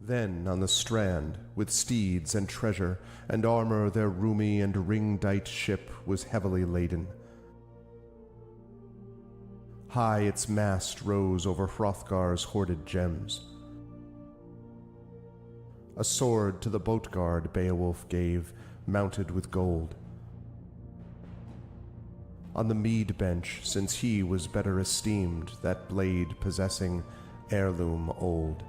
Then on the strand, with steeds and treasure, and armor their roomy and ring-dight ship was heavily laden. High its mast rose over Hrothgar's hoarded gems. A sword to the boat-guard Beowulf gave, mounted with gold. On the mead bench, since he was better esteemed, that blade possessing heirloom old.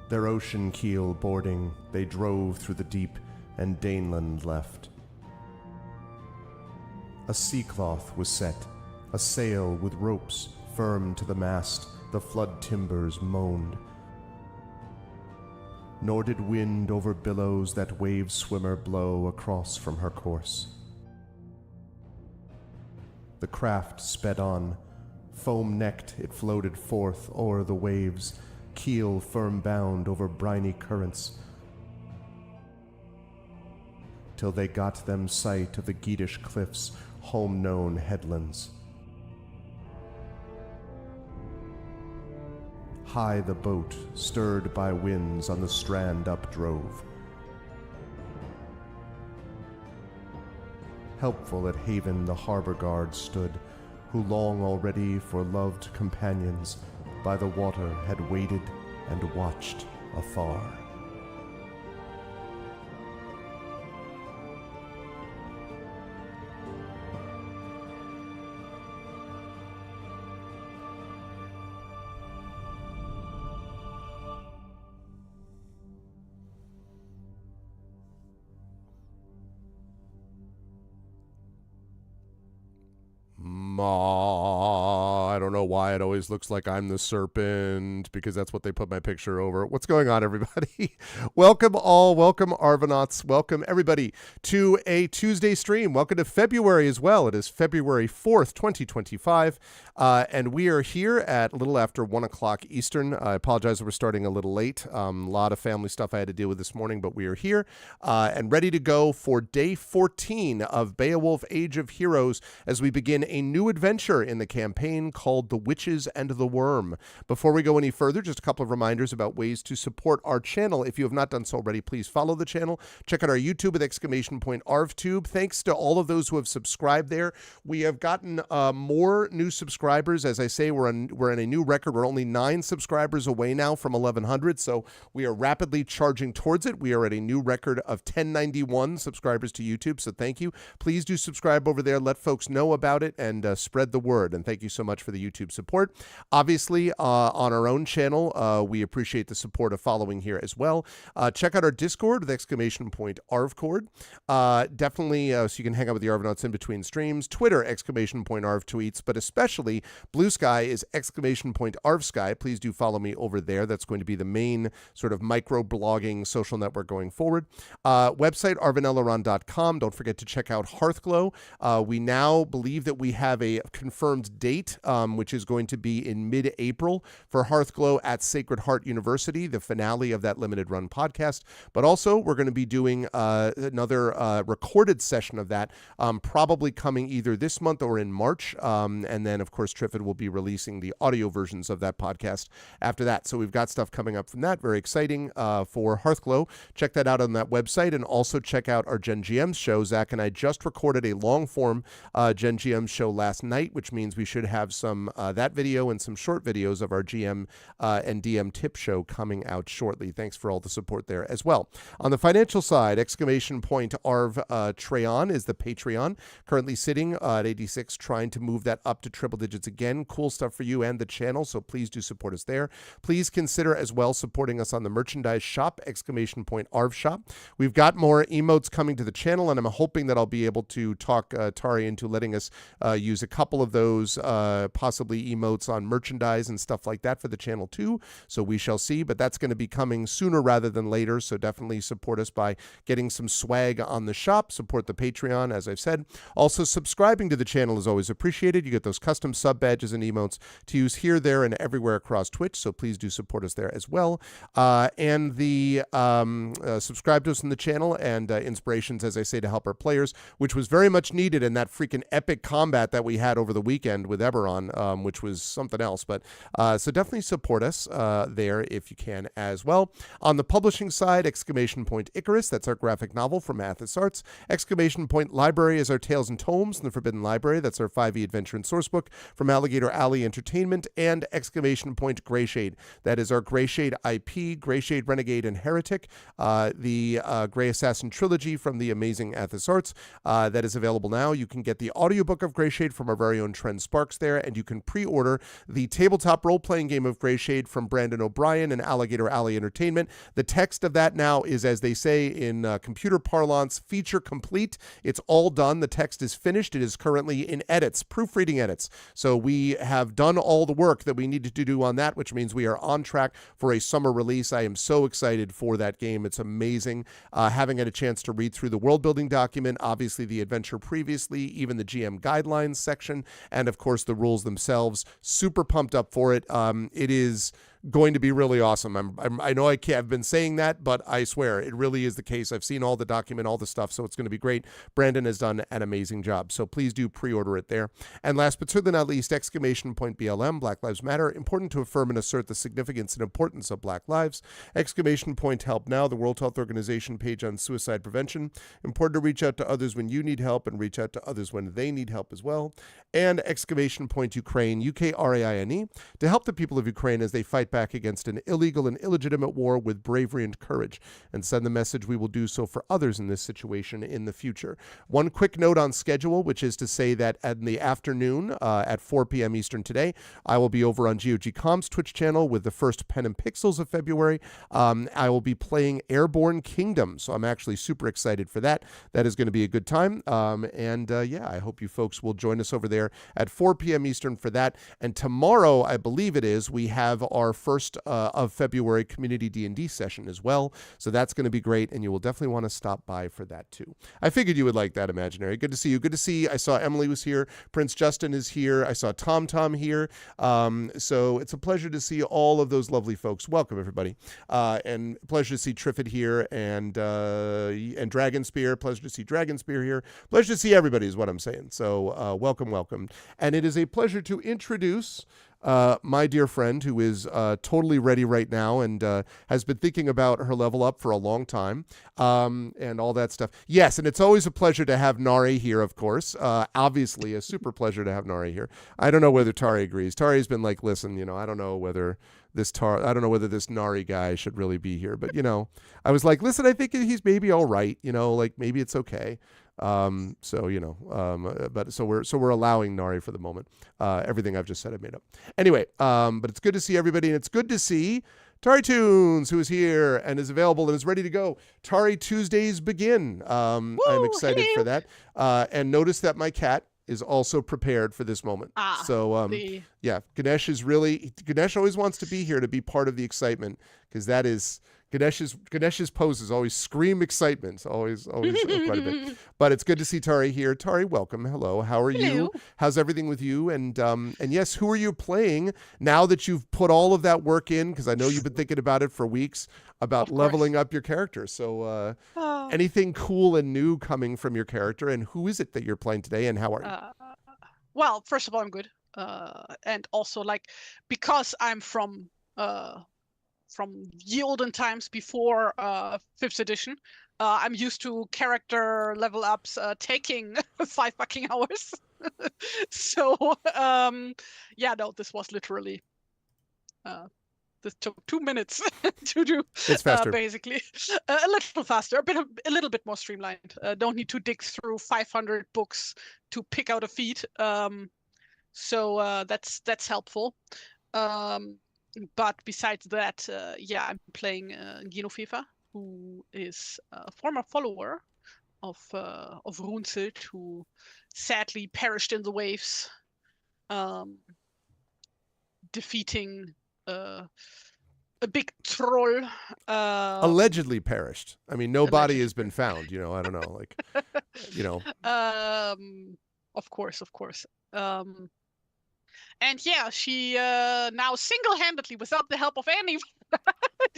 Their ocean keel boarding, they drove through the deep, and Daneland left. A sea-cloth was set, a sail with ropes firm to the mast, the flood timbers moaned. Nor did wind over billows that wave-swimmer blow across from her course. The craft sped on, foam-necked it floated forth o'er the waves, keel firm-bound over briny currents, till they got them sight of the Geatish cliffs, home-known headlands. High the boat, stirred by winds, on the strand updrove. Helpful at haven the harbour guard stood, who long already for loved companions by the water had waited and watched afar. I don't know why it always looks like I'm the serpent, because that's what they put my picture over. What's going on, everybody? Welcome all, welcome Arvanauts, welcome everybody to a Tuesday stream. Welcome to February as well. It is February 4th, 2025, and we are here at a little after 1 o'clock Eastern. I apologize that we're starting a little late. A lot of family stuff I had to deal with this morning, but we are here and ready to go for day 14 of Beowulf Age of Heroes as we begin a new adventure in the campaign called The Witches and the Wyrm. Before we go any further, just a couple of reminders about ways to support our channel. If you have not done so already, please follow the channel. Check out our YouTube with !ArvTube. Thanks to all of those who have subscribed there. We have gotten more new subscribers. As I say, we're in a new record. We're only 9 subscribers away now from 1,100, so we are rapidly charging towards it. We are at a new record of 1091 subscribers to YouTube, so thank you. Please do subscribe over there. Let folks know about it and spread the word, and thank you so much for the YouTube support. Obviously, on our own channel, we appreciate the support of following here as well. Check out our Discord with !ArvCord. Definitely, so you can hang out with the Arvanauts in between streams. Twitter, !Arv tweets, but especially Blue Sky is !ArvSky. Please do follow me over there. That's going to be the main sort of micro-blogging social network going forward. Website, arvanelleron.com. Don't forget to check out Hearthglow. We now believe that we have a confirmed date, which is going to be in mid-April for Hearthglow at Sacred Heart University, the finale of that limited run podcast. But also, we're going to be doing another recorded session of that, probably coming either this month or in March. And then, of course, Triffid will be releasing the audio versions of that podcast after that. So we've got stuff coming up from that. Very exciting for Hearthglow. Check that out on that website, and also check out our Gen GM show. Zach and I just recorded a long-form Gen GM show last night, which means we should have some that video and some short videos of our GM and DM tip show coming out shortly. Thanks for all the support there as well. On the financial side, !Arv Treon is the Patreon, currently sitting at 86, trying to move that up to triple digits again. Cool stuff for you and the channel, so please do support us there. Please consider as well supporting us on the merchandise shop, !Arv Shop. We've got more emotes coming to the channel, and I'm hoping that I'll be able to talk Tari into letting us use a couple of those possibly emotes on merchandise and stuff like that for the channel too. So we shall see, but that's going to be coming sooner rather than later. So definitely support us by getting some swag on the shop. Support the Patreon, as I've said. Also, subscribing to the channel is always appreciated. You get those custom sub badges and emotes to use here, there, and everywhere across Twitch. So please do support us there as well. And the subscribe to us in the channel and inspirations, as I say, to help our players, which was very much needed in that freaking epic combat that we had over the weekend with Eberron, which was something else. But so definitely support us there if you can as well. On the publishing side, exclamation point Icarus, that's our graphic novel from Athos Arts. Exclamation point Library is our Tales and Tomes in the Forbidden Library. That's our 5e adventure and sourcebook from Alligator Alley Entertainment. And exclamation point Greyshade, that is our Greyshade IP, Greyshade Renegade and Heretic, the Grey Assassin trilogy from the amazing Athos Arts. That is available now. You can get the audiobook of Greyshade from our very own Trent Sparks there, and you can pre-order the tabletop role-playing game of Greyshade from Brandon O'Brien and Alligator Alley Entertainment. The text of that now is, as they say in computer parlance, feature complete. It's all done. The text is finished. It is currently in edits, proofreading edits. So we have done all the work that we needed to do on that, which means we are on track for a summer release. I am so excited for that game. It's amazing. Having had a chance to read through the world-building document, obviously the adventure previously, even the GM guidelines section, and of course the rules themselves. Super pumped up for it. It is going to be really awesome. I know I've been saying that, but I swear it really is the case. I've seen all the document, all the stuff, so it's going to be great. Brandon has done an amazing job, so please do pre-order it there. And last but certainly not least, exclamation point BLM, Black Lives Matter, important to affirm and assert the significance and importance of Black lives. Exclamation point Help Now, the World Health Organization page on suicide prevention. Important to reach out to others when you need help and reach out to others when they need help as well. And exclamation point Ukraine, UKRAINE, to help the people of Ukraine as they fight back against an illegal and illegitimate war with bravery and courage, and send the message we will do so for others in this situation in the future. One quick note on schedule, which is to say that in the afternoon at 4 p.m. Eastern today, I will be over on GOG.com's Twitch channel with the first Pen and Pixels of February. I will be playing Airborne Kingdom, so I'm actually super excited for that. That is going to be a good time. Yeah, I hope you folks will join us over there at 4 p.m. Eastern for that. And tomorrow, I believe it is, we have our first of February community D&D session as well. So that's going to be great, and you will definitely want to stop by for that too. I figured you would like that, Imaginary. Good to see you. Good to see. I saw Emily was here. Prince Justin is here. I saw Tom here. So it's a pleasure to see all of those lovely folks. Welcome, everybody. And pleasure to see Triffid here and Dragonspear. Pleasure to see Dragonspear here. Pleasure to see everybody is what I'm saying. So welcome. And it is a pleasure to introduce my dear friend who is totally ready right now and has been thinking about her level up for a long time and all that stuff. Yes, and it's always a pleasure to have Nari here, of course. Obviously, a super pleasure to have Nari here. I don't know whether Tari agrees. Tari's been like, listen, I don't know whether this Nari guy should really be here. But, I was like, listen, I think he's maybe all right. Like maybe it's okay. But we're allowing Nari for the moment. Everything I've just said I've made up. Anyway, but it's good to see everybody, and it's good to see TariToons, who is here and is available and is ready to go. Tari Tuesdays begin. I'm excited for that. And notice that my cat is also prepared for this moment. Yeah, Ganesh always wants to be here to be part of the excitement, because that is Ganesh's poses always scream excitement, always quite a bit. But it's good to see Tari here. Tari, welcome. Hello. How are you? How's everything with you? And yes, who are you playing now that you've put all of that work in? Because I know you've been thinking about it for weeks about leveling up your character. So anything cool and new coming from your character, and who is it that you're playing today, and how are you? Well, first of all, I'm good. And also, because I'm from ye olden times before 5th edition, I'm used to character level ups taking 5 fucking hours. So this was literally this took 2 minutes to do. It's faster. Basically a little faster, a little bit more streamlined. Don't need to dig through 500 books to pick out a feat. So that's helpful. But besides that, I'm playing Genofefa, who is a former follower of Runzelt, who sadly perished in the waves, defeating a big troll. Allegedly perished. I mean, no body has been found. I don't know. Of course. And she now single-handedly, without the help of anyone,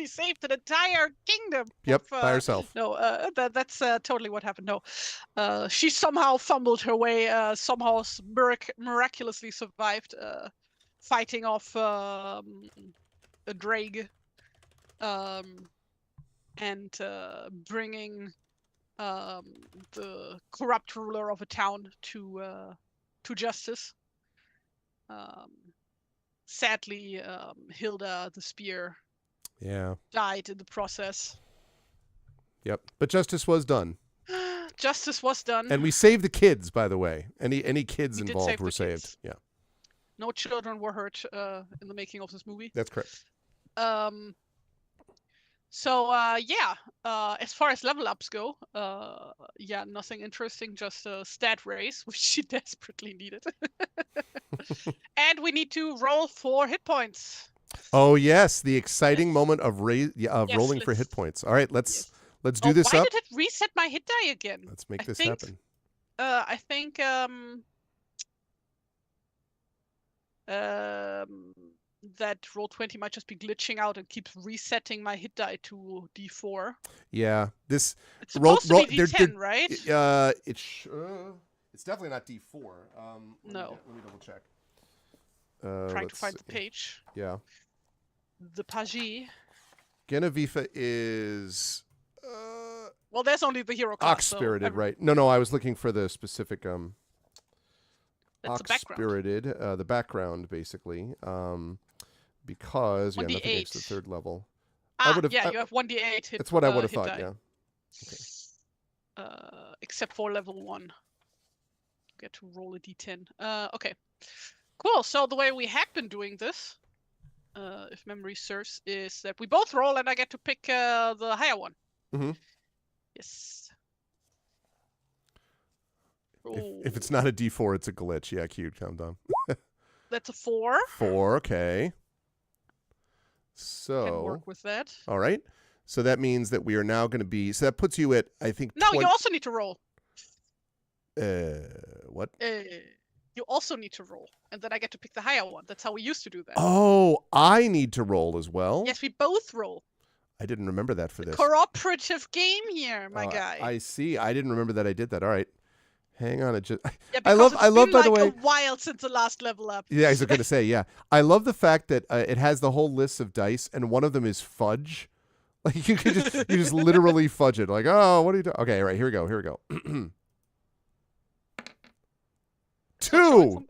saved an entire kingdom. Yep, by herself. No, that's totally what happened. No, she somehow fumbled her way, somehow miraculously survived. fighting off a drake, and bringing the corrupt ruler of a town to justice. Sadly, Hilda the Spear died in the process. Yep. But justice was done. Justice was done. And we saved the kids, by the way. Any kids We did involved save were the saved. kids. Yeah. No children were hurt in the making of this movie. That's correct. So as far as level ups go, nothing interesting, just a stat raise, which she desperately needed. And we need to roll for hit points. Oh yes, the exciting moment of rolling for hit points. All right, let's do this why up. Why did it reset my hit die again? Let's make this happen. I think that Roll20 might just be glitching out and keeps resetting my hit die to D4. Yeah, it's supposed to be D10, right? It's definitely not D4. No. Let me double check. Trying to find the page. Yeah. The page. Genevieve is. Well, there's only the hero class. Ox-spirited, right? No, I was looking for the specific. That's Ox-spirited, the background, basically. Because nothing gets to the third level. You have 1d8 hit. That's what I would have thought. Die. Yeah. Okay. Except for level 1. Get to roll a d10. Okay. Cool. So the way we had been doing this, if memory serves, is that we both roll and I get to pick the higher one. Mm-hmm. Yes. If it's not a D4, it's a glitch. Yeah, cute. Calm down. That's a 4. 4, okay. So. Can work with that. All right. So that means that we are now going to be. So that puts you at, I think. No, you also need to roll. What? You also need to roll, and then I get to pick the higher one. That's how we used to do that. Oh, I need to roll as well? Yes, we both roll. I didn't remember that for this. Cooperative game here, my guy. I see. I didn't remember that I did that. All right. Hang on. I love by the way. It's been a while since the last level up. Yeah, I was going to say, yeah. I love the fact that it has the whole list of dice, and one of them is fudge. Like you just literally fudge it. Like, oh, what are you doing? Okay, all right, here we go. 2.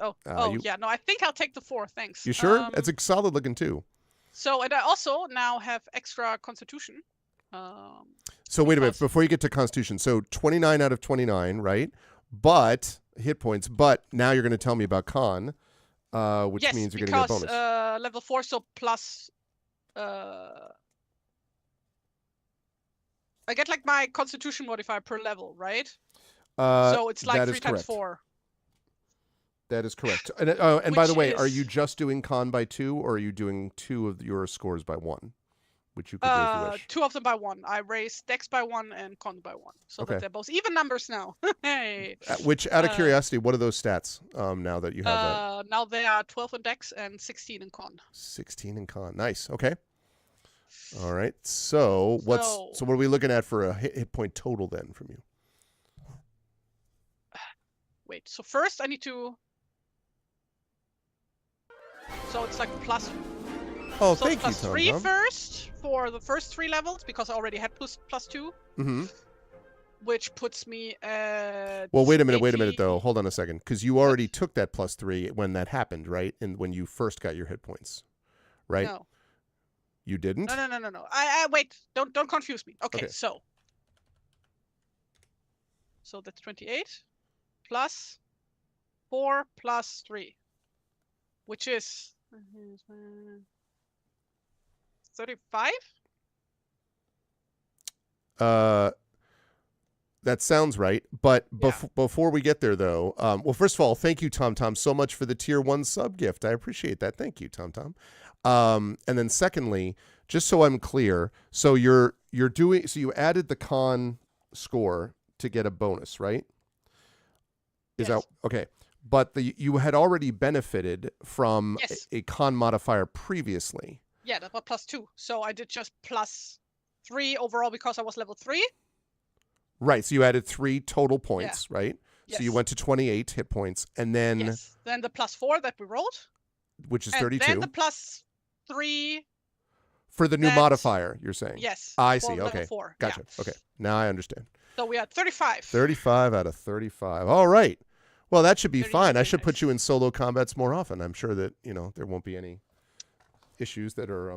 Yeah. No, I think I'll take the 4. Thanks. You sure? It's a solid looking 2. So, and I also now have extra Constitution. So wait a minute before you get to Constitution. So 29 out of 29, right? But hit points. But now you're going to tell me about Con, which means you're going to get a bonus. Level 4, so plus. I get like my Constitution modifier per level, right? So it's like 3 times 4. That is correct. And by the way, are you just doing Con by 2, or are you doing 2 of your scores by 1? Which you could do if you wish. 2 of them by 1. I raised Dex by 1 and Con by 1. So that they're both even numbers now. Hey. Which, out of curiosity, what are those stats now that you have that? Now they are 12 in Dex and 16 in Con. 16 in Con. Nice. Okay. All right. So what are we looking at for a hit point total then from you? Wait. So first I need to... So it's like plus... Oh, so thank you, Tom. 3 first for the first 3 levels because I already had plus 2. Mm-hmm. Which puts me at. Well, wait a minute though. Hold on a second, because you already took that plus 3 when that happened, right? And when you first got your hit points, right? No. You didn't? No. I wait. Don't confuse me. Okay. So that's 28 plus 4 plus 3, which is 35? That sounds right. But before we get there, though, well, first of all, thank you, Tom, so much for the tier 1 sub gift. I appreciate that. Thank you, Tom. And then secondly, just so I'm clear, so you added the Con score to get a bonus, right? Is that okay? But you had already benefited from a Con modifier previously. Yeah, that was plus 2. So I did just plus 3 overall because I was level 3. Right. So you added 3 total points, right? Yes. So you went to 28 hit points, and then then the plus 4 that we rolled. which is And 32. then the +3 For the new modifier, you're saying? Yes. I see. Level Okay. 4. Gotcha. Yeah. Okay. Now I understand. So we are 35. 35 out of 35. All right. Well, that should be Very, fine. I very should put nice. you in solo combats more often. I'm sure that, there won't be any issues that are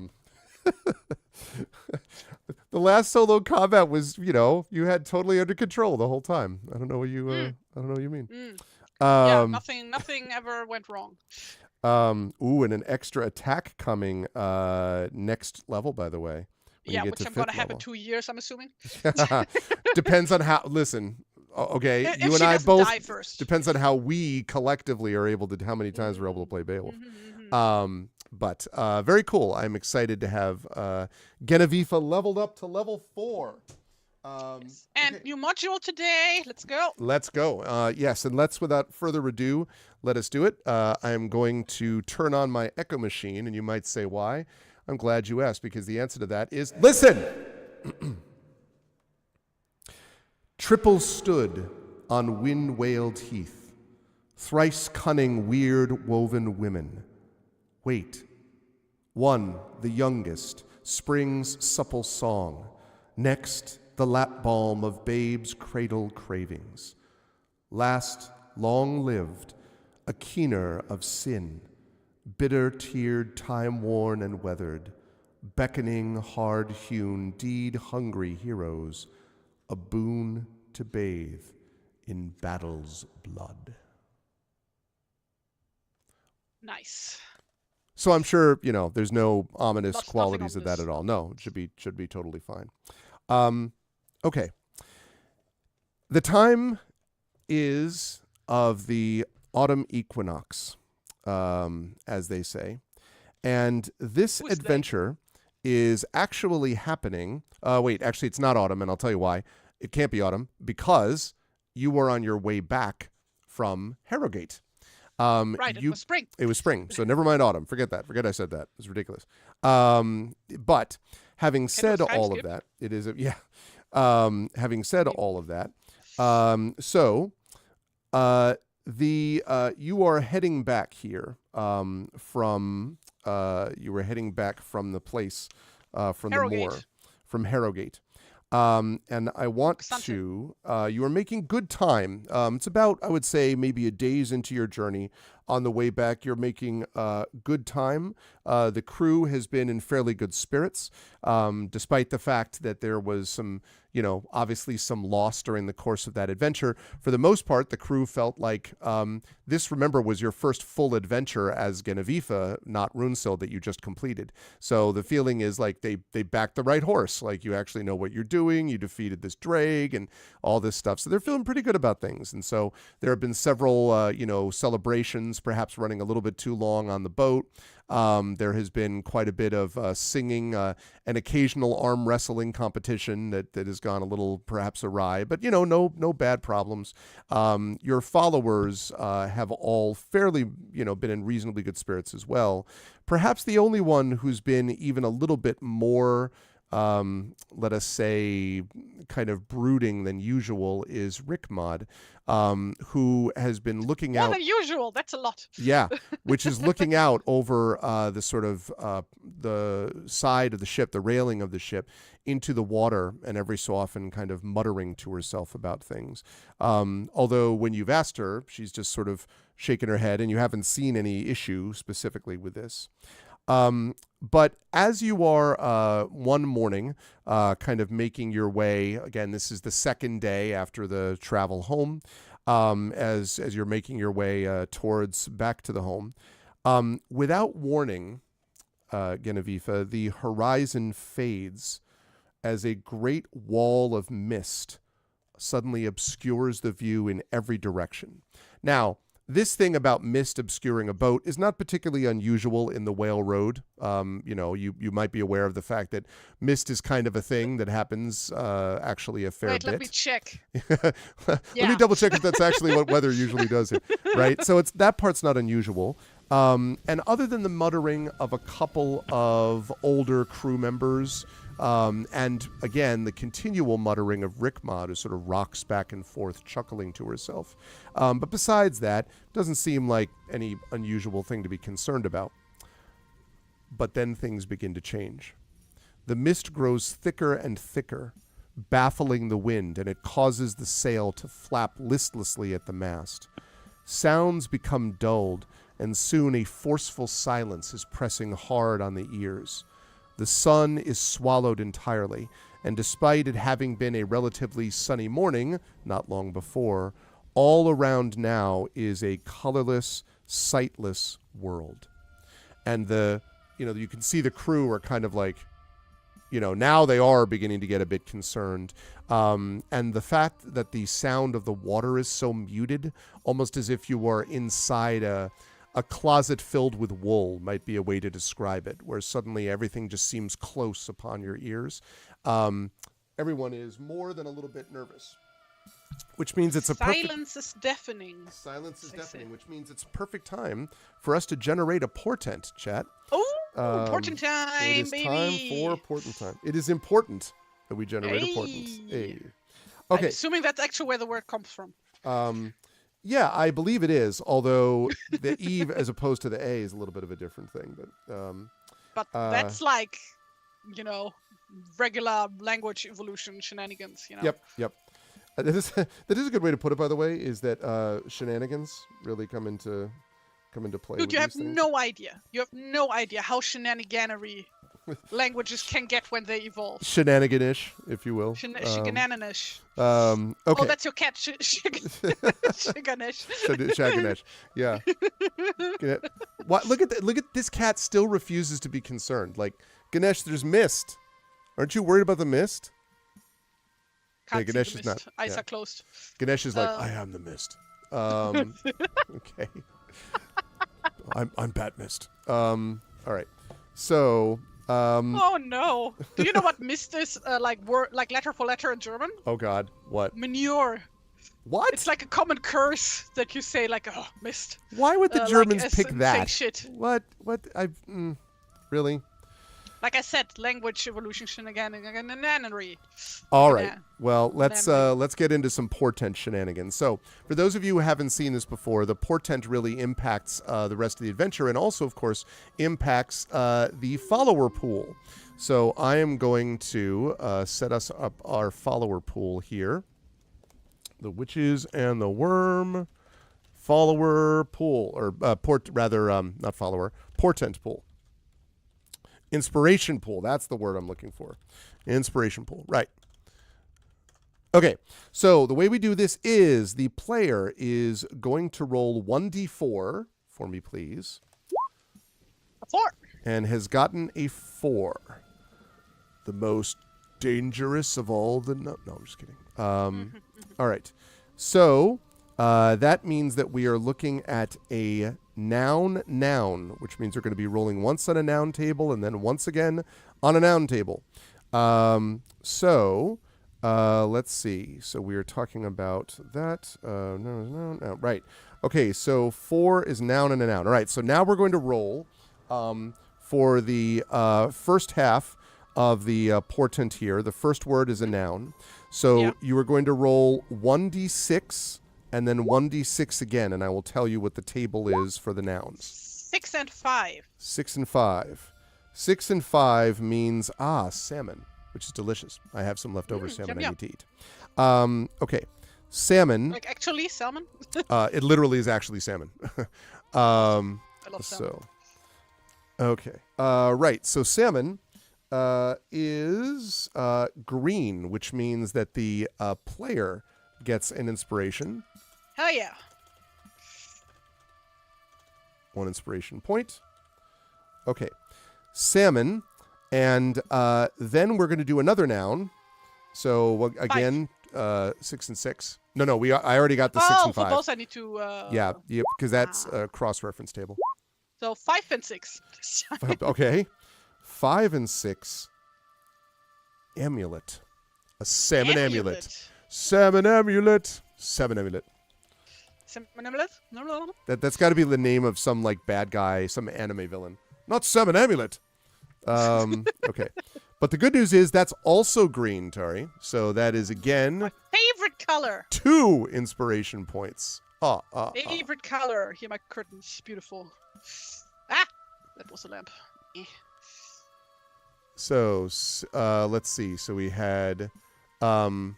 the last solo combat was, you had totally under control the whole time. I don't know what you I don't know what you mean. Yeah, nothing ever went wrong. And an extra attack coming next level, by the way. Yeah, which I'm going to have in 2 years, I'm assuming. Depends on how, listen, okay, If you and she I doesn't both, die first. depends on how we collectively are able to, how many times we're able to play Beowulf. But very cool. I'm excited to have Genevieve leveled up to level 4. And new module today. Let's go. Let's go. Yes, and without further ado, let us do it. I'm going to turn on my echo machine, and you might say why. I'm glad you asked, because the answer to that is, listen! Triple stood on wind-wailed heath, thrice cunning, weird woven women. Wait. One, the youngest, spring's supple song. Next, the lap balm of babe's cradle cravings. Last, long-lived, a keener of sin, bitter-teared, time-worn and weathered, beckoning, hard-hewn, deed-hungry heroes, a boon to bathe in battle's blood. Nice. So I'm sure, there's no ominous Nothing qualities of that ominous. at all. No, it should be totally fine. Okay. The time is of the autumn equinox, as they say. And this Who's adventure is actually happening. Actually, it's not autumn, and I'll tell you why. It can't be autumn, because you were on your way back from Harrogate. Right, it was spring. It was spring, so never mind autumn. Forget that. Forget I said that. It's ridiculous. But having said all of that, it is having said all of that, you are heading back here from you were heading back from the place from Harrogate. the moor, from Harrogate. And I want Xanten. to, you are making good time. It's about, I would say, maybe a day's into your journey. On the way back, you're making good time. The crew has been in fairly good spirits, despite the fact that there was some, obviously some loss during the course of that adventure. For the most part, the crew felt like this, remember, was your first full adventure as Genevieve, not Runesild, that you just completed. So the feeling is like they backed the right horse. Like, you actually know what you're doing. You defeated this drake and all this stuff. So they're feeling pretty good about things. And so there have been several, celebrations, perhaps running a little bit too long on the boat. There has been quite a bit of singing, an occasional arm wrestling competition that has gone a little perhaps awry, but no bad problems. Your followers have all fairly been in reasonably good spirits as well. Perhaps the only one who's been even a little bit more let us say, kind of brooding than usual is Rickmod, who has been looking out. More than usual. That's a lot. Yeah, which is looking out over the sort of the side of the ship, the railing of the ship, into the water, and every so often kind of muttering to herself about things. Although when you've asked her, she's just sort of shaking her head, and you haven't seen any issue specifically with this. But as you are one morning kind of making your way, again, this is the second day after the travel home, as you're making your way towards back to the home, without warning, Genevieve, the horizon fades as a great wall of mist suddenly obscures the view in every direction. Now, this thing about mist obscuring a boat is not particularly unusual in the Whale Road. You might be aware of the fact that mist is kind of a thing that happens actually a fair bit. Let me check. Let me double check if that's actually what weather usually does here, right? So that part's not unusual. And other than the muttering of a couple of older crew members And again, the continual muttering of Rickmod, who sort of rocks back and forth, chuckling to herself. But besides that, doesn't seem like any unusual thing to be concerned about. But then things begin to change. The mist grows thicker and thicker, baffling the wind, and it causes the sail to flap listlessly at the mast. Sounds become dulled, and soon a forceful silence is pressing hard on the ears. The sun is swallowed entirely, and despite it having been a relatively sunny morning not long before, all around now is a colorless, sightless world. And you can see the crew are kind of like, now they are beginning to get a bit concerned. And the fact that the sound of the water is so muted, almost as if you were inside a closet filled with wool, might be a way to describe it, where suddenly everything just seems close upon your ears. Everyone is more than a little bit nervous, which means it's a Silence is deafening. Silence is deafening, which means it's perfect time for us to generate a portent, chat. Oh, portent time, it is baby. Time for portent time. It is important that we generate a portent. Hey. Okay. I'm assuming that's actually where the word comes from. Yeah, I believe it is, although the Eve as opposed to the A is a little bit of a different thing. But that's like, regular language evolution shenanigans, Yep. That is a good way to put it, by the way, is that shenanigans really come into play. Dude, you have no idea. You have no idea how shenaniganery languages can get when they evolve. Shenaniganish, if you will. Shigananish. Okay. Oh, that's your cat. Shiganish. Shaganesh. Yeah. What? Look at this cat still refuses to be concerned. Like, Ganesh, there's mist. Aren't you worried about the mist? Can't Ganesh see is the not. mist. Eyes are closed. Ganesh is like, I am the mist. Okay. I'm Bat Mist. All right. So. Oh no! Do you know what mist is? Like letter for letter in German? Oh God, what? Manure. What? It's like a common curse that you say, like, oh, mist. Why would the Germans pick that? Shit. What? Really? Like I said, language evolution shenaniganery. All right. Well, let's get into some portent shenanigans. So, for those of you who haven't seen this before, the portent really impacts the rest of the adventure, and also, of course, impacts the follower pool. So, I am going to set us up our follower pool here. The witches and the Wyrm follower pool, or not follower, portent pool. Inspiration pool. That's the word I'm looking for. Inspiration pool. Right. Okay. So the way we do this is the player is going to roll 1d4 for me, please. A 4. And has gotten a 4. The most dangerous of all the... No, I'm just kidding. All right. So that means that we are looking at a noun, which means we're going to be rolling once on a noun table and then once again on a noun table. So let's see. So we are talking about that. No. Right. Okay, so 4 is noun and a noun. All right, so now we're going to roll for the first half of the portent here. The first word is a noun. So you are going to roll 1d6 and then 1d6 again, and I will tell you what the table is for the nouns. 6 and 5. 6 and 5. 6 and 5 means, salmon, which is delicious. I have some leftover salmon I need to eat. Okay, salmon. Like actually salmon? It literally is actually salmon. I love salmon. Okay. Right, so salmon is green, which means that the player gets an inspiration. Hell yeah. 1 inspiration point. Okay. Salmon. And then we're going to do another noun. So again, 6 and 6. No, I already got the 6 and 5. For those I need to... Yeah, because that's a cross-reference table. So 5 and 6. Okay. 5 and 6. Amulet. A salmon amulet. Salmon amulet. Salmon amulet. Salmon amulet? No. That's got to be the name of some like bad guy, some anime villain. Not salmon amulet. Okay. But the good news is that's also green, Tari. So that is, again, My favorite color. 2 inspiration points. Favorite color. Here, my curtains. Beautiful. Ah! That was a lamp. So, let's see. So we had... okay,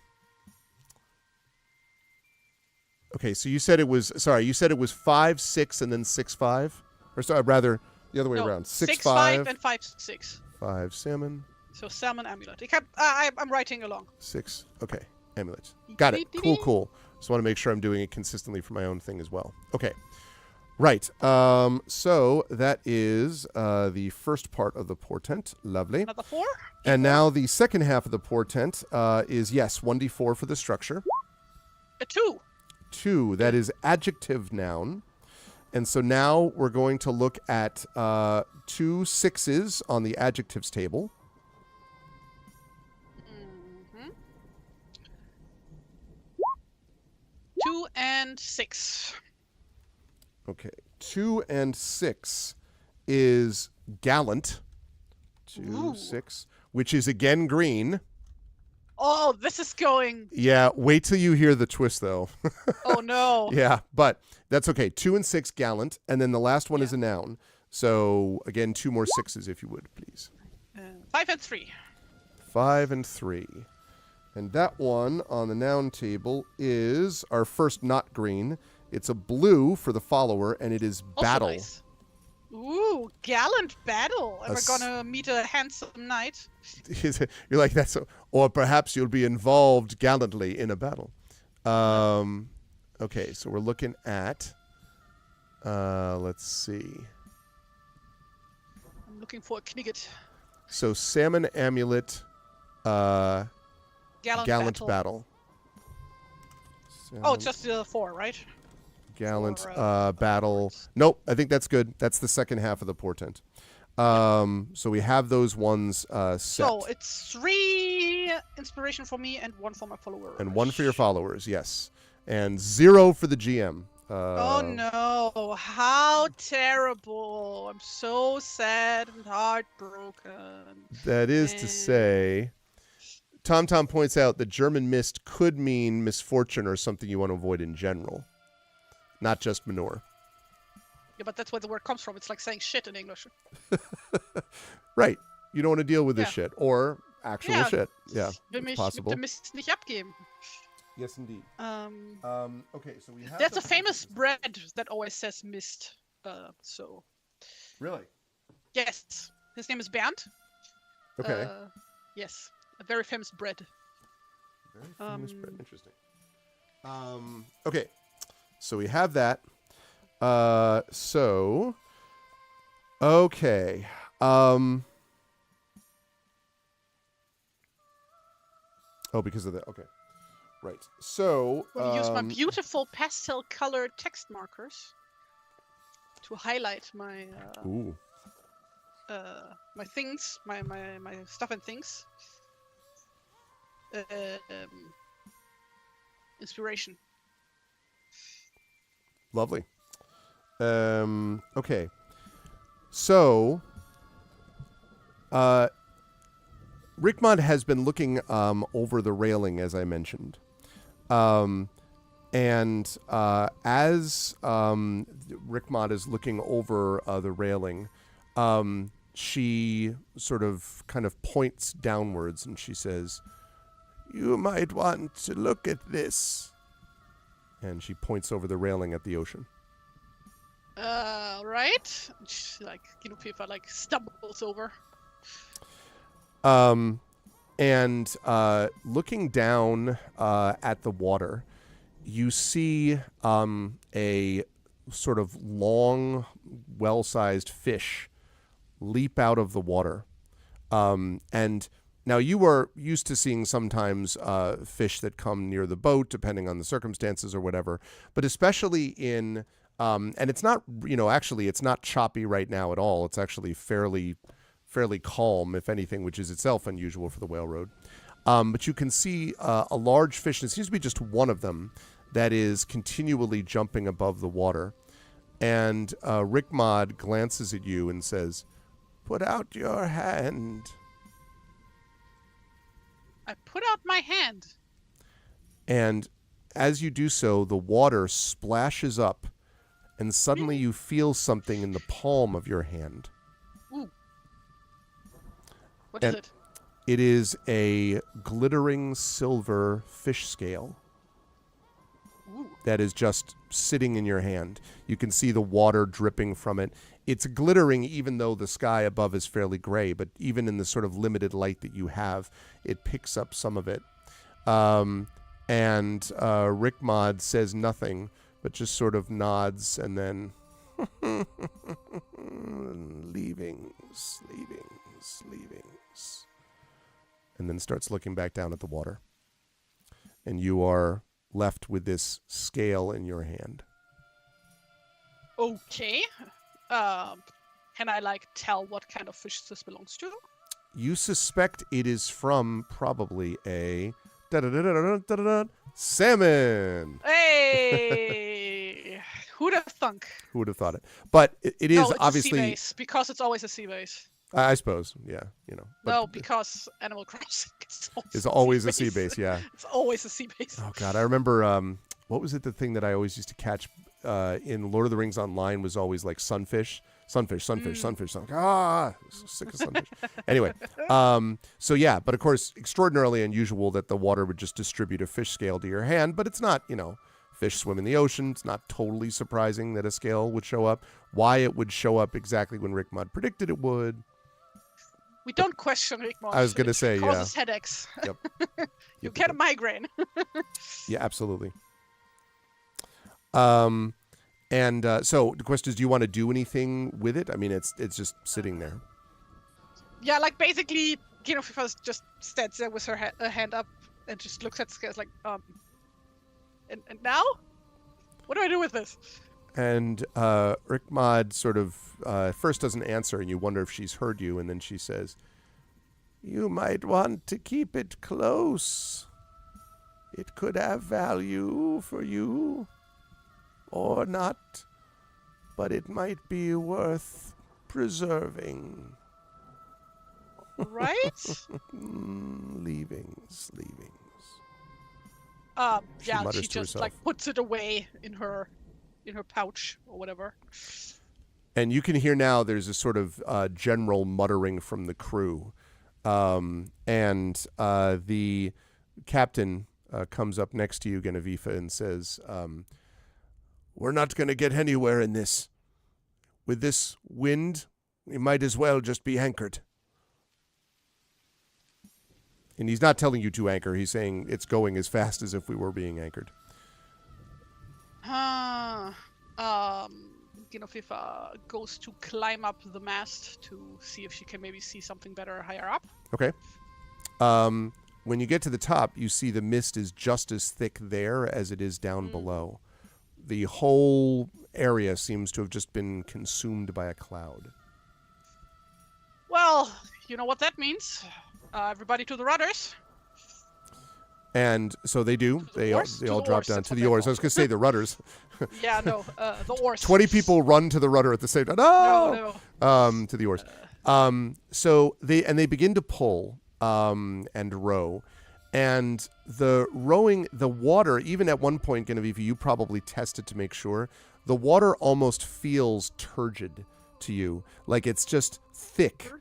so you said it was... Sorry, you said it was 5, 6, and then 6, 5? Or sorry, rather, the other way around. 6, 5, and 5, 6. 5, salmon. So salmon amulet. I'm writing along. 6. Okay, amulet. Got it. Cool. Just want to make sure I'm doing it consistently for my own thing as well. Okay. Right. So that is the first part of the portent. Lovely. Another 4? And now the second half of the portent is, yes, 1d4 for the structure. A 2. 2. That is adjective noun. And so now we're going to look at 2 6s on the adjectives table. 2 and 6. Okay. 2 and 6 is gallant. 2, Ooh. 6, which is again green. Oh, this is going. Yeah, wait till you hear the twist, though. Oh, no. Yeah, but that's okay. 2 and 6, gallant. And then the last one is a noun. So, again, 2 more 6s, if you would, please. 5 and 3. 5 and 3. And that one on the noun table is our first not green. It's a blue for the follower, and it is Also battle. nice. Ooh, gallant battle. Am I gonna meet a handsome knight? You're like, or perhaps you'll be involved gallantly in a battle. Okay, so we're looking at, let's see. I'm looking for a kniget. So salmon amulet, gallant battle. Oh, it's just the 4, right? Gallant battle. Nope, I think that's good. That's the second half of the portent. So we have those ones set. So it's 3 inspiration for me and 1 for my followers. And 1 for your followers, yes. And 0 for the GM. Oh no, how terrible. I'm so sad and heartbroken. That is to say, Tom points out that German mist could mean misfortune or something you want to avoid in general, not just manure. Yeah, but that's where the word comes from. It's like saying shit in English. Right. You don't want to deal with this shit or actual shit. Yeah, it's possible. Will mich mit dem Mist nicht abgeben. Yes, indeed. Okay, so we have... There's a famous bread that always says mist. So... Really? Yes. His name is Bernd. Okay. Yes. A very famous bread. Very famous bread. Interesting. Okay. So we have that. Okay. Because of that. Okay. Right. So I'm gonna use my beautiful pastel-colored text markers to highlight my my things, my stuff and things. Inspiration. Lovely. Okay. So Rickmod has been looking over the railing, as I mentioned. And as Rickmod is looking over the railing, she sort of kind of points downwards and she says, "You might want to look at this." And she points over the railing at the ocean. Right. She, like, stumbles over. And looking down at the water, you see a sort of long, well-sized fish leap out of the water. And now you are used to seeing sometimes fish that come near the boat, depending on the circumstances or whatever. But especially in, and it's not, actually it's not choppy right now at all. It's actually fairly calm, if anything, which is itself unusual for the whale road. But you can see a large fish, and it seems to be just one of them, that is continually jumping above the water. And Rickmod glances at you and says, "Put out your hand." I put out my hand. And as you do so, the water splashes up, and suddenly you feel something in the palm of your hand. Ooh. What is it? It is a glittering silver fish scale. Ooh. That is just sitting in your hand. You can see the water dripping from it. It's glittering even though the sky above is fairly gray, but even in the sort of limited light that you have, it picks up some of it. And Rickmod says nothing, but just sort of nods and then leavings. And then starts looking back down at the water. And you are left with this scale in your hand. Okay. Can I tell what kind of fish this belongs to? You suspect it is from probably a salmon. Hey! Who'd have thunk? Who would have thought it? But it is No, it's obviously a sea base, because it's always a sea base. I suppose, yeah, But No, because Animal Crossing is always a sea base, yeah. It's always a sea base. Oh God, I remember. What was it? The thing that I always used to catch in Lord of the Rings Online was always like sunfish. Sick of sunfish. Anyway, so yeah, but of course, extraordinarily unusual that the water would just distribute a fish scale to your hand. But it's not, fish swim in the ocean. It's not totally surprising that a scale would show up. Why it would show up exactly when Rickmod predicted it would. We don't question Rickmod. I was going to say, it causes headaches. Yep. You get a migraine. Yeah, absolutely. And so the question is, do you want to do anything with it? I mean, it's just sitting there. Yeah, basically, Genofifa just stands there with her hand up and just looks at the scales and now? What do I do with this? And Rickmod sort of first doesn't answer, and you wonder if she's heard you, and then she says, "You might want to keep it close. It could have value for you. Or not, but it might be worth preserving." Right? Leavings. She just puts it away in her pouch or whatever. And you can hear now there's a sort of general muttering from the crew. And the captain comes up next to you, Genevieve, and says, "We're not going to get anywhere in this. With this wind, we might as well just be anchored." And he's not telling you to anchor. He's saying it's going as fast as if we were being anchored. Genofifa goes to climb up the mast to see if she can maybe see something better higher up. Okay. When you get to the top, you see the mist is just as thick there as it is down below. The whole area seems to have just been consumed by a cloud. Well, you know what that means. Everybody to the rudders. And so they do. They all drop down to the oars. I was going to say the rudders. Yeah, no, the oars. 20 people run to the rudder at the same time. No. To the oars. So they begin to pull and row. And the rowing, the water, even at one point, Genevieve, you probably tested to make sure, the water almost feels turgid to you. Like it's just thick.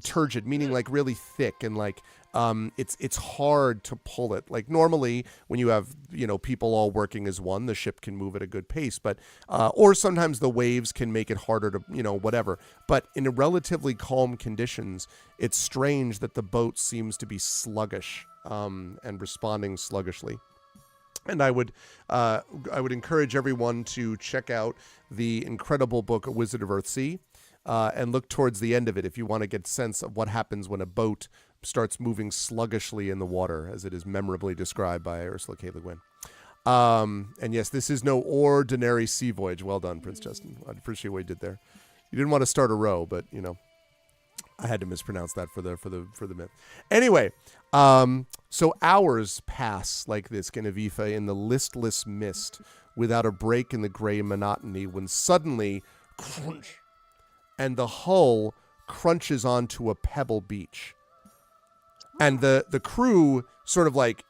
Turgid, meaning like really thick and like it's hard to pull it. Like normally when you have, people all working as one, the ship can move at a good pace, but or sometimes the waves can make it harder to, whatever. But in relatively calm conditions, it's strange that the boat seems to be sluggish and responding sluggishly. And I would encourage everyone to check out the incredible book, A Wizard of Earthsea, and look towards the end of it if you want to get a sense of what happens when a boat starts moving sluggishly in the water, as it is memorably described by Ursula K. Le Guin. And yes, this is no ordinary sea voyage. Well done, Prince Justin. I appreciate what you did there. You didn't want to start a row, but I had to mispronounce that for the myth. Anyway, so hours pass like this, Genevieve, in the listless mist, without a break in the gray monotony, when suddenly, crunch, and the hull crunches onto a pebble beach. And the crew sort of like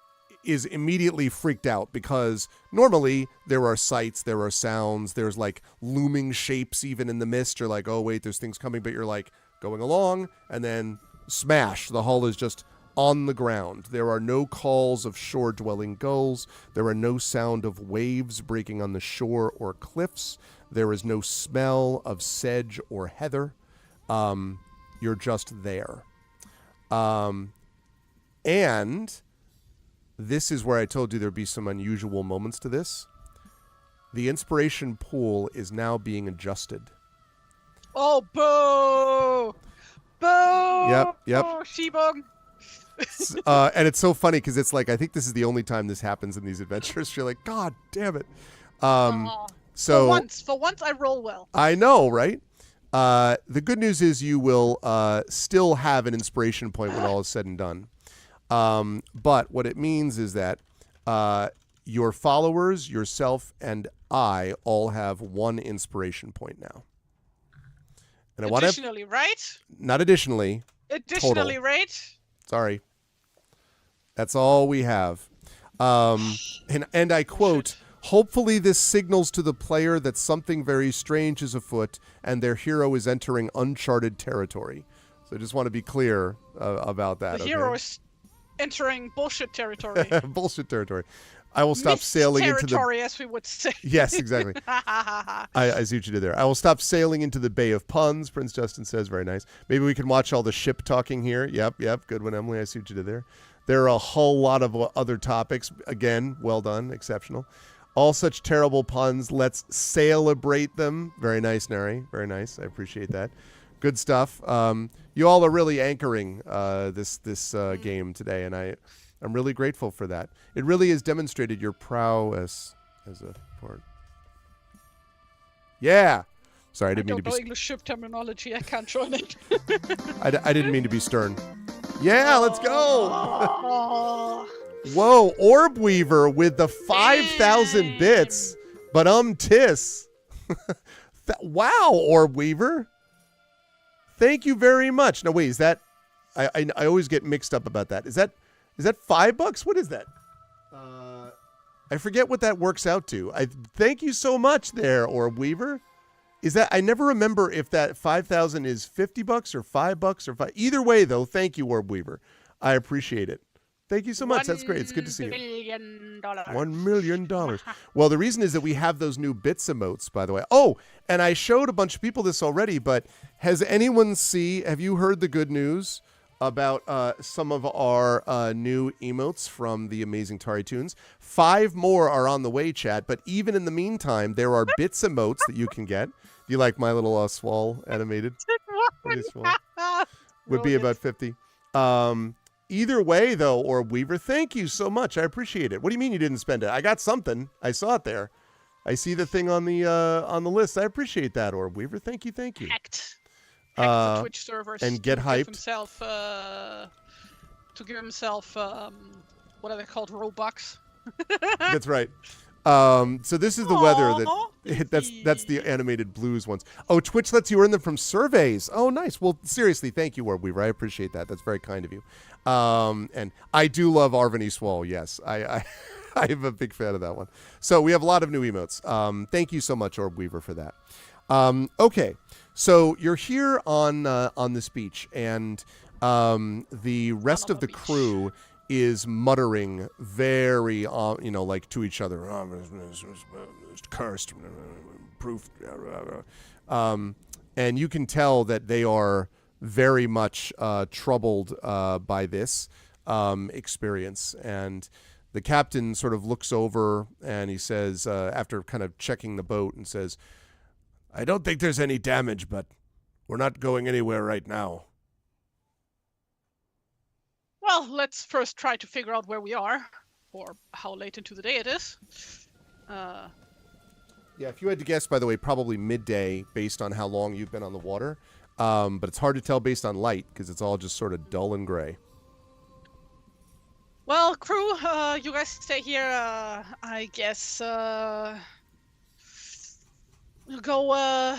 is immediately freaked out because normally there are sights, there are sounds, there's like looming shapes even in the mist. You're like, oh wait, there's things coming, but you're like going along and then smash. The hull is just on the ground. There are no calls of shore-dwelling gulls. There are no sound of waves breaking on the shore or cliffs. There is no smell of sedge or heather. You're just there. And this is where I told you there'd be some unusual moments to this. The inspiration pool is now being adjusted. Oh, boo! Boo! Yep. Oh, Shibong. And it's so funny because it's like, I think this is the only time this happens in these adventures. You're like, God damn it. So for once I roll well. I know, right? The good news is you will still have an inspiration point when all is said and done. But what it means is that your followers, yourself, and I all have one inspiration point now. And additionally, right? Not additionally. Additionally, total. right? Sorry. That's all we have. And I quote, hopefully this signals to the player that something very strange is afoot and their hero is entering uncharted territory. So I just want to be clear about that. The hero is entering bullshit territory. Bullshit territory. I will stop sailing into the territory, as we would say. Yes, exactly. I see what you did there. I will stop sailing into the Bay of Puns, Prince Justin says. Very nice. Maybe we can watch all the ship talking here. Yep. Good one, Emily. I see what you did there. There are a whole lot of other topics. Again, well done. Exceptional. All such terrible puns. Let's celebrate them. Very nice, Neri. Very nice. I appreciate that. Good stuff. You all are really anchoring this game today, and I'm really grateful for that. It really has demonstrated your prowess as a port. Yeah. Sorry, I didn't mean to be. I don't know English ship terminology. I can't join it. I didn't mean to be stern. Yeah, let's go. Whoa, Orb Weaver with the 5,000 bits, but tis. Wow, Orb Weaver. Thank you very much. No, wait, is that? I always get mixed up about that. Is that $5? What is that? I forget what that works out to. Thank you so much there, Orb Weaver. Is that? I never remember if that 5,000 is $50 or $5 or $5. Either way, though, thank you, Orb Weaver. I appreciate it. Thank you so much. That's great. It's good to see you. $1 million. Well, the reason is that we have those new bits emotes, by the way. Oh, and I showed a bunch of people this already, but have you heard the good news about some of our new emotes from the amazing TariToons? 5 more are on the way, chat, but even in the meantime, there are bits emotes that you can get. Do you like my little swall animated? Would be about 50. Either way, though, Orb Weaver, thank you so much. I appreciate it. What do you mean you didn't spend it? I got something. I saw it there. I see the thing on the list. I appreciate that, Orb Weaver. Thank you. Hacked the Twitch servers and get hyped. To give himself what are they called? Robux. That's right. So this is the weather that's the animated blues ones. Oh, Twitch lets you earn them from surveys. Oh, nice. Well, seriously, thank you, Orb Weaver. I appreciate that. That's very kind of you. And I do love Arvany Swall. Yes, I am a big fan of that one. So we have a lot of new emotes. Thank you so much, Orb Weaver, for that. Okay, so you're here on this beach, and the rest of the crew is muttering very, like to each other. Cursed, proof. And you can tell that they are very much troubled by this experience. And the captain sort of looks over and he says, after kind of checking the boat, and says, I don't think there's any damage, but we're not going anywhere right now. Well, let's first try to figure out where we are, or how late into the day it is. Yeah, if you had to guess, by the way, probably midday based on how long you've been on the water. But it's hard to tell based on light because it's all just sort of dull and gray. Well, crew, you guys stay here. I guess we'll go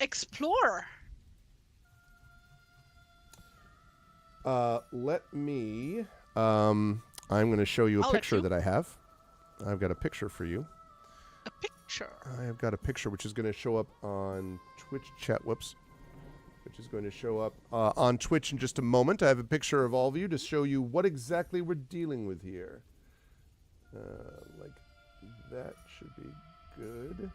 explore. Let me I'm going to show you a I'll let picture you. that I have. I've got a picture for you. A picture. I have got a picture which is going to show up on Twitch chat. Whoops. Which is going to show up on Twitch in just a moment. I have a picture of all of you to show you what exactly we're dealing with here. Like, that should be good.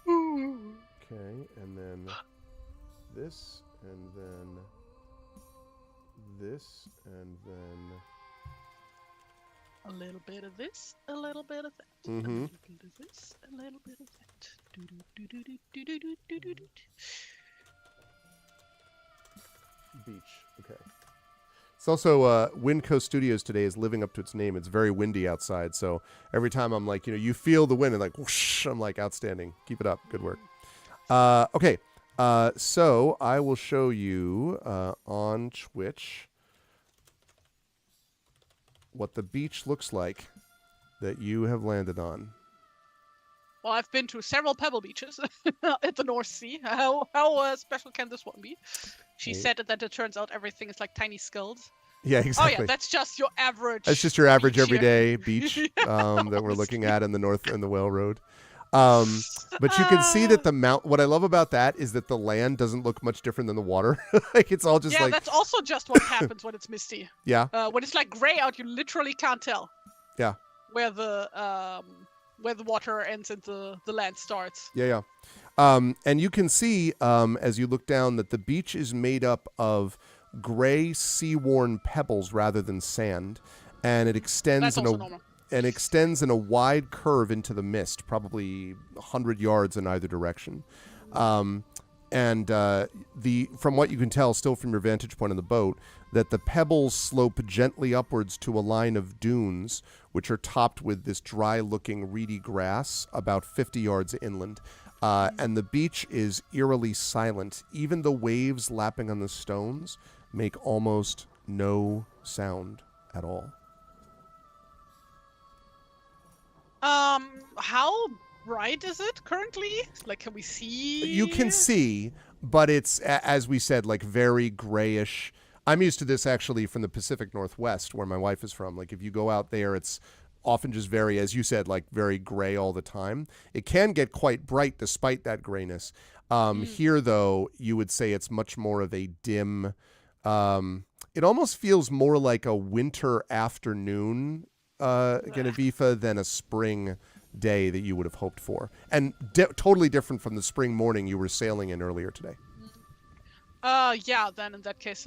Okay, and then this, and then this, and then... A little bit of this, a little bit of that. Mm-hmm. A little bit of this, a little bit of that. Do-do-do-do-do-do-do-do-do. Beach. Okay. It's also Wind Coast Studios today is living up to its name. It's very windy outside, so every time I'm like, you feel the wind and like whoosh, I'm like, outstanding. Keep it up. Good work. Okay. So I will show you on Twitch what the beach looks like that you have landed on. Well, I've been to several pebble beaches at the North Sea. How special can this one be? She said that it turns out everything is like tiny skulls. Yeah, exactly. Oh yeah, that's just your average. That's just your average beach everyday beach that we're looking at in the north in the Whale Road. But you can see that the what I love about that is that the land doesn't look much different than the water. Like it's all just like. Yeah, that's also just what happens when it's misty. Yeah. When it's like gray out, you literally can't tell. Yeah. Where the water ends and the land starts. Yeah. And you can see as you look down that the beach is made up of gray sea-worn pebbles rather than sand, and it extends in a wide curve into the mist, probably 100 yards in either direction. From what you can tell, still from your vantage point on the boat, that the pebbles slope gently upwards to a line of dunes, which are topped with this dry-looking reedy grass about 50 yards inland. And the beach is eerily silent. Even the waves lapping on the stones make almost no sound at all. How bright is it currently? Like, can we see? You can see, but it's, as we said, like very grayish. I'm used to this actually from the Pacific Northwest, where my wife is from. Like, if you go out there, it's often just very, as you said, like very gray all the time. It can get quite bright despite that grayness. Here, though, you would say it's much more of a dim. It almost feels more like a winter afternoon, Genevieve, than a spring day that you would have hoped for, and totally different from the spring morning you were sailing in earlier today. Yeah. Then in that case,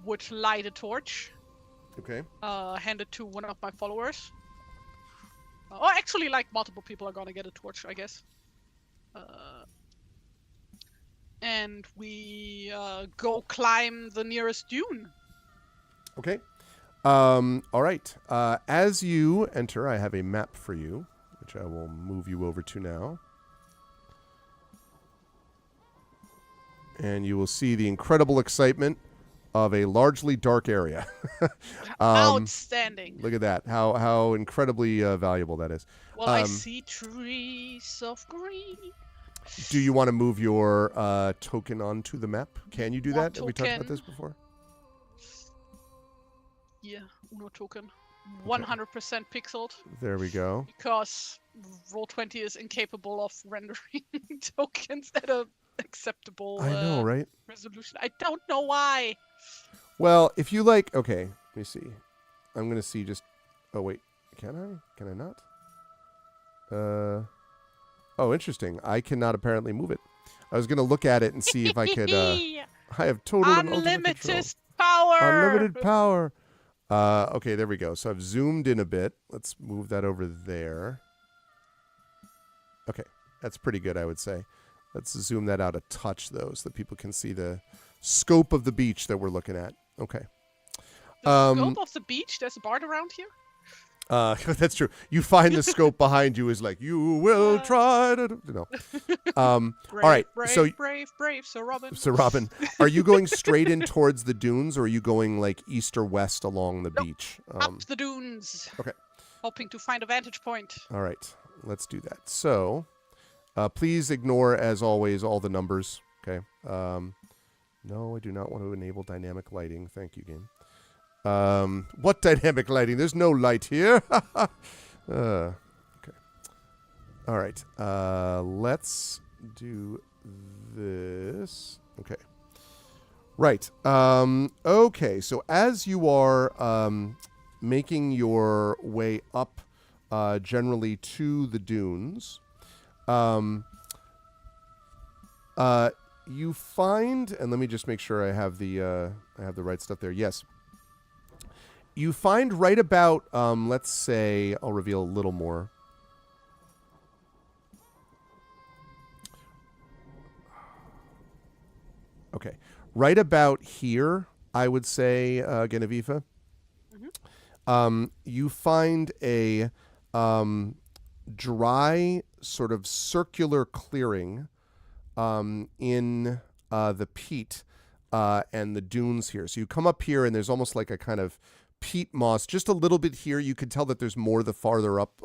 would light a torch. Okay. Hand it to one of my followers. Or actually, like multiple people are gonna get a torch, I guess. And we go climb the nearest dune. Okay. All right. As you enter, I have a map for you, which I will move you over to now. And you will see the incredible excitement of a largely dark area. Outstanding. Look at that. How incredibly valuable that is. Well, I see trees of green. Do you want to move your token onto the map? Can you do that? Have we talked about token. this before? Yeah, Uno token. 100% pixeled. There we go. Because Roll20 is incapable of rendering tokens at a acceptable I know, right? resolution. I don't know why. Well, if you like, okay, let me see. I'm going to see just, oh wait, can I? Can I not? Oh, interesting. I cannot apparently move it. I was going to look at it and see if I could, I have total and ultimate control. Unlimited power! Unlimited power. Okay, there we go. So I've zoomed in a bit. Let's move that over there. Okay, that's pretty good, I would say. Let's zoom that out a touch, though, so that people can see the scope of the beach that we're looking at. Okay. The scope of the beach? There's a bard around here? That's true. You find the scope behind you is like, you will try to... No. All right. Brave, Sir Robin. So, Robin, are you going straight in towards the dunes, or are you going, like, east or west along the beach? Up the dunes. Okay. Hoping to find a vantage point. All right. Let's do that. So... please ignore, as always, all the numbers. Okay. No, I do not want to enable dynamic lighting. Thank you, game. What dynamic lighting? There's no light here. Okay. All right. Let's do this. Okay. Right. Okay. So as you are making your way up, generally to the dunes, you find, and let me just make sure I have the right stuff there. Yes. You find right about, let's say, I'll reveal a little more. Okay. Right about here, I would say, Genevieve, you find a dry, sort of circular clearing in the peat and the dunes here. So you come up here, and there's almost like a kind of peat moss, just a little bit here. You can tell that there's more the farther up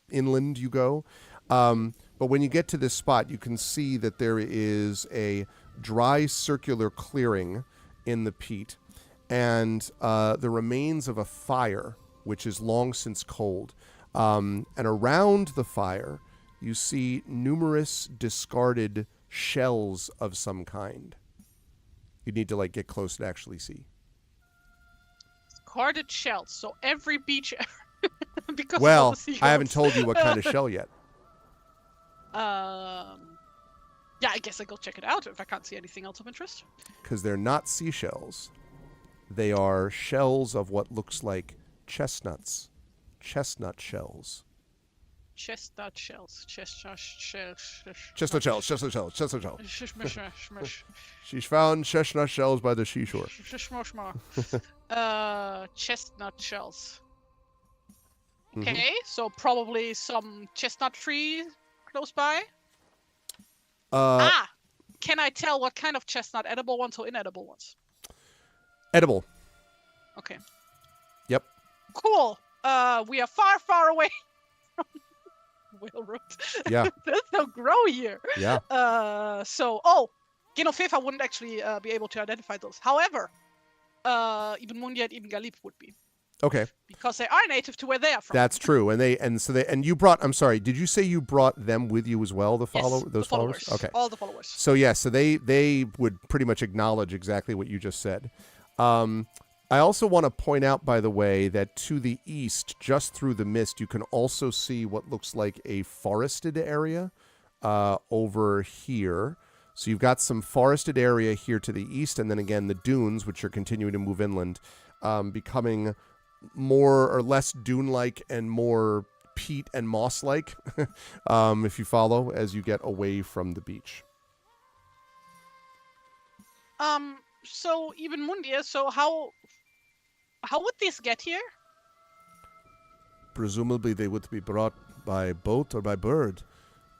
inland you go. But when you get to this spot, you can see that there is a dry circular clearing in the peat and the remains of a fire, which is long since cold. And around the fire, you see numerous discarded shells of some kind. You need to get close to actually see. Discarded shells. So every beach. Because well, of all the I haven't told you what kind of shell yet. Yeah, I guess I go check it out if I can't see anything else of interest. Because they're not seashells. They are shells of what looks like chestnuts. Chestnut shells. Chestnut shells. Chestnut shells. Chestnut shells. Chestnut shells. Chestnut shells. Shmish. She's found chestnut shells by the seashore. Chestnut shells. Okay, so probably some chestnut tree close by. Can I tell what kind of chestnut? Edible ones or inedible ones? Edible. Okay. Yep. Cool. We are far, far away from Whale Yeah. There's no grow here. Yeah. Genevieve wouldn't actually be able to identify those. However, even Mundia and even Galip would be. Okay. Because they are native to where they are from. That's true. And you brought, I'm sorry, did you say you brought them with you as well, those followers? Okay. All the followers. So so they would pretty much acknowledge exactly what you just said. I also want to point out, by the way, that to the east, just through the mist, you can also see what looks like a forested area over here. So you've got some forested area here to the east, and then again the dunes, which are continuing to move inland, becoming more or less dune-like and more peat and moss-like, if you follow, as you get away from the beach. So even Mundia, so how would these get here? Presumably they would be brought by boat or by bird,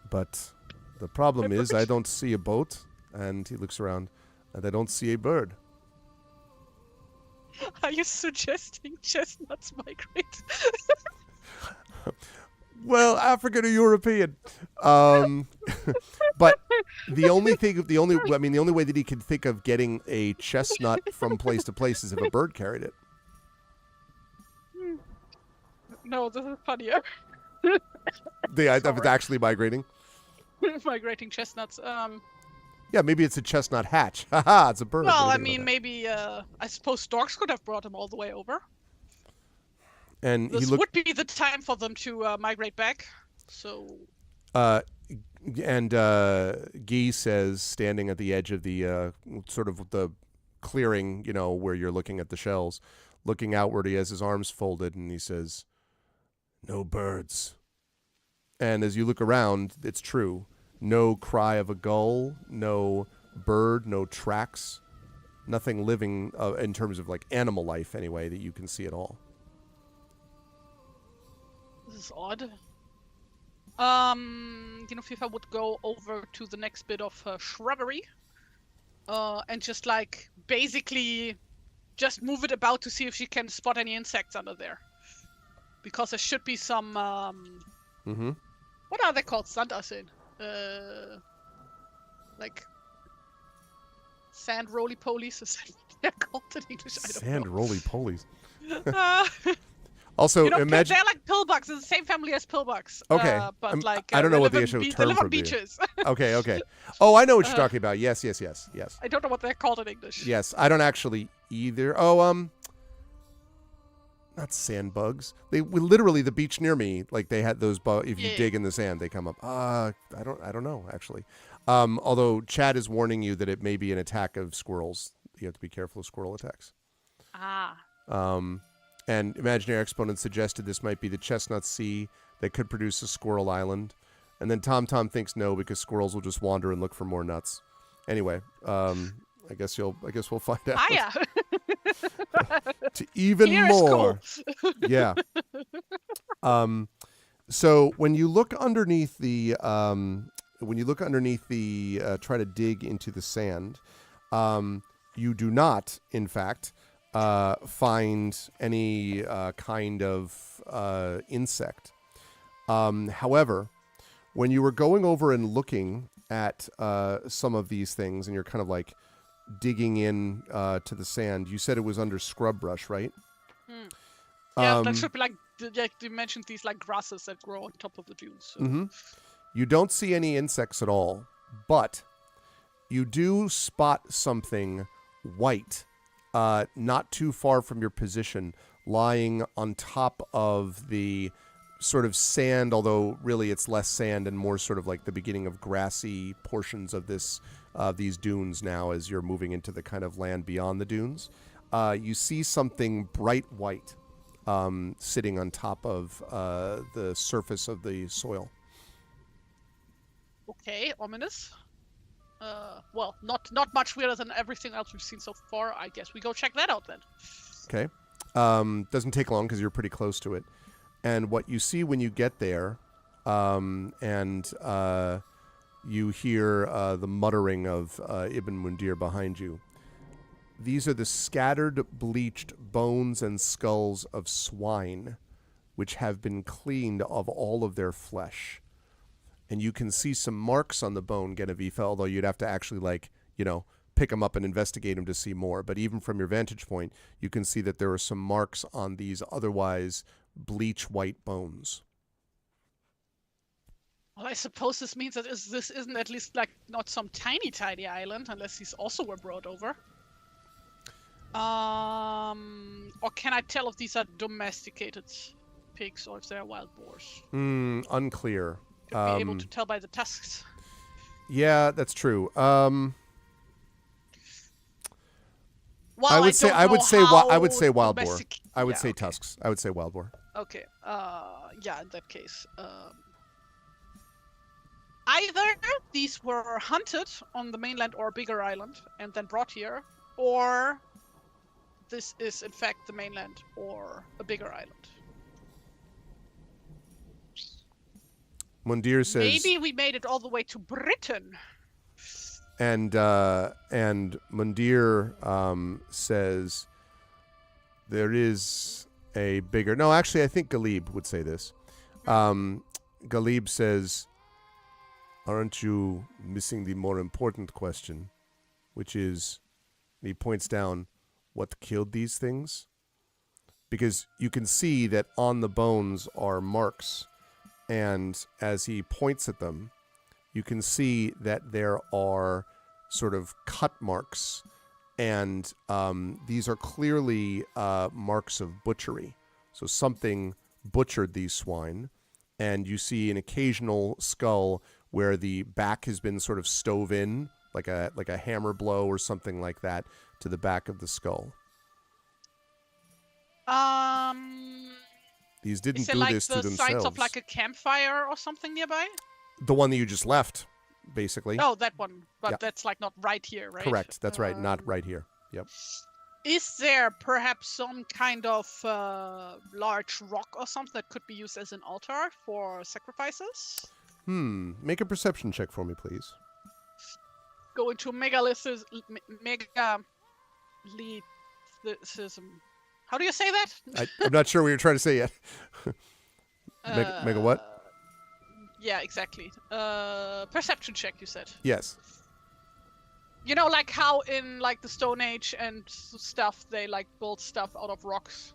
but the problem is I don't see a boat, and he looks around, and I don't see a bird. Are you suggesting chestnuts migrate? Well, African or European. But the only way that he can think of getting a chestnut from place to place is if a bird carried it. No, this is funnier. It's actually migrating. Migrating chestnuts. Yeah, maybe it's a chestnut hatch. Haha, it's a bird. Well, I mean, maybe, I suppose storks could have brought him all the way over. And this would be the time for them to migrate back. So. And Guy says, standing at the edge of the sort of the clearing, where you're looking at the shells, looking outward, he has his arms folded, and he says, "No birds." And as you look around, it's true. No cry of a gull, no bird, no tracks, nothing living in terms of animal life anyway that you can see at all. This is odd. If I would go over to the next bit of shrubbery, and just basically just move it about to see if she can spot any insects under there, because there should be some. What are they called? Sandasin. Sand roly polies. they're called in English. I don't Sand know. roly-polies. Uh, Also, you know, imagine... they're like pillbugs. It's the same family as pillbugs. Okay. But like I don't know what the actual they term live for on beaches. Okay. Oh, I know what you're talking about. Yes. I don't know what they're called in English. Yes, I don't actually either. Oh, not sand bugs. Literally the beach near me, like they had those bugs. If you dig in the sand, they come up. I don't know actually. Although Chad is warning you that it may be an attack of squirrels. You have to be careful of squirrel attacks. Ah. And Imaginary Exponent suggested this might be the Chestnut Sea that could produce a squirrel island. And then Tom thinks no, because squirrels will just wander and look for more nuts. Anyway, I guess we'll find out. Yeah. To even Here more. is cool. Yeah. So when you look underneath the try to dig into the sand, you do not, in fact, find any kind of insect. However, when you were going over and looking at some of these things, and you're kind of like digging in to the sand, you said it was under scrub brush, right? Yeah, that should be like you mentioned these like grasses that grow on top of the dunes. So. You don't see any insects at all, but you do spot something white not too far from your position, lying on top of the sort of sand, although really it's less sand and more sort of like the beginning of grassy portions of these dunes now as you're moving into the kind of land beyond the dunes. You see something bright white sitting on top of the surface of the soil. Okay, ominous. Well, not much weirder than everything else we've seen so far. I guess we go check that out then. Okay. Doesn't take long because you're pretty close to it. And what you see when you get there, and you hear the muttering of Ibn Mundir behind you. These are the scattered, bleached bones and skulls of swine, which have been cleaned of all of their flesh. And you can see some marks on the bone, Genevieve, although you'd have to actually, pick them up and investigate them to see more. But even from your vantage point, you can see that there are some marks on these otherwise bleach white bones. Well, I suppose this means that this isn't at least not some tiny island, unless these also were brought over. Or can I tell if these are domesticated pigs or if they're wild boars? Unclear. Could be able to tell by the tusks. Yeah, that's true. Well, I would say wild boar. I would say okay. tusks. I would say wild boar. Okay. Yeah, in that case. Either these were hunted on the mainland or a bigger island and then brought here, or this is in fact the mainland or a bigger island. Mundir says maybe we made it all the way to Britain. And Mundir says there is a bigger... No, actually, I think Galib would say this. Galib says, aren't you missing the more important question, which is, and he points down, what killed these things? Because you can see that on the bones are marks, and as he points at them, you can see that there are sort of cut marks, and these are clearly marks of butchery. So something butchered these swine, and you see an occasional skull where the back has been sort of stove in, like a hammer blow or something like that, to the back of the skull. These didn't do this to themselves. Is there signs of a campfire or something nearby? The one that you just left, basically. Oh, that one. But yeah. That's not right here, right? Correct. That's right. Not right here. Yep. Is there perhaps some kind of large rock or something that could be used as an altar for sacrifices? Make a perception check for me, please. Go into megalithism. How do you say that? I'm not sure what you're trying to say yet. Mega what? Yeah, exactly. Perception check, you said. Yes. You know, like how in like the Stone Age and stuff, they like build stuff out of rocks.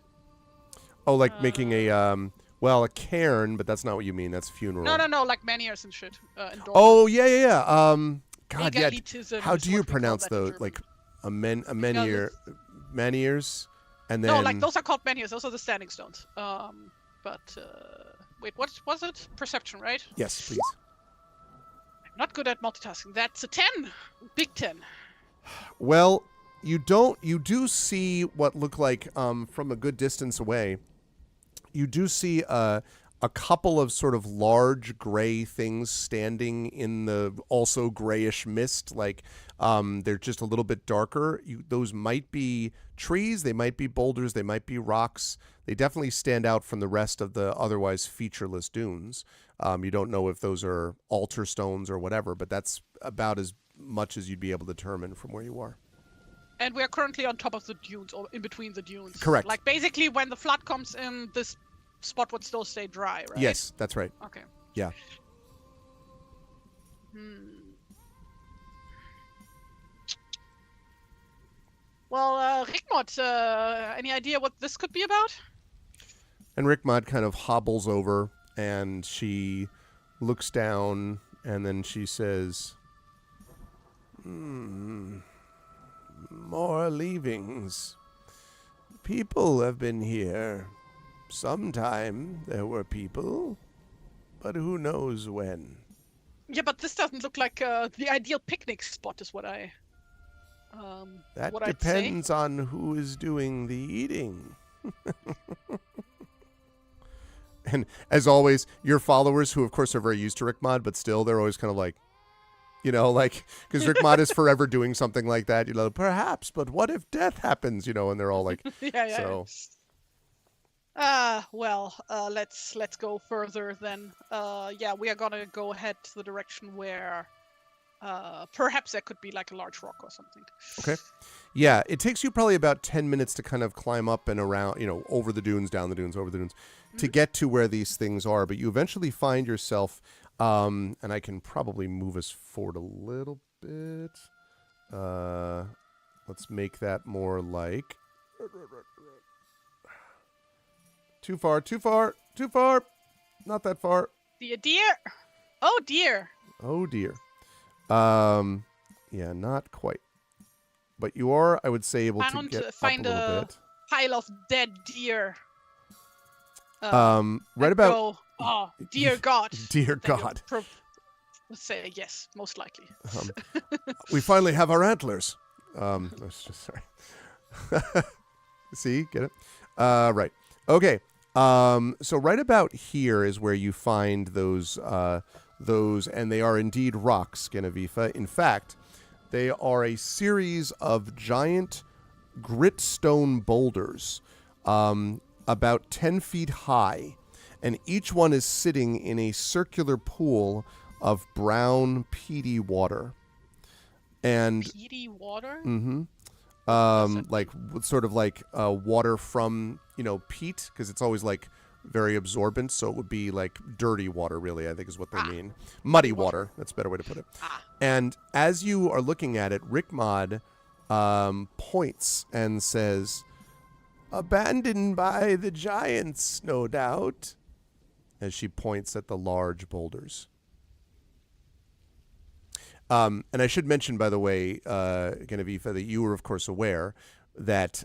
Oh, like making a a cairn, but that's not what you mean. That's funeral. No, like menhirs and shit. Oh yeah. God, yeah. Megalithism How is do you what we call pronounce that in those? German. Like a menhir, menhirs, and then No, like those are called menhirs. Those are the standing stones. Wait, what was it? Perception, right? Yes, please. I'm not good at multitasking. That's a 10. Big 10. Well, you do see what look like from a good distance away. You do see a couple of sort of large gray things standing in the also grayish mist. Like they're just a little bit darker. Those might be trees. They might be boulders. They might be rocks. They definitely stand out from the rest of the otherwise featureless dunes. You don't know if those are altar stones or whatever, but that's about as much as you'd be able to determine from where you are. And we're currently on top of the dunes, or in between the dunes. Correct. Like basically when the flood comes in, this spot would still stay dry, right? Yes, that's right. Okay. Yeah. Well, Rickmot, any idea what this could be about? And Rickmod kind of hobbles over and she looks down and then she says, more leavings. People have been here. Sometime there were people, but who knows when. Yeah, but this doesn't look like the ideal picnic spot, is what I. That what depends on who is doing the eating. And as always, your followers, who of course are very used to Rickmod, but still they're always kind of like, like, because Rickmod is forever doing something like that, perhaps, but what if death happens, and they're all like, yeah. So. Let's go further then. We are gonna go ahead to the direction where perhaps there could be like a large rock or something. Okay. Yeah, it takes you probably about 10 minutes to kind of climb up and around, over the dunes, down the dunes, over the dunes, to get to where these things are. But you eventually find yourself, and I can probably move us forward a little bit. Let's make that more like... Too far. Not that far. The deer. Oh, dear. Oh, dear. Yeah, not quite. But you are, I would say, able to get find up a little bit. Pile of dead deer. Right about... Oh, dear God. Dear God. Let's say yes, most likely. We finally have our antlers. Sorry. See? Get it? Right. Okay. So right about here is where you find those, and they are indeed rocks, Genevieve. In fact, they are a series of giant gritstone boulders, about 10 feet high, and each one is sitting in a circular pool of brown, peaty water. And peaty water? Mm-hmm. Like sort of like water from, peat, because it's always like very absorbent. So it would be like dirty water, really, I think is what they mean. Muddy water. That's a better way to put it. And as you are looking at it, Rickmod points and says, abandoned by the giants, no doubt, as she points at the large boulders. And I should mention, by the way, Genevieve, that you were, of course, aware that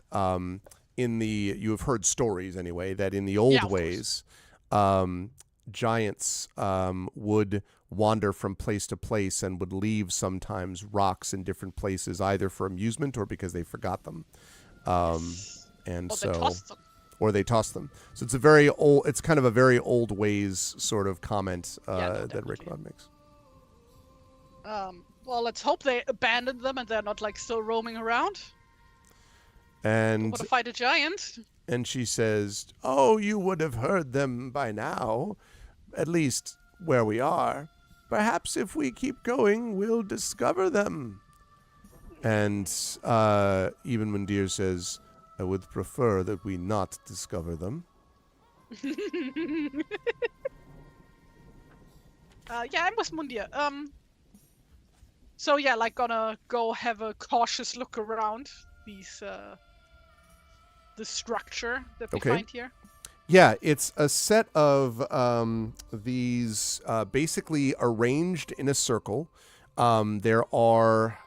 you have heard stories anyway, that in the old ways, giants would wander from place to place and would leave sometimes rocks in different places, either for amusement or because they forgot them. And or so, they tossed them. Or they toss them. So it's a very old, it's kind of a very old ways sort of comment that Rickmod makes. Well, let's hope they abandoned them and they're not like still roaming around. And want to fight a giant. And she says, "Oh, you would have heard them by now, at least where we are. Perhaps if we keep going, we'll discover them." And even Mundir says, "I would prefer that we not discover them." I'm with Mundir. So yeah, like gonna go have a cautious look around the structure that we find here. Yeah, it's a set of these basically arranged in a circle. There are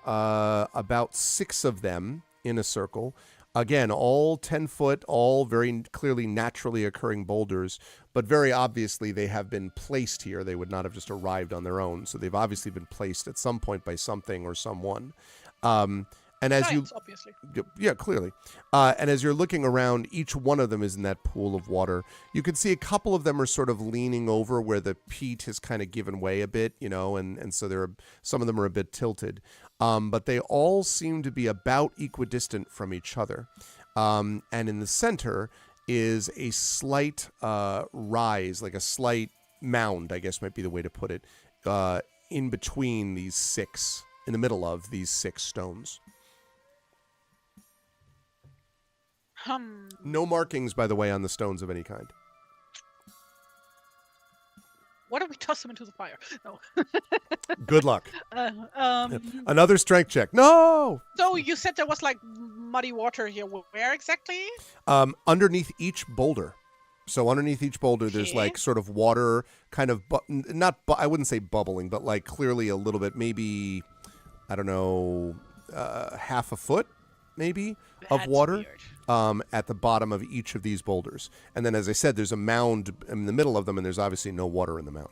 about 6 of them in a circle. Again, all 10 foot, all very clearly naturally occurring boulders, but very obviously they have been placed here. They would not have just arrived on their own. So they've obviously been placed at some point by something or someone. And as Science, obviously. Yeah, clearly. And as you're looking around, each one of them is in that pool of water. You can see a couple of them are sort of leaning over where the peat has kind of given way a bit, and so some of them are a bit tilted. But they all seem to be about equidistant from each other. And in the center is a slight rise, like a slight mound, I guess might be the way to put it, in between these 6, in the middle of these 6 stones. No markings, by the way, on the stones of any kind. Why don't we toss them into the fire? No. Good luck. Another strength check. No! So you said there was like muddy water here. Where exactly? Underneath each boulder. So underneath each boulder, there's like sort of water kind of, I wouldn't say bubbling, but like clearly a little bit, maybe, I don't know, half a foot, maybe, of water at the bottom of each of these boulders. And then, as I said, there's a mound in the middle of them, and there's obviously no water in the mound.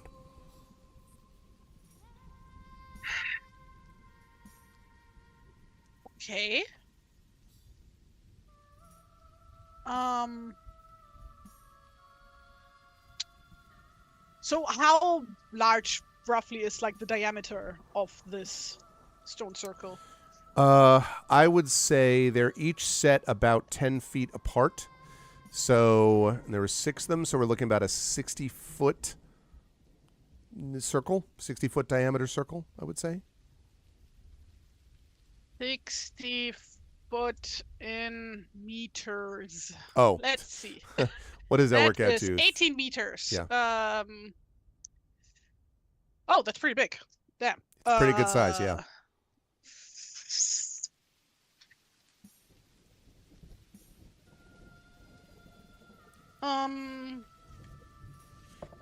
Okay. So how large, roughly, is like the diameter of this stone circle? I would say they're each set about 10 feet apart. So there were 6 of them. So we're looking about a 60-foot circle, 60-foot diameter circle, I would say. 60 foot in meters. Oh. Let's see. What does that work out to? 18 meters. Yeah. Oh, that's pretty big. Damn. It's pretty good size, yeah.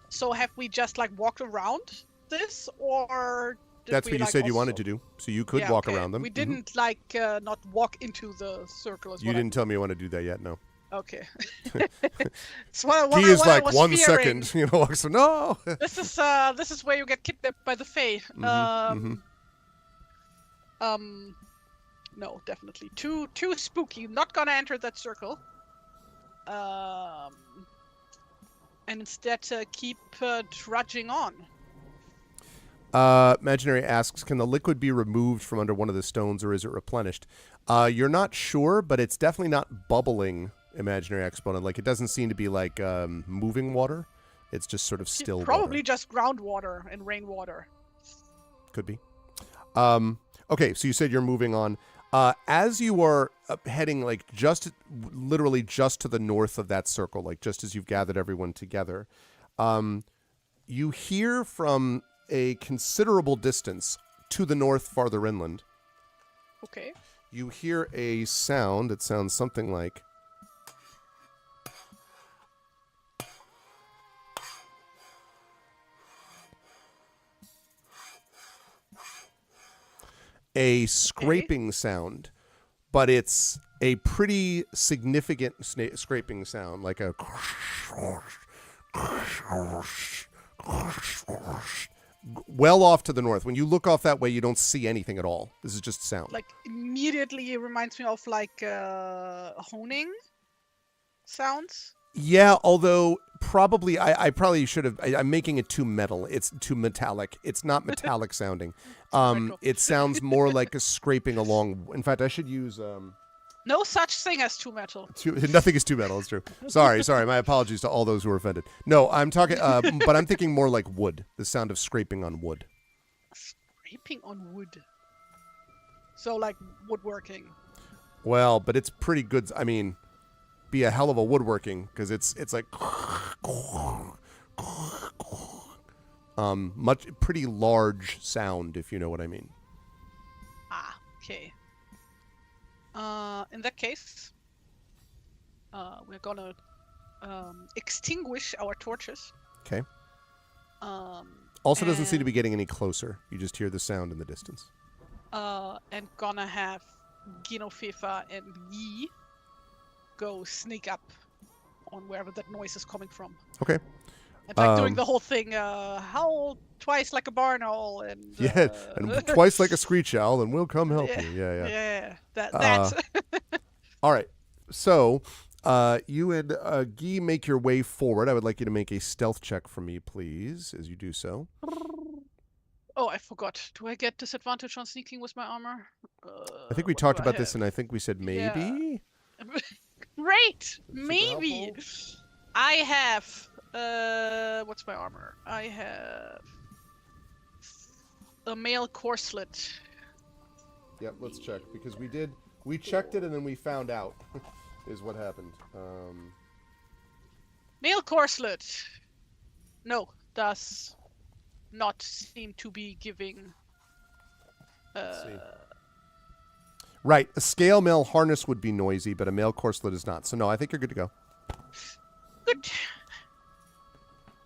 So have we just like walked around this, or that's what you said you wanted to do? So you could walk around them. We didn't like not walk into the circle as well. You didn't tell me you want to do that yet. No. Okay. It's what he is like I was 1 fearing. second. So no. This is where you get kidnapped by the Fae. No, definitely too spooky. Not gonna enter that circle. And instead keep trudging on. Imaginary asks, can the liquid be removed from under one of the stones, or is it replenished? You're not sure, but it's definitely not bubbling, Imaginary Exponent. Like, it doesn't seem to be like moving water. It's just sort of still Probably water. just groundwater and rainwater. Could be. Okay, so you said you're moving on. As you are heading, like, literally just to the north of that circle, like just as you've gathered everyone together, you hear from a considerable distance to the north, farther inland. Okay. You hear a sound. It sounds something like... a scraping sound, but it's a pretty significant scraping sound, like a well off to the north. When you look off that way, you don't see anything at all. This is just sound. Like, immediately it reminds me of like honing sounds. Yeah, although probably I probably should have. I'm making it too metal. It's too metallic. It's not metallic sounding. It sounds more like a scraping along. In fact, I should use. No such thing as too metal. Nothing is too metal. It's true. Sorry. My apologies to all those who are offended. No, I'm talking. But I'm thinking more like wood. The sound of scraping on wood. Scraping on wood. So like woodworking. Well, but it's pretty good. I mean, be a hell of a woodworking, because it's like pretty large sound, if you know what I mean. Okay. In that case, we're gonna extinguish our torches. Okay. Also doesn't seem to be getting any closer. You just hear the sound in the distance. And gonna have Ginofefa and Yi go sneak up on wherever that noise is coming from. Okay. And like doing the whole thing, howl twice like a barn owl, and yeah, and twice like a screech owl, and we'll come help you. Yeah. Yeah, that. All right. So, you and Guy make your way forward. I would like you to make a stealth check for me, please, as you do so. Oh, I forgot. Do I get disadvantage on sneaking with my armor? I think we talked about this, and I think we said maybe. Yeah. Great, maybe. I have. What's my armor? I have a mail corselet. Yep, let's check because we checked it and then we found out is what happened. Mail corselet. No, does not seem to be giving. Right, a scale mail harness would be noisy, but a mail corselet is not. So no, I think you're good to go. Good.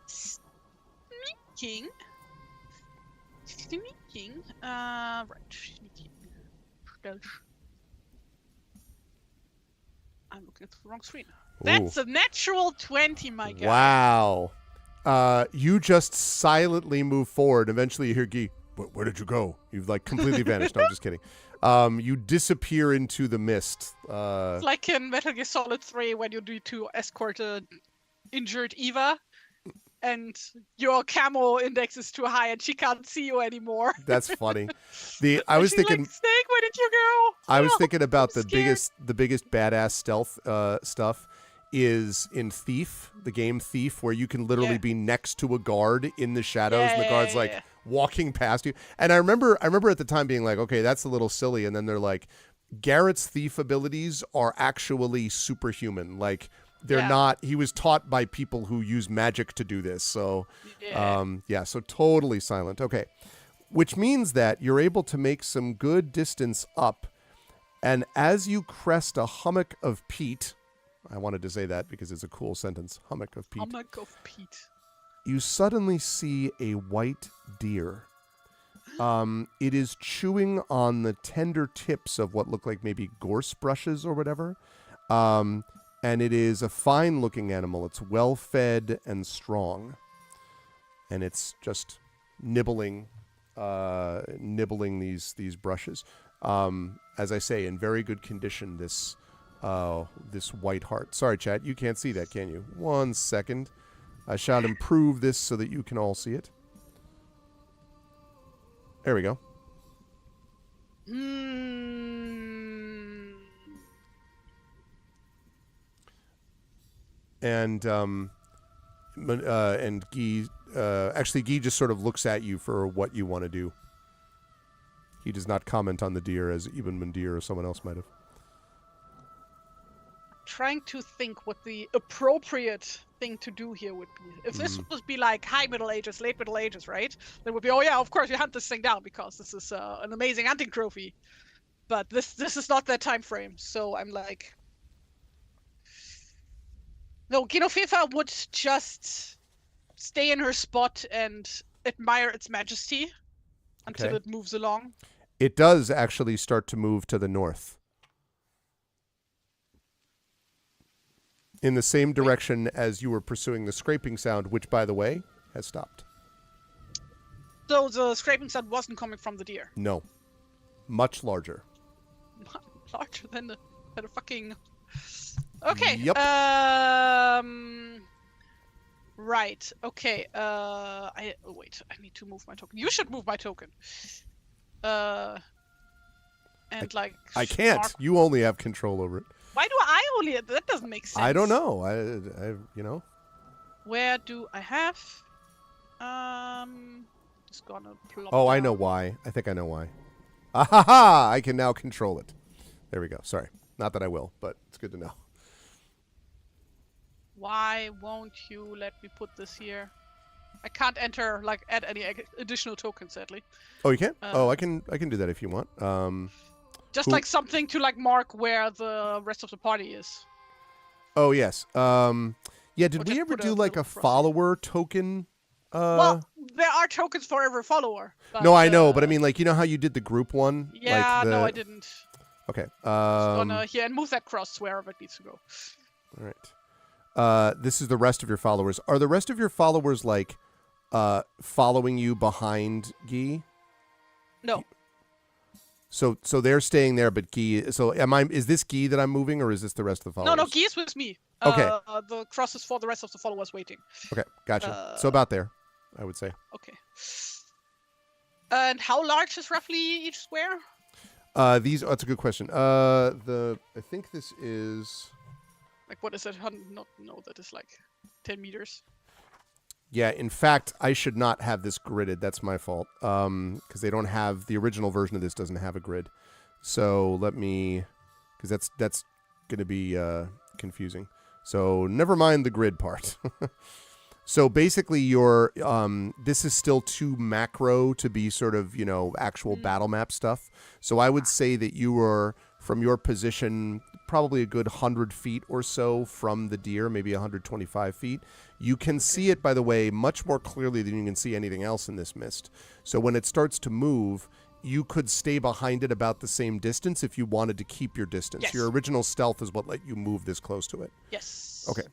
Sneaking. Right. Sneaking. I'm looking at the wrong screen. That's a natural 20, my guy. Wow. You just silently move forward. Eventually you hear Guy, where did you go? You've like completely vanished. No, I'm just kidding. You disappear into the mist. It's like in Metal Gear Solid 3 when you need to escort a injured Eva and your camo index is too high and she can't see you anymore. That's funny. I was thinking, like, Snake, where did you go? I was thinking about the biggest badass stealth stuff is in Thief, the game Thief, where you can literally be next to a guard in the shadows and the guard's like walking past you. And I remember at the time being like, okay, that's a little silly. And then they're like, Garrett's thief abilities are actually superhuman. Like, they're not. He was taught by people who use magic to do this. So, so totally silent. Okay. Which means that you're able to make some good distance up. And as you crest a hummock of peat, I wanted to say that because it's a cool sentence, hummock of peat. Hummock of peat. You suddenly see a white deer. It is chewing on the tender tips of what look like maybe gorse brushes or whatever. And it is a fine-looking animal. It's well-fed and strong. And it's just nibbling these brushes. As I say, in very good condition, this white hart. Sorry, chat, you can't see that, can you? 1 second. I shall improve this so that you can all see it. There we go. And Guy, Guy just sort of looks at you for what you want to do. He does not comment on the deer as Ibn Mandir or someone else might have. Trying to think what the appropriate thing to do here would be. If this would be like high Middle Ages, late Middle Ages, right? Then would be, oh yeah, of course you hunt this thing down because this is an amazing hunting trophy. But this is not that time frame. So I'm like, no, Ginofefa would just stay in her spot and admire its majesty until it moves along. It does actually start to move to the north. In the same direction as you were pursuing the scraping sound, which, by the way, has stopped. So the scraping sound wasn't coming from the deer? No. Much larger. Larger than a fucking... Okay. Yep. Right. Okay. Wait. I need to move my token. You should move my token. And I can't. You only have control over it. Why do I only? That doesn't make sense. I don't know. I you know. Where do I have? Just gonna plop. Oh, I know why. I think I know why. Ahaha! I can now control it. There we go. Sorry. Not that I will, but it's good to know. Why won't you let me put this here? I can't add any additional tokens, sadly. Oh, you can't? I can do that if you want. Just Who- like something to like mark where the rest of the party is. Oh yes. Yeah. Did Or we just ever put do a like little a cross here. follower token? Well, there are tokens for every follower. But, No, I know, but I mean, like, you know how you did the group one? Yeah, like no, I didn't. Okay. Just gonna here and move that cross wherever it needs to go. All right. This is the rest of your followers. Are the rest of your followers like following you behind Guy? No. So they're staying there, but Guy. So is this Guy that I'm moving, or is this the rest of the followers? No, Guy is with me. Okay. The cross is for the rest of the followers waiting. Okay, gotcha. So about there, I would say. Okay. And how large is roughly each square? That's a good question. I think this is. Like, what is it? No, that is like 10 meters. Yeah, in fact, I should not have this gridded. That's my fault. Because they don't have the original version of this doesn't have a grid. So let me, because that's going to be confusing. So never mind the grid part. So basically, this is still too macro to be sort of actual battle map stuff. So I would say that you were from your position probably a good 100 feet or so from the deer, maybe 125 feet. You can see it, by the way, much more clearly than you can see anything else in this mist. So when it starts to move, you could stay behind it about the same distance if you wanted to keep your distance. Yes. Your original stealth is what let you move this close to it. Yes. Okay.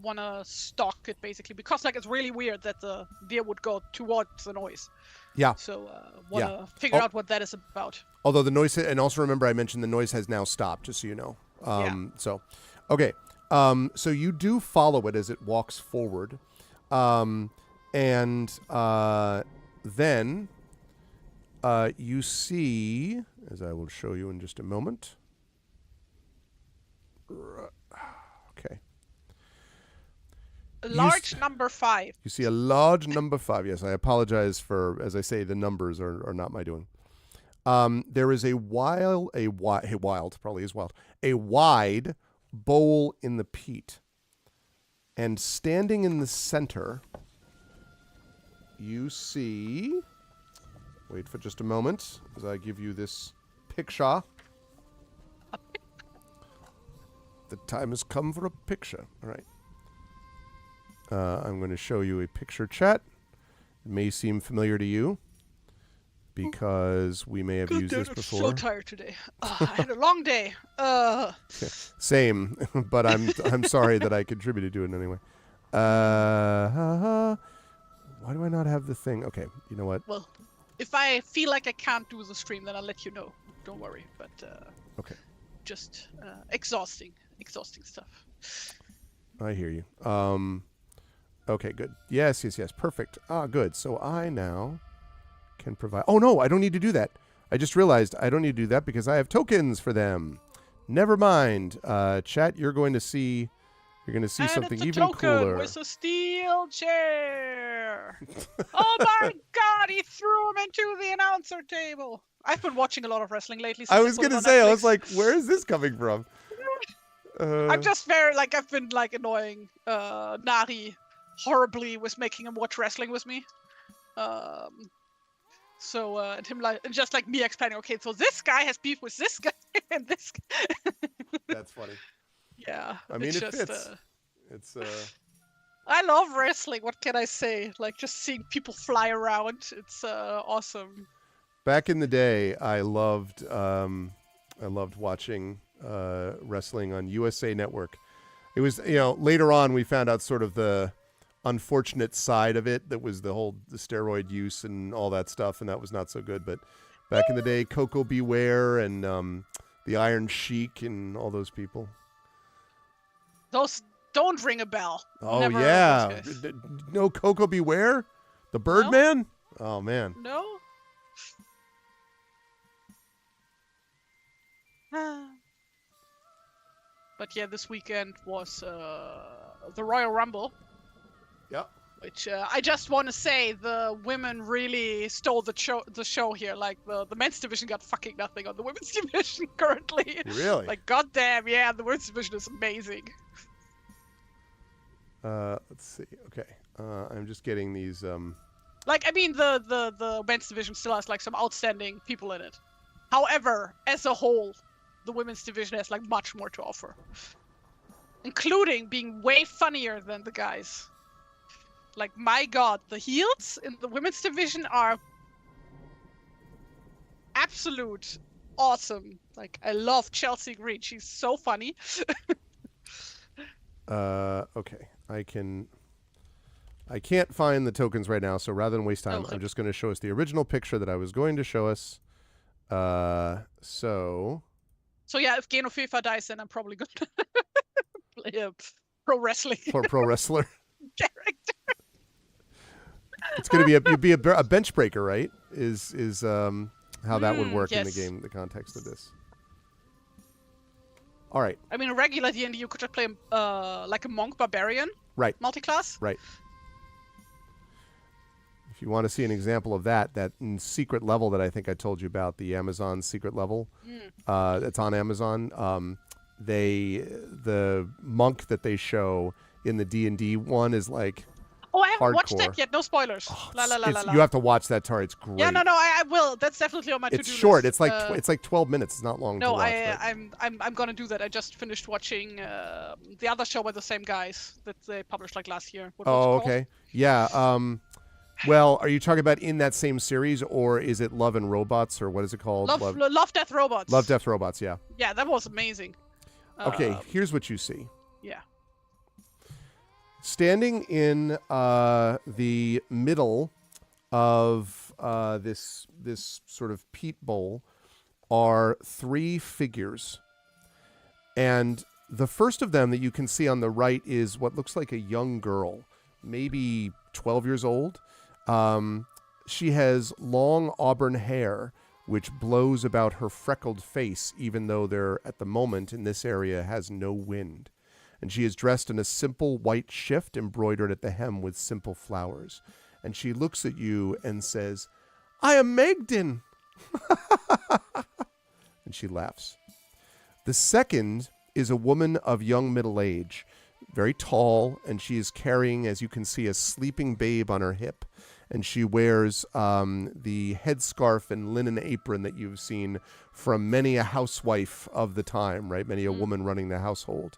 Wanna stalk it basically because like it's really weird that the deer would go towards the noise. Yeah. So wanna figure out what that is about. Although the noise, and also remember I mentioned the noise has now stopped, just so you know. So, okay. So you do follow it as it walks forward. And then you see, as I will show you in just a moment. Okay. Large number 5. You see a large number 5. Yes, I apologize for, as I say, the numbers are not my doing. There is a wide bowl in the peat. And standing in the center, you see, wait for just a moment as I give you this picture. The time has come for a picture. All right. I'm going to show you a picture chat. It may seem familiar to you because we may have used this before. I'm so tired today. I had a long day. Same, but I'm sorry that I contributed to it anyway. Why do I not have the thing? Okay, you know what? Well, if I feel like I can't do the stream, then I'll let you know. Don't worry. But okay. Just exhausting stuff. I hear you. Okay, good. Yes. Perfect. Good. So I now can provide. Oh no, I don't need to do that. I just realized I don't need to do that because I have tokens for them. Never mind. Chat, you're going to see something even cooler. With a steel chair. Oh my God! He threw him into the announcer table. I've been watching a lot of wrestling lately. I was gonna say, I was like, where is this coming from? I'm just very I've been annoying Nari horribly with making him watch wrestling with me. So and him just me explaining, okay, so this guy has beef with this guy and this guy. That's funny. Yeah. I mean, it fits. It's I love wrestling. What can I say? Just seeing people fly around. It's awesome. Back in the day, I loved watching wrestling on USA Network. It was, later on we found out sort of the unfortunate side of it. That was the steroid use and all that stuff, and that was not so good. But back in the day, Coco Beware and the Iron Sheik and all those people. Those don't ring a bell. Oh, Never yeah. No Coco Beware? The Birdman? No? Oh, man. No? But yeah, this weekend was the Royal Rumble. Yep. Which I just want to say, the women really stole the show here. The men's division got fucking nothing on the women's division currently. Really? Goddamn, yeah, the women's division is amazing. Let's see. Okay. I'm just getting these. The men's division still has some outstanding people in it. However, as a whole, the women's division has like much more to offer, including being way funnier than the guys. Like, my God, the heels in the women's division are absolute awesome. Like, I love Chelsea Green. She's so funny. Okay. I can't find the tokens right now, so rather than waste time, Okay. I'm just going to show us the original picture that I was going to show us. So yeah, if Genofefa dies, then I'm probably going to play a pro wrestling pro wrestler. character. It's going to be a bench breaker, right? Is how that would work in the Yes. game, the context of this. All right. I mean, a regular D&D, you could just play like a monk barbarian. Right. Multi-class. Right. If you want to see an example of that secret level that I think I told you about, the Amazon secret level, it's on Amazon. The monk that they show in the D&D one is like Oh, I haven't watched hardcore. that yet. No spoilers. Oh, you have to watch that, Tari. It's great. Yeah, no, I will. That's definitely on my to-do list. It's short. It's like it's like 12 minutes. It's not long. No, to watch, I'm gonna do that. I just finished watching the other show by the same guys that they published like last year. What was it called? Okay. Yeah. Well, are you talking about in that same series, or is it Love and Robots, or what is it called? Love, Death, Robots. Love, Death, Robots. Yeah. Yeah, that was amazing. Okay. Here's what you see. Yeah. Standing in the middle of this sort of peat bowl are three figures. And the first of them that you can see on the right is what looks like a young girl, maybe 12 years old. She has long auburn hair, which blows about her freckled face, even though there, at the moment, in this area, has no wind. And she is dressed in a simple white shift embroidered at the hem with simple flowers. And she looks at you and says, "I am Megden." And she laughs. The second is a woman of young middle age, very tall, and she is carrying, as you can see, a sleeping babe on her hip. And she wears the headscarf and linen apron that you've seen from many a housewife of the time, right? Many a woman running the household.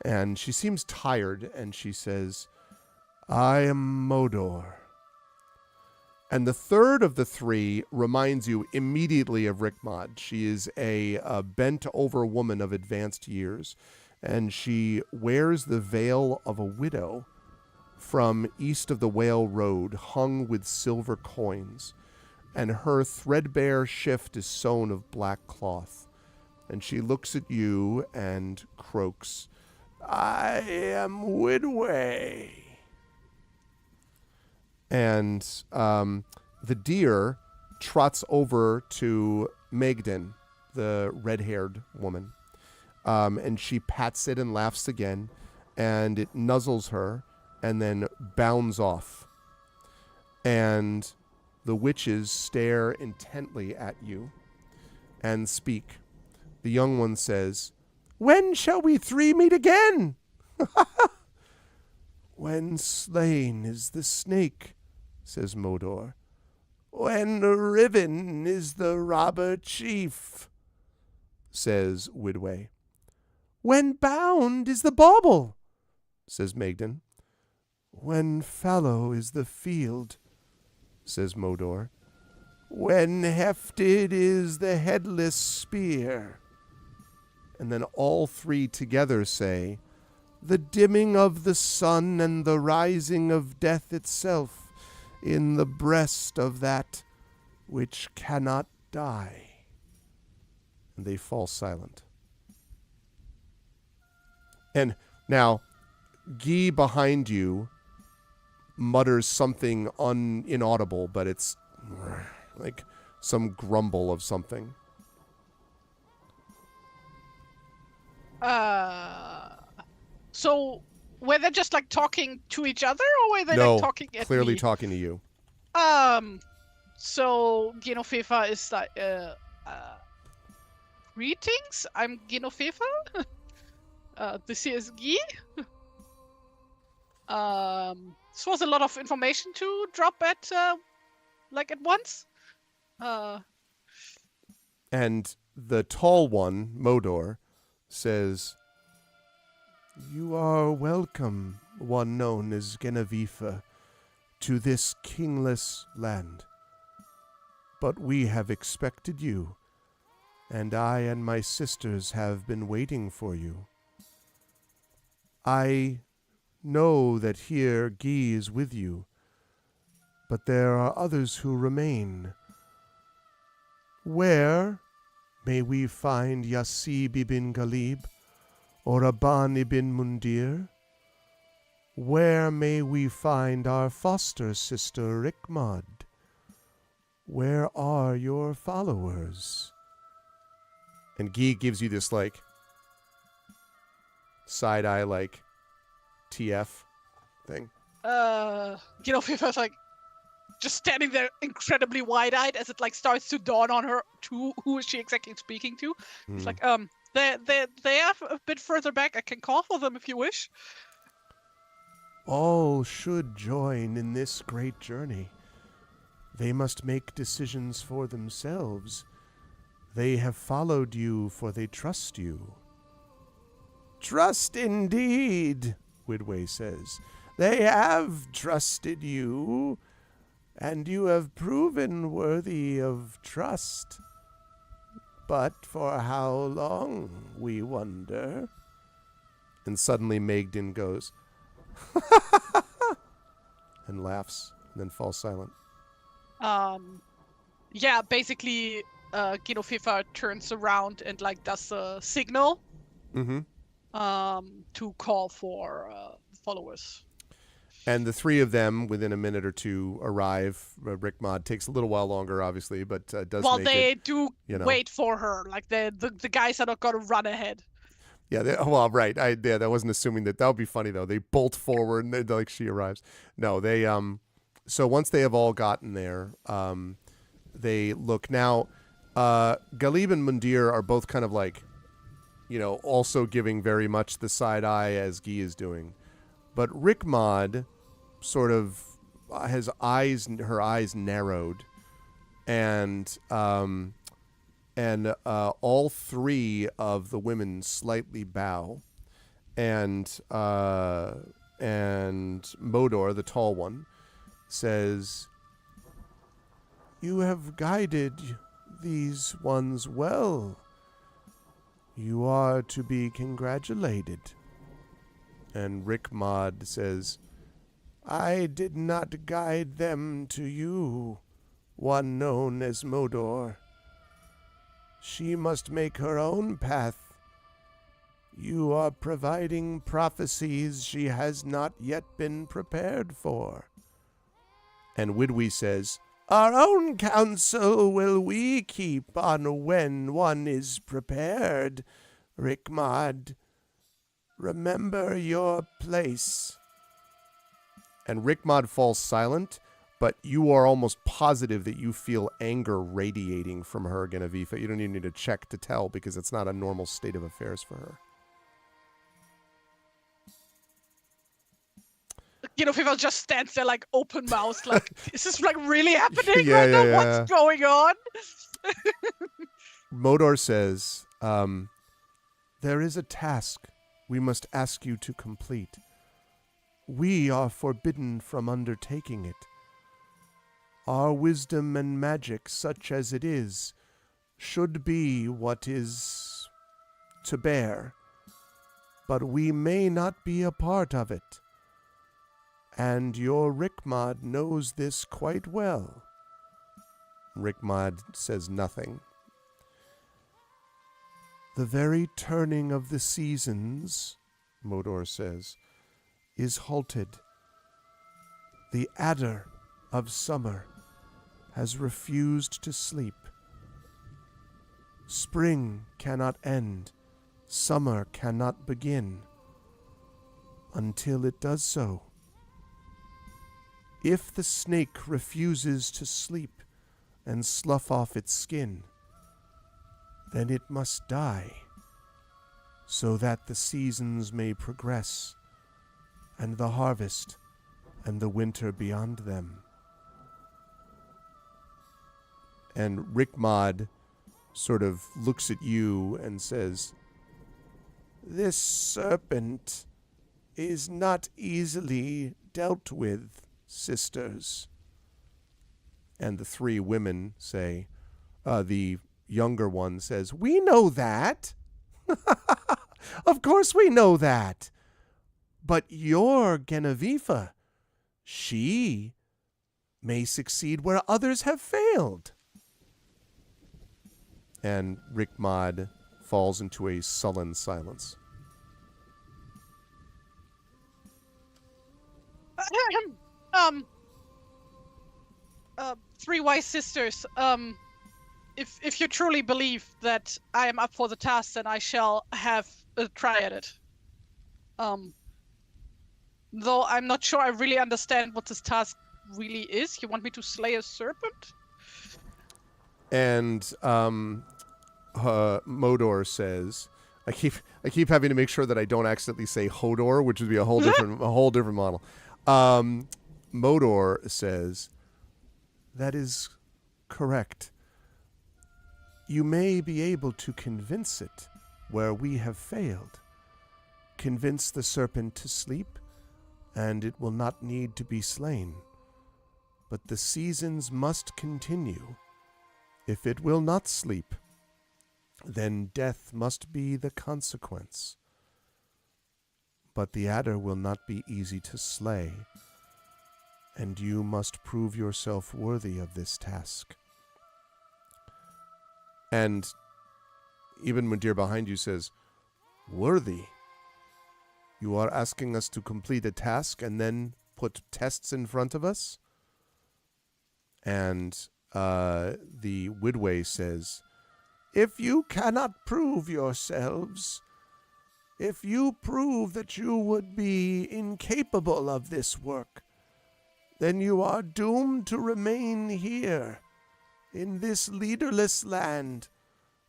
And she seems tired, and she says, "I am Modor." And the third of the three reminds you immediately of Rickmod. She is a bent-over woman of advanced years, and she wears the veil of a widow from east of the Whale Road, hung with silver coins, and her threadbare shift is sewn of black cloth. And she looks at you and croaks, "I am Widway." And the deer trots over to Megden, the red-haired woman, and she pats it and laughs again, and it nuzzles her and then bounds off. And the witches stare intently at you and speak. The young one says, "When shall we three meet again?" "When slain is the snake," says Modor. "When riven is the robber chief," says Widway. "When bound is the bauble," says Megden. "When fallow is the field," says Modor. "When hefted is the headless spear." And then all three together say, "The dimming of the sun and the rising of death itself in the breast of that which cannot die." And they fall silent. And now, Guy behind you mutters something inaudible, but it's like some grumble of something. So were they just like talking to each other, or were they No, like talking at clearly me? talking to you. So Genofefa is like, greetings, I'm Genofefa. This is Guy. This was a lot of information to drop at, like at once. And the tall one, Modor, says, "You are welcome, one known as Genevieve, to this kingless land. But we have expected you, and I and my sisters have been waiting for you. I know that here Guy is with you, but there are others who remain. Where may we find Yassib ibn Ghalib or Aban ibn Mundir? Where may we find our foster sister Rikmad? Where are your followers?" And Guy gives you this, like, side-eye, like, TF thing. Fifa's like just standing there incredibly wide-eyed as it like starts to dawn on her who is she exactly speaking to. He's like, they are a bit further back. I can call for them if you wish. All should join in this great journey. They must make decisions for themselves. They have followed you, for they trust you. "Trust indeed," Widway says. "They have trusted you, and you have proven worthy of trust. But for how long, we wonder?" And suddenly Magdin goes, and laughs, and then falls silent. Yeah, basically, Genofifa turns around and like does a signal to call for followers. And the three of them, within a minute or two, arrive. Rikmad takes a little while longer, obviously, but does well, make they it, do wait for her. Like the guys are not going to run ahead. Yeah, well, right. I wasn't assuming that. That would be funny, though. They bolt forward and like she arrives. No, they so once they have all gotten there, they look. Now, Ghalib and Mundir are both kind of like, also giving very much the side eye as Guy is doing. But Rikmad sort of has her eyes narrowed, and all three of the women slightly bow, and Modor, the tall one, says, "You have guided these ones well. You are to be congratulated." And Rikmad says, "I did not guide them to you, one known as Modor. She must make her own path. You are providing prophecies she has not yet been prepared for." And Widwy says, "Our own counsel will we keep on when one is prepared, Rikmad. Remember your place." And Rikmad falls silent, but you are almost positive that you feel anger radiating from her, Genevieve. You don't even need to check to tell, because it's not a normal state of affairs for her. People just stands there like open mouthed, like, is this like really happening Yeah, right now? yeah. What's going on? Modor says, "There is a task we must ask you to complete. We are forbidden from undertaking it. Our wisdom and magic, such as it is, should be what is to bear, but we may not be a part of it. And your Rikmad knows this quite well." Rikmad says nothing. "The very turning of the seasons," Modor says, "is halted. The adder of summer has refused to sleep. Spring cannot end, summer cannot begin, until it does so. If the snake refuses to sleep and slough off its skin, then it must die, so that the seasons may progress, and the harvest and the winter beyond them." And Rikmad sort of looks at you and says, "This serpent is not easily dealt with, sisters." And the three women say, the younger one says, "We know that. Of course we know that. But your Genevieve, she may succeed where others have failed." And Rickmod falls into a sullen silence. Three wise sisters, if you truly believe that I am up for the task, then I shall have a try at it. Though I'm not sure I really understand what this task really is. You want me to slay a serpent? And Modor says, I keep having to make sure that I don't accidentally say Hodor, which would be a whole different model. Modor says, "That is correct. You may be able to convince it where we have failed. Convince the serpent to sleep, and it will not need to be slain. But the seasons must continue. If it will not sleep, then death must be the consequence. But the adder will not be easy to slay, and you must prove yourself worthy of this task." And even Mudir behind you says, "Worthy? You are asking us to complete a task and then put tests in front of us?" And the Widway says, "If you cannot prove yourselves, if you prove that you would be incapable of this work, then you are doomed to remain here, in this leaderless land,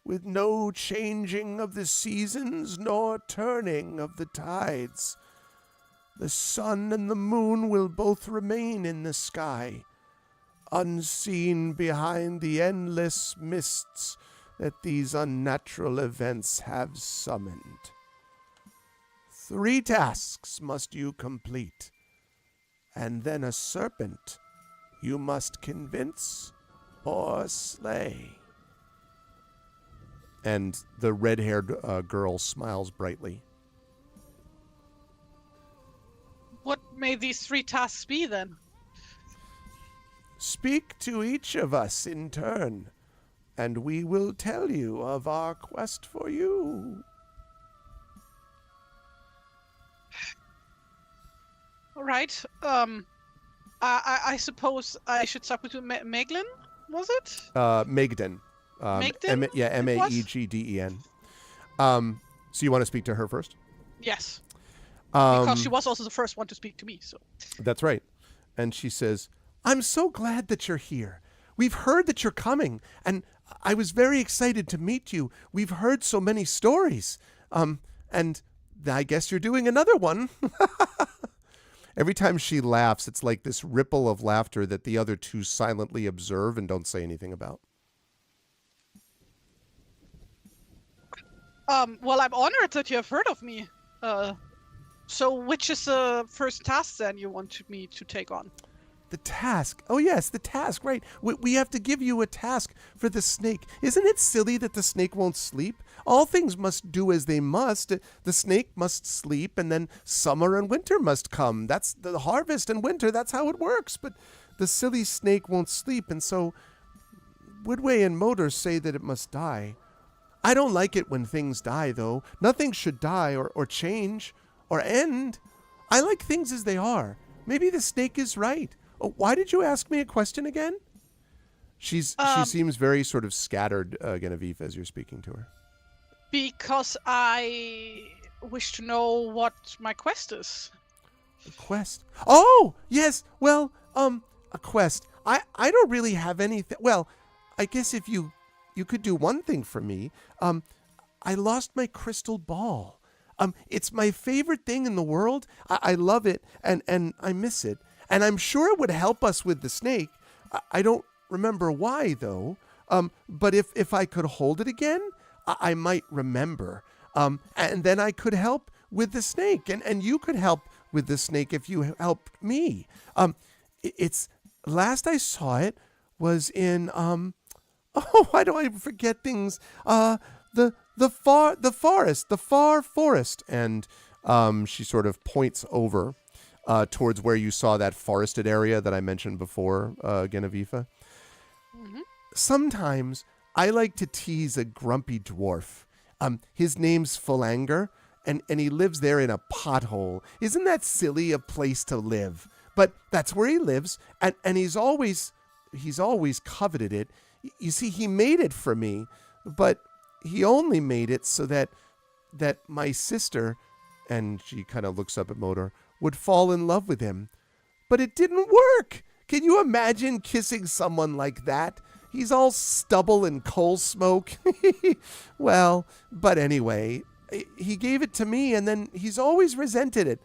with no changing of the seasons nor turning of the tides. The sun and the moon will both remain in the sky, unseen behind the endless mists that these unnatural events have summoned. 3 tasks must you complete, and then a serpent you must convince or slay." And the red-haired girl smiles brightly. What may these 3 tasks be, then? "Speak to each of us in turn, and we will tell you of our quest for you." All right. I suppose I should start with Meglin, was it? Megden. Megden? Maegden. So you want to speak to her first? Yes. Because she Um, was also the first one to speak to me, so. That's right. And she says, "I'm so glad that you're here. We've heard that you're coming, and I was very excited to meet you. We've heard so many stories. And I guess you're doing another one." Every time she laughs, it's like this ripple of laughter that the other two silently observe and don't say anything about. Well, I'm honored that you have heard of me. So which is the first task then you wanted me to take on? The task. Oh, yes, the task, right. We have to give you a task for the snake. Isn't it silly that the snake won't sleep? All things must do as they must. The snake must sleep, and then summer and winter must come. That's the harvest and winter. That's how it works. But the silly snake won't sleep, and so Woodway and Motor say that it must die. I don't like it when things die, though. Nothing should die or change or end. I like things as they are. Maybe the snake is right. Oh, why did you ask me a question again? She seems very sort of scattered, Genevieve, as you're speaking to her. Because I wish to know what my quest is. A quest? Oh, yes. Well, a quest. I don't really have anything. Well, I guess if you could do one thing for me. I lost my crystal ball. It's my favorite thing in the world. I love it, and I miss it. And I'm sure it would help us with the snake. I don't remember why, though. But if I could hold it again, I might remember. And then I could help with the snake, and you could help with the snake if you helped me. It's last I saw it was in why do I forget things? The far forest, and she sort of points over towards where you saw that forested area that I mentioned before, Genevieve. Mm-hmm. Sometimes I like to tease a grumpy dwarf. His name's Philanger, and he lives there in a pothole. Isn't that silly a place to live? But that's where he lives, and he's always coveted it. You see, he made it for me, but he only made it so that my sister, and she kind of looks up at Motor, would fall in love with him. But it didn't work. Can you imagine kissing someone like that? He's all stubble and coal smoke. Well, but anyway, he gave it to me, and then he's always resented it.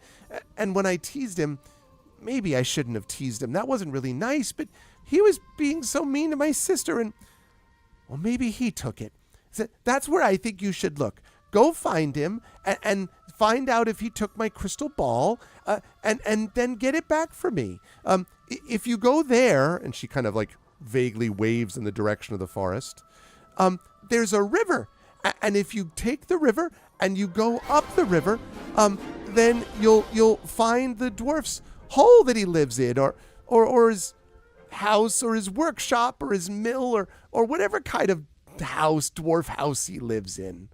And when I teased him, maybe I shouldn't have teased him. That wasn't really nice, but he was being so mean to my sister, and, well, maybe he took it. So that's where I think you should look. Go find him and find out if he took my crystal ball, and then get it back for me. If you go there, and she kind of like vaguely waves in the direction of the forest, there's a river. And if you take the river and you go up the river, then you'll find the dwarf's hole that he lives in, or his house, or his workshop, or his mill, or whatever kind of dwarf house he lives in.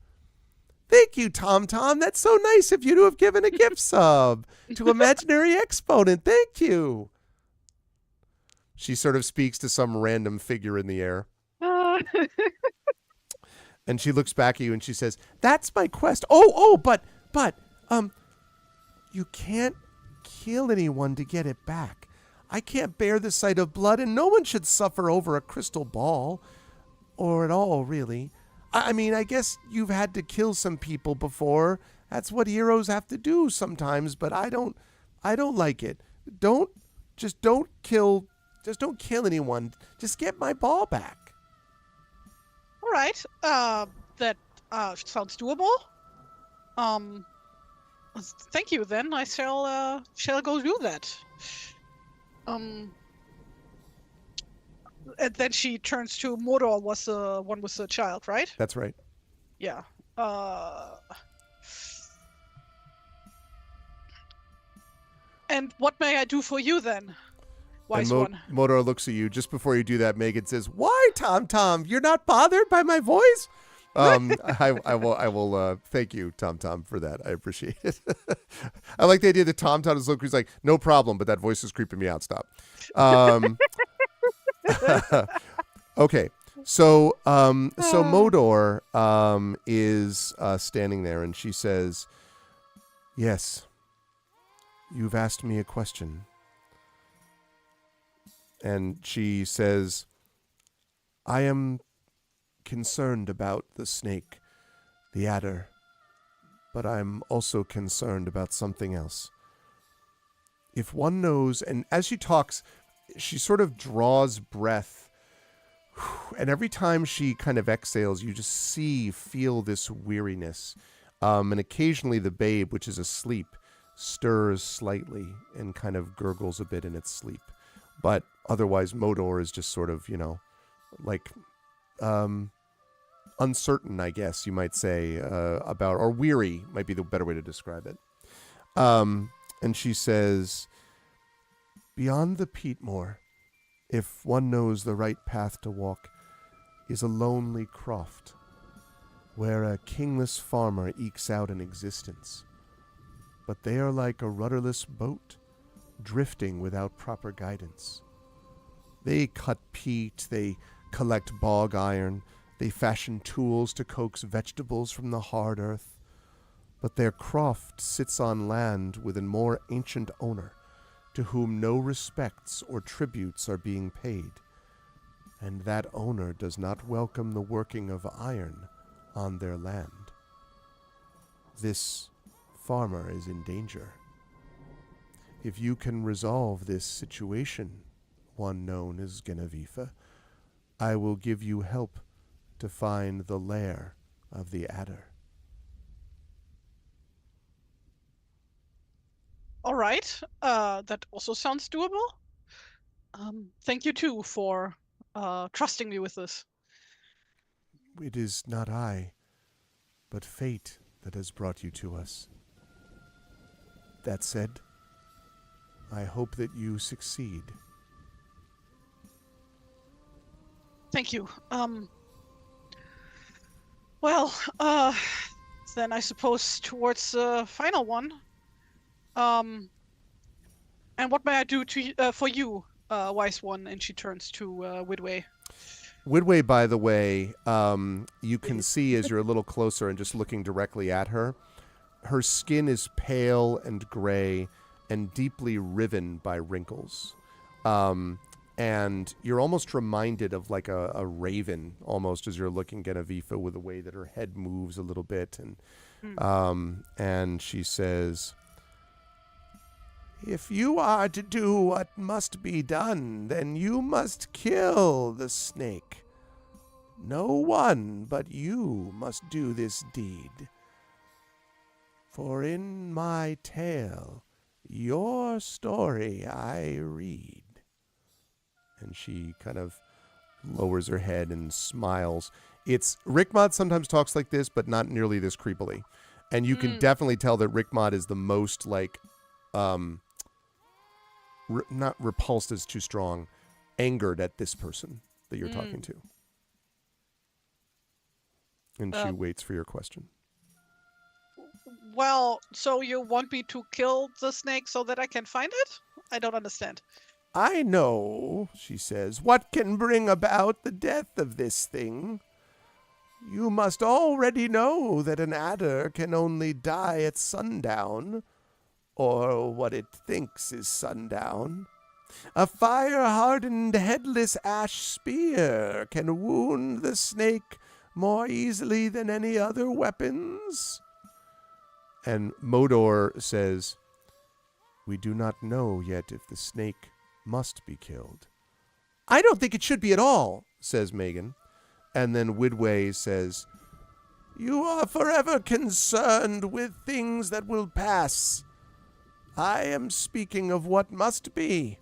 Thank you, Tom. That's so nice of you to have given a gift sub to Imaginary Exponent. Thank you. She sort of speaks to some random figure in the air. And she looks back at you and she says, "That's my quest. But you can't kill anyone to get it back. I can't bear the sight of blood, and no one should suffer over a crystal ball. Or at all, really. I mean, I guess you've had to kill some people before. That's what heroes have to do sometimes, but I don't like it. Don't kill anyone. Just get my ball back." All right. That sounds doable. Thank you. Then I shall go do that. And then she turns to Mordor. Was the one with the child, right? That's right. Yeah. And what may I do for you then, wise one? Mordor looks at you. Just before you do that, Megan says, "Why, Tom? You're not bothered by my voice?" I will thank you, Tom, for that. I appreciate it. I like the idea that Tom is looking. He's like, "No problem," but that voice is creeping me out. Stop. Okay, so Modor is standing there, and she says, "Yes, you've asked me a question." And she says, "I am concerned about the snake, the adder, but I'm also concerned about something else. If one knows," and as she talks, she sort of draws breath, and every time she kind of exhales, you just feel this weariness. And occasionally the babe, which is asleep, stirs slightly and kind of gurgles a bit in its sleep. But otherwise, Modor is just sort of, like uncertain, I guess you might say, about, or weary might be the better way to describe it. And she says, "Beyond the peatmoor, if one knows the right path to walk, is a lonely croft, where a kingless farmer ekes out an existence. But they are like a rudderless boat, drifting without proper guidance. They cut peat, they collect bog iron, they fashion tools to coax vegetables from the hard earth. But their croft sits on land with a more ancient owner, to whom no respects or tributes are being paid, and that owner does not welcome the working of iron on their land. This farmer is in danger. If you can resolve this situation, one known as Genevieve, I will give you help to find the lair of the adder. All right. That also sounds doable. Thank you too for trusting me with this. It is not I, but fate that has brought you to us. That said, I hope that you succeed. Thank you. Well, then I suppose towards the final one. And what may I do for you, wise one? And she turns to Widway. Widway, by the way, you can see as you're a little closer and just looking directly at her, her skin is pale and gray and deeply riven by wrinkles. And you're almost reminded of like a raven, almost, as you're looking at Avifa with the way that her head moves a little bit. And she says, if you are to do what must be done, then you must kill the snake. No one but you must do this deed. For in my tale, your story I read. And she kind of lowers her head and smiles. Rickmod sometimes talks like this, but not nearly this creepily. And you can definitely tell that Rickmod is the most like, not repulsed is too strong, angered at this person that you're talking to. And she waits for your question. Well, so you want me to kill the snake so that I can find it? I don't understand. I know, she says, what can bring about the death of this thing. You must already know that an adder can only die at sundown, or what it thinks is sundown. A fire-hardened headless ash spear can wound the snake more easily than any other weapons. And Modor says, we do not know yet if the snake must be killed. I don't think it should be at all, says Megan. And then Widway says, you are forever concerned with things that will pass. I am speaking of what must be,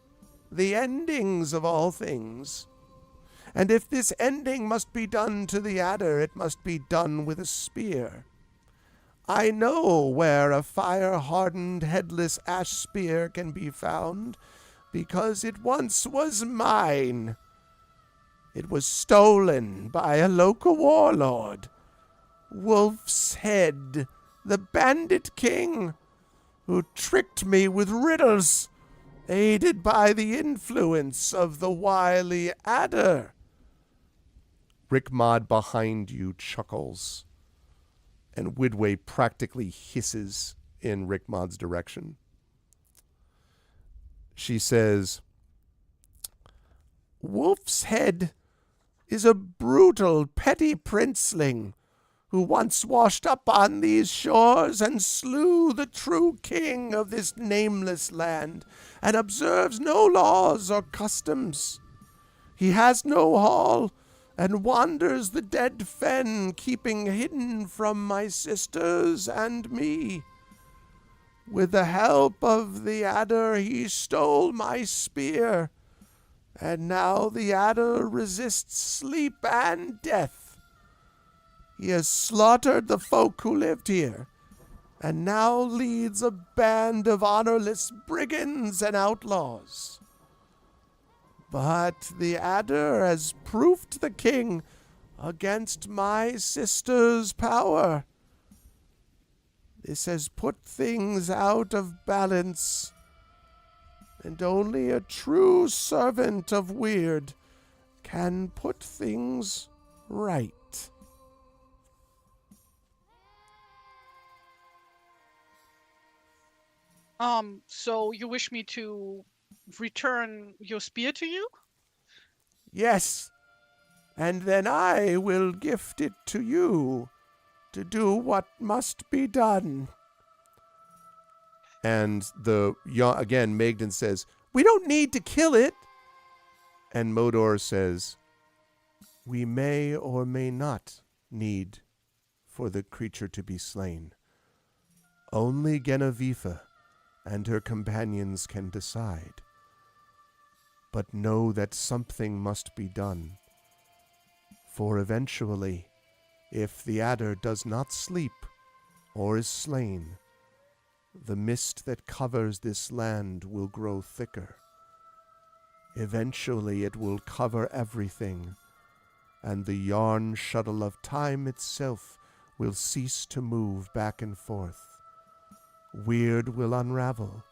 the endings of all things. And if this ending must be done to the adder, it must be done with a spear. I know where a fire-hardened headless ash spear can be found, because it once was mine. It was stolen by a local warlord, Wolf's Head, the bandit king, who tricked me with riddles, aided by the influence of the wily adder. Rickmod behind you chuckles, and Widway practically hisses in Rickmod's direction. She says, Wolf's Head is a brutal, petty princeling who once washed up on these shores and slew the true king of this nameless land, and observes no laws or customs. He has no hall, and wanders the dead fen, keeping hidden from my sisters and me. With the help of the adder he stole my spear, and now the adder resists sleep and death. He has slaughtered the folk who lived here, and now leads a band of honorless brigands and outlaws. But the adder has proofed the king against my sister's power. This has put things out of balance, and only a true servant of Weird can put things right. So you wish me to return your spear to you? Yes, and then I will gift it to you to do what must be done. And again, Magdan says, we don't need to kill it. And Modor says, We may or may not need for the creature to be slain. Only Genevieve and her companions can decide. But know that something must be done. For eventually, if the adder does not sleep or is slain, the mist that covers this land will grow thicker. Eventually it will cover everything, and the yarn shuttle of time itself will cease to move back and forth. Weird will unravel.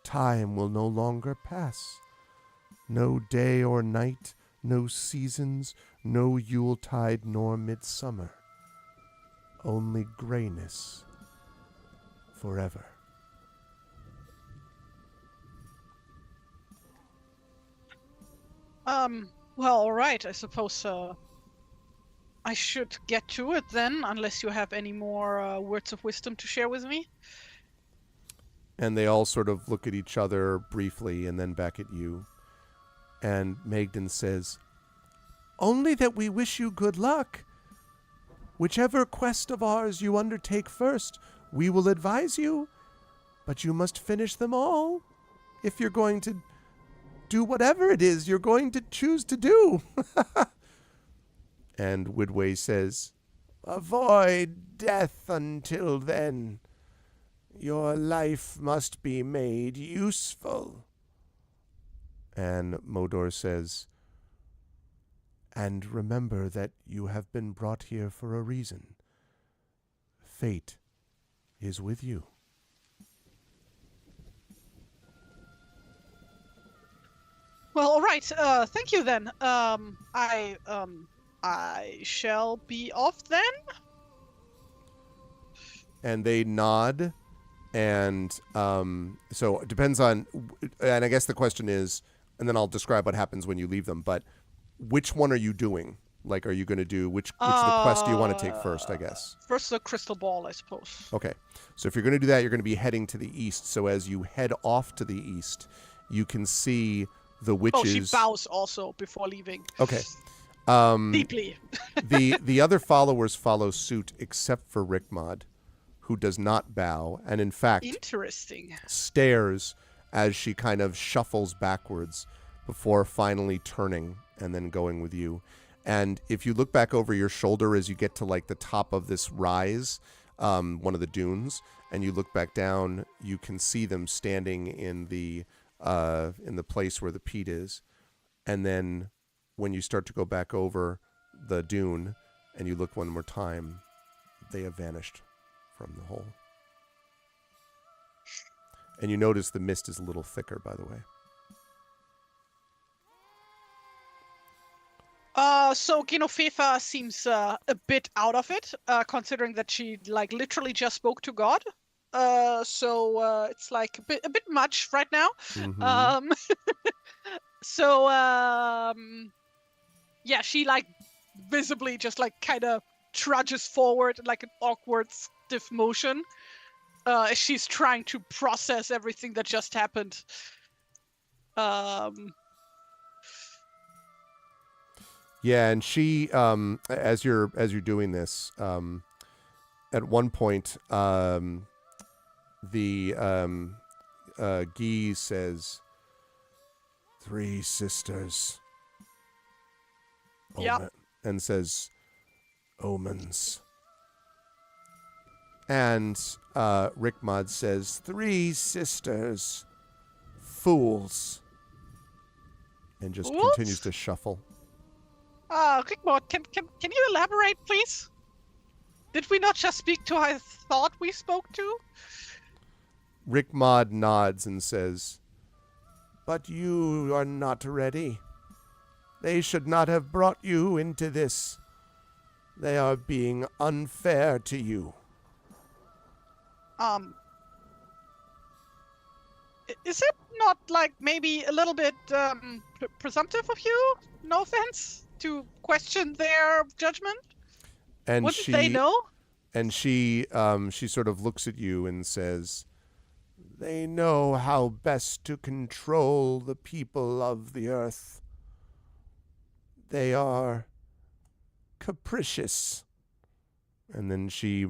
Time will no longer pass. No day or night, no seasons, no Yuletide nor midsummer. Only grayness forever. Well, all right. I suppose I should get to it then, unless you have any more words of wisdom to share with me. And they all sort of look at each other briefly and then back at you. And Magdan says, "Only that we wish you good luck. Whichever quest of ours you undertake first, we will advise you. But you must finish them all if you're going to do whatever it is you're going to choose to do." And Widway says, "Avoid death until then. Your life must be made useful." And Modor says, "And remember that you have been brought here for a reason. Fate is with you." Well, all right. Thank you then. I shall be off then. And they nod. And so it depends on, and I guess the question is, and then I'll describe what happens when you leave them, but which one are you doing? Like, are you going to do, which of the quest do you want to take first, I guess? First the crystal ball, I suppose. Okay. So if you're going to do that, you're going to be heading to the east. So as you head off to the east, you can see the witches. Oh, she bows also before leaving. Okay. Deeply. the other followers follow suit except for Rickmod, who does not bow, and in fact Interesting. stares as she kind of shuffles backwards before finally turning and then going with you. And if you look back over your shoulder as you get to like the top of this rise, one of the dunes, and you look back down, you can see them standing in the place where the peat is. And then when you start to go back over the dune and you look one more time, they have vanished from the hole. And you notice the mist is a little thicker, by the way. So Genoveva seems a bit out of it, considering that she like literally just spoke to God. So it's like a bit much right now. Mm-hmm. So yeah, she like visibly just like kind of trudges forward in like an awkward stiff motion. She's trying to process everything that just happened. Yeah, and she, as you're doing this, at one point, the Guy says, "3 sisters." Yeah. And says, "Omens." And Rickmod says, "3 sisters, fools," and just continues to shuffle. Rickmod, can you elaborate, please? Did we not just speak to who I thought we spoke to? Rickmod nods and says, "But you are not ready. They should not have brought you into this. They are being unfair to you." Is it not like maybe a little bit presumptive of you? No offense to question their judgment. And Wouldn't they know? And she sort of looks at you and says, "They know how best to control the people of the earth. They are capricious. And then she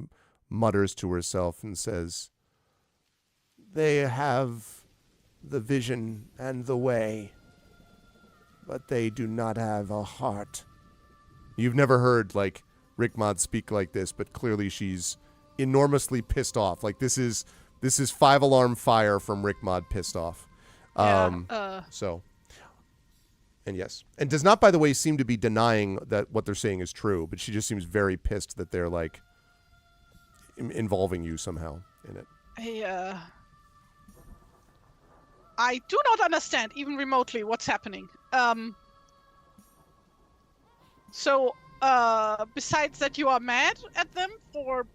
mutters to herself and says, they have the vision and the way, but they do not have a heart. You've never heard, like, Rickmod speak like this, but clearly she's enormously pissed off. Like, this is 5-alarm fire from Rickmod pissed off. So, and yes. And does not, by the way, seem to be denying that what they're saying is true, but she just seems very pissed that they're, like, involving you somehow in it. I do not understand, even remotely, what's happening. So, besides that you are mad at them for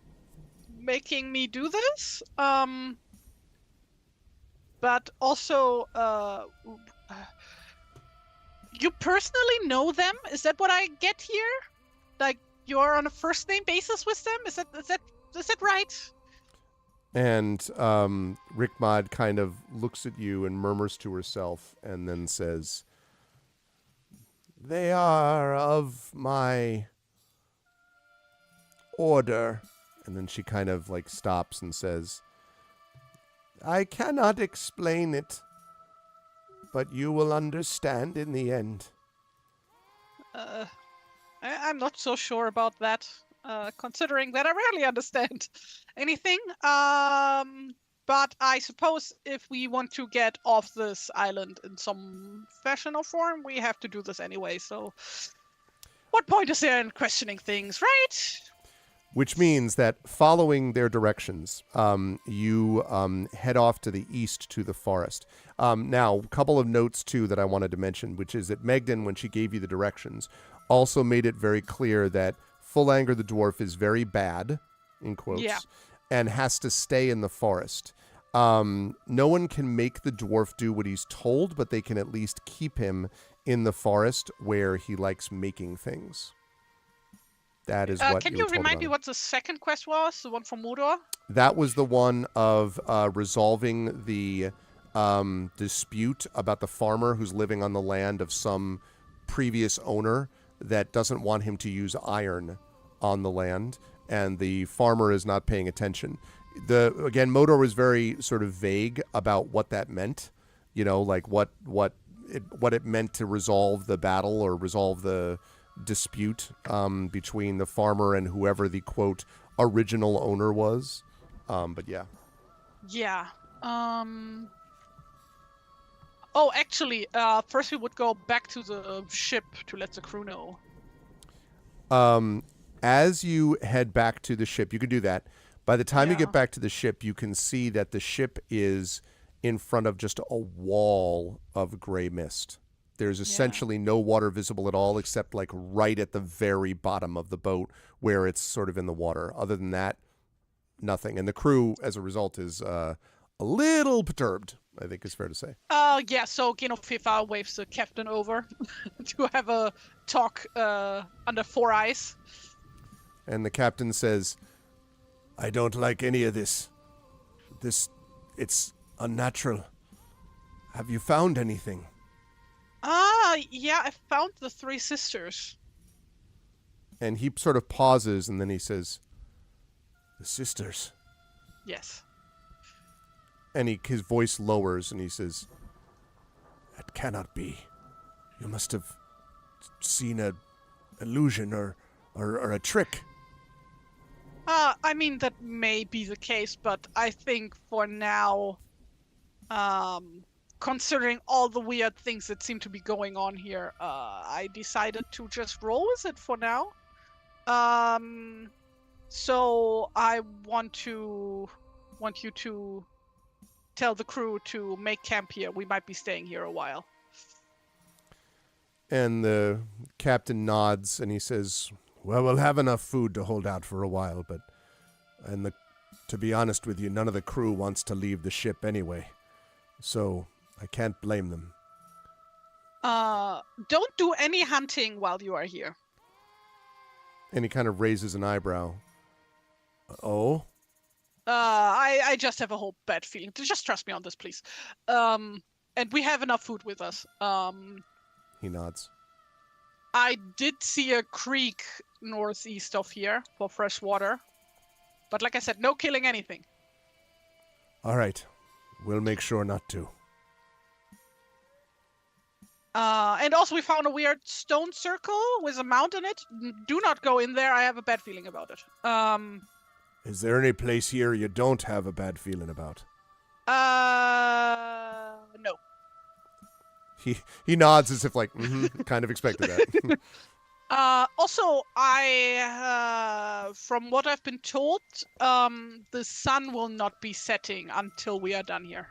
making me do this, but also, you personally know them? Is that what I get here? Like, you're on a first name basis with them? Is that right? And Rickmod kind of looks at you and murmurs to herself and then says, they are of my order. And then she kind of like stops and says, I cannot explain it, but you will understand in the end. I'm not so sure about that. Considering that I rarely understand anything. But I suppose if we want to get off this island in some fashion or form, we have to do this anyway. So what point is there in questioning things, right? Which means that following their directions, you head off to the east to the forest. Now, a couple of notes, too, that I wanted to mention, which is that Megden, when she gave you the directions, also made it very clear that Full Anger the dwarf is very bad, in quotes, and has to stay in the forest. No one can make the dwarf do what he's told, but they can at least keep him in the forest where he likes making things. That is what can you remind me what the second quest was? The one from Mordor? That was the one of resolving the dispute about the farmer who's living on the land of some previous owner that doesn't want him to use iron on the land, and the farmer is not paying attention. Again, Mordor was very sort of vague about what that meant, like what it meant to resolve the battle or resolve the dispute between the farmer and whoever the quote original owner was. But yeah. Yeah. Oh, actually, first we would go back to the ship to let the crew know. As you head back to the ship, you can do that. By the time you get back to the ship, you can see that the ship is in front of just a wall of gray mist. There's essentially no water visible at all, except like right at the very bottom of the boat where it's sort of in the water. Other than that, nothing. And the crew, as a result, is a little perturbed, I think is fair to say. So Genofifa waves the captain over to have a talk under four eyes. And the captain says, I don't like any of this. It's unnatural. Have you found anything? Yeah, I found the three sisters. And he sort of pauses, and then he says, the sisters? Yes. And his voice lowers, and he says, that cannot be. You must have seen an illusion or a trick. I mean, that may be the case, but I think for now, considering all the weird things that seem to be going on here, I decided to just roll with it for now. So I want you to tell the crew to make camp here. We might be staying here a while. And the captain nods, and he says, well, we'll have enough food to hold out for a while, but to be honest with you, none of the crew wants to leave the ship anyway. So I can't blame them. Don't do any hunting while you are here. And he kind of raises an eyebrow. Oh? I just have a whole bad feeling. Just trust me on this, please. And we have enough food with us. He nods. I did see a creek northeast of here for fresh water. But like I said, no killing anything. All right. We'll make sure not to. And also we found a weird stone circle with a mount in it. Do not go in there. I have a bad feeling about it. Is there any place here you don't have a bad feeling about? No. He nods as if like, kind of expected that. Also, from what I've been told, the sun will not be setting until we are done here.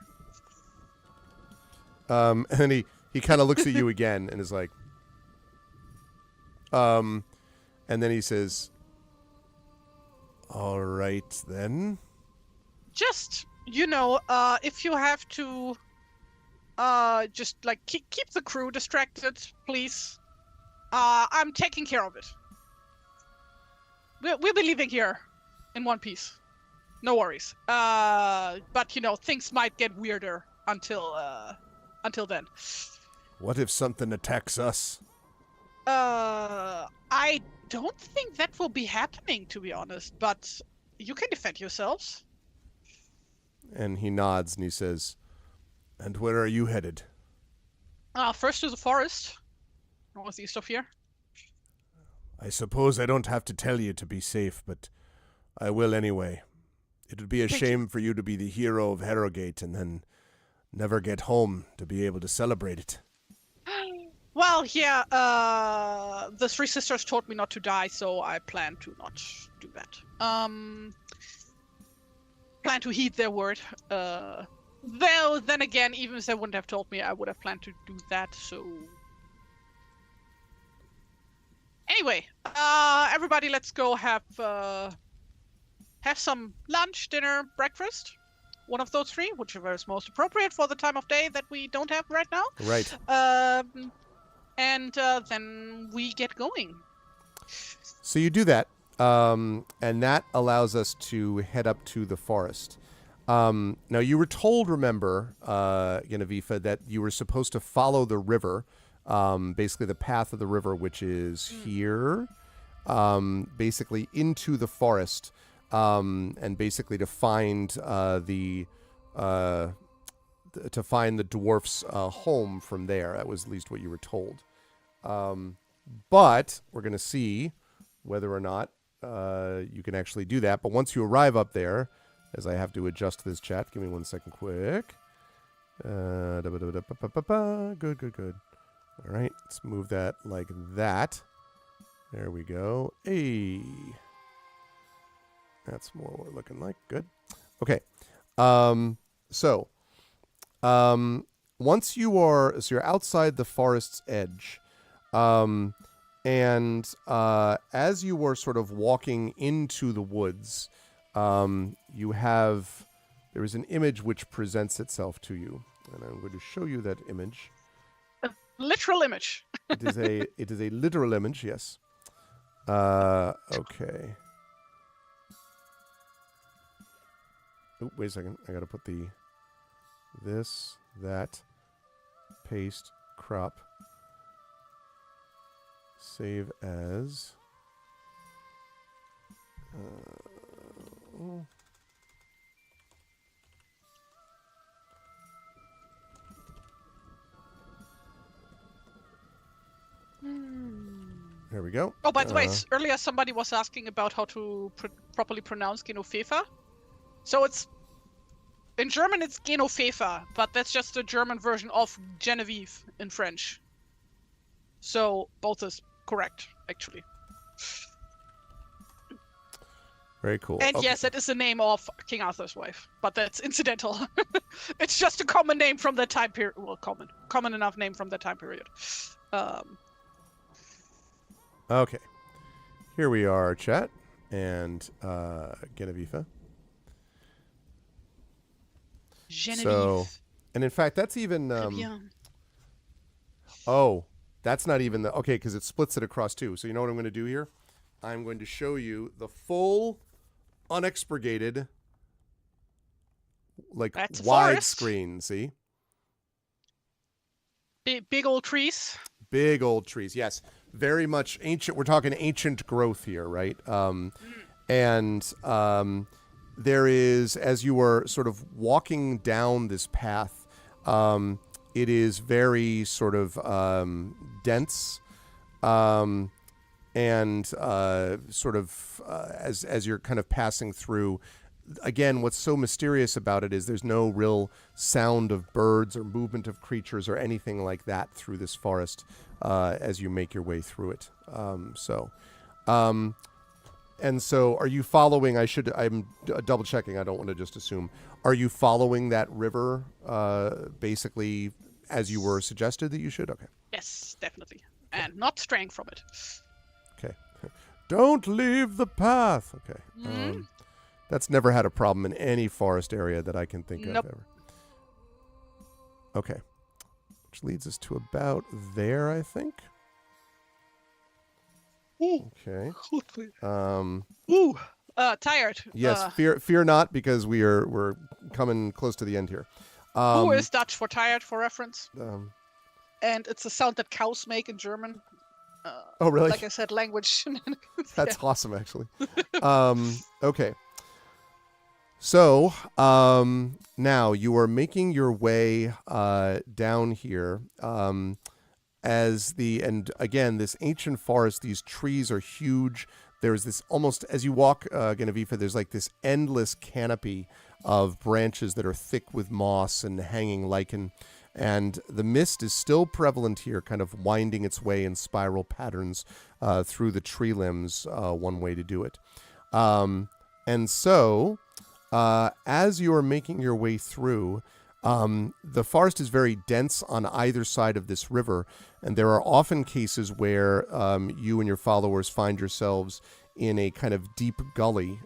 And then he kind of looks at you again and is like, and then he says, all right then. Just, if you have to, just like keep the crew distracted, please. I'm taking care of it. We'll be leaving here in one piece. No worries. But things might get weirder until then. What if something attacks us? I don't think that will be happening, to be honest, but you can defend yourselves. And he nods and he says, and where are you headed? First to the forest, northeast of here. I suppose I don't have to tell you to be safe, but I will anyway. It would be a shame for you to be the hero of Harrogate and then never get home to be able to celebrate it. Well, yeah, the three sisters told me not to die, so I plan to not do that. Plan to heed their word. Though, then again, even if they wouldn't have told me, I would have planned to do that, so... Anyway, everybody, let's go have some lunch, dinner, breakfast. One of those three, whichever is most appropriate for the time of day that we don't have right now. Right. And then we get going. So you do that, and that allows us to head up to the forest. Now, you were told, remember, Genevieve, that you were supposed to follow the river, basically the path of the river, which is here, basically into the forest, and basically to find the dwarf's home from there. That was at least what you were told. But we're going to see whether or not you can actually do that. But once you arrive up there, as I have to adjust this chat, give me 1 second quick. Good. All right, let's move that like that. There we go. Hey. That's more what we're looking like. Good. Okay. Once you're outside the forest's edge, and as you are sort of walking into the woods, there is an image which presents itself to you, and I'm going to show you that image. A literal image. It is a literal image, yes. Okay. Oh, wait a second. I got to put that, paste, crop, save as. There we go. Oh, by the way, earlier somebody was asking about how to properly pronounce Genoveva. So in German it's Genoveva, but that's just a German version of Genevieve in French. So both is correct, actually. Very cool. And okay. yes, it is the name of King Arthur's wife, but that's incidental. It's just a common name from that time period. Well, common enough name from that time period. Okay. Here we are, chat, and Genevieve. Genevieve. So, and in fact, that's even. Oh, that's not even the. Okay, because it splits it across two. So you know what I'm going to do here? I'm going to show you the full, unexpurgated, like wide screen. See? Big old trees. Big old trees. Yes. Very much ancient. We're talking ancient growth here, right? And there is, as you are sort of walking down this path, it is very sort of dense, and sort of as you're kind of passing through. Again, what's so mysterious about it is there's no real sound of birds or movement of creatures or anything like that through this forest as you make your way through it. And so are you following, I'm double checking, I don't want to just assume. Are you following that river basically as you were suggested that you should? Okay. Yes, definitely. And not straying from it. Okay. Don't leave the path. Okay. That's never had a problem in any forest area that I can think of ever. Okay. Which leads us to about there, I think. Ooh. Okay. Tired. Yes, fear not, because we're coming close to the end here. Who is Dutch for tired, for reference? And it's a sound that cows make in German. Oh, really? Like I said, language. That's awesome, actually. Okay. So now you are making your way down here and again, this ancient forest, these trees are huge. There's this almost, as you walk, Genevieve, there's like this endless canopy of branches that are thick with moss and hanging lichen. And the mist is still prevalent here, kind of winding its way in spiral patterns through the tree limbs, one way to do it. And so, as you are making your way through, the forest is very dense on either side of this river, and there are often cases where you and your followers find yourselves in a kind of deep gully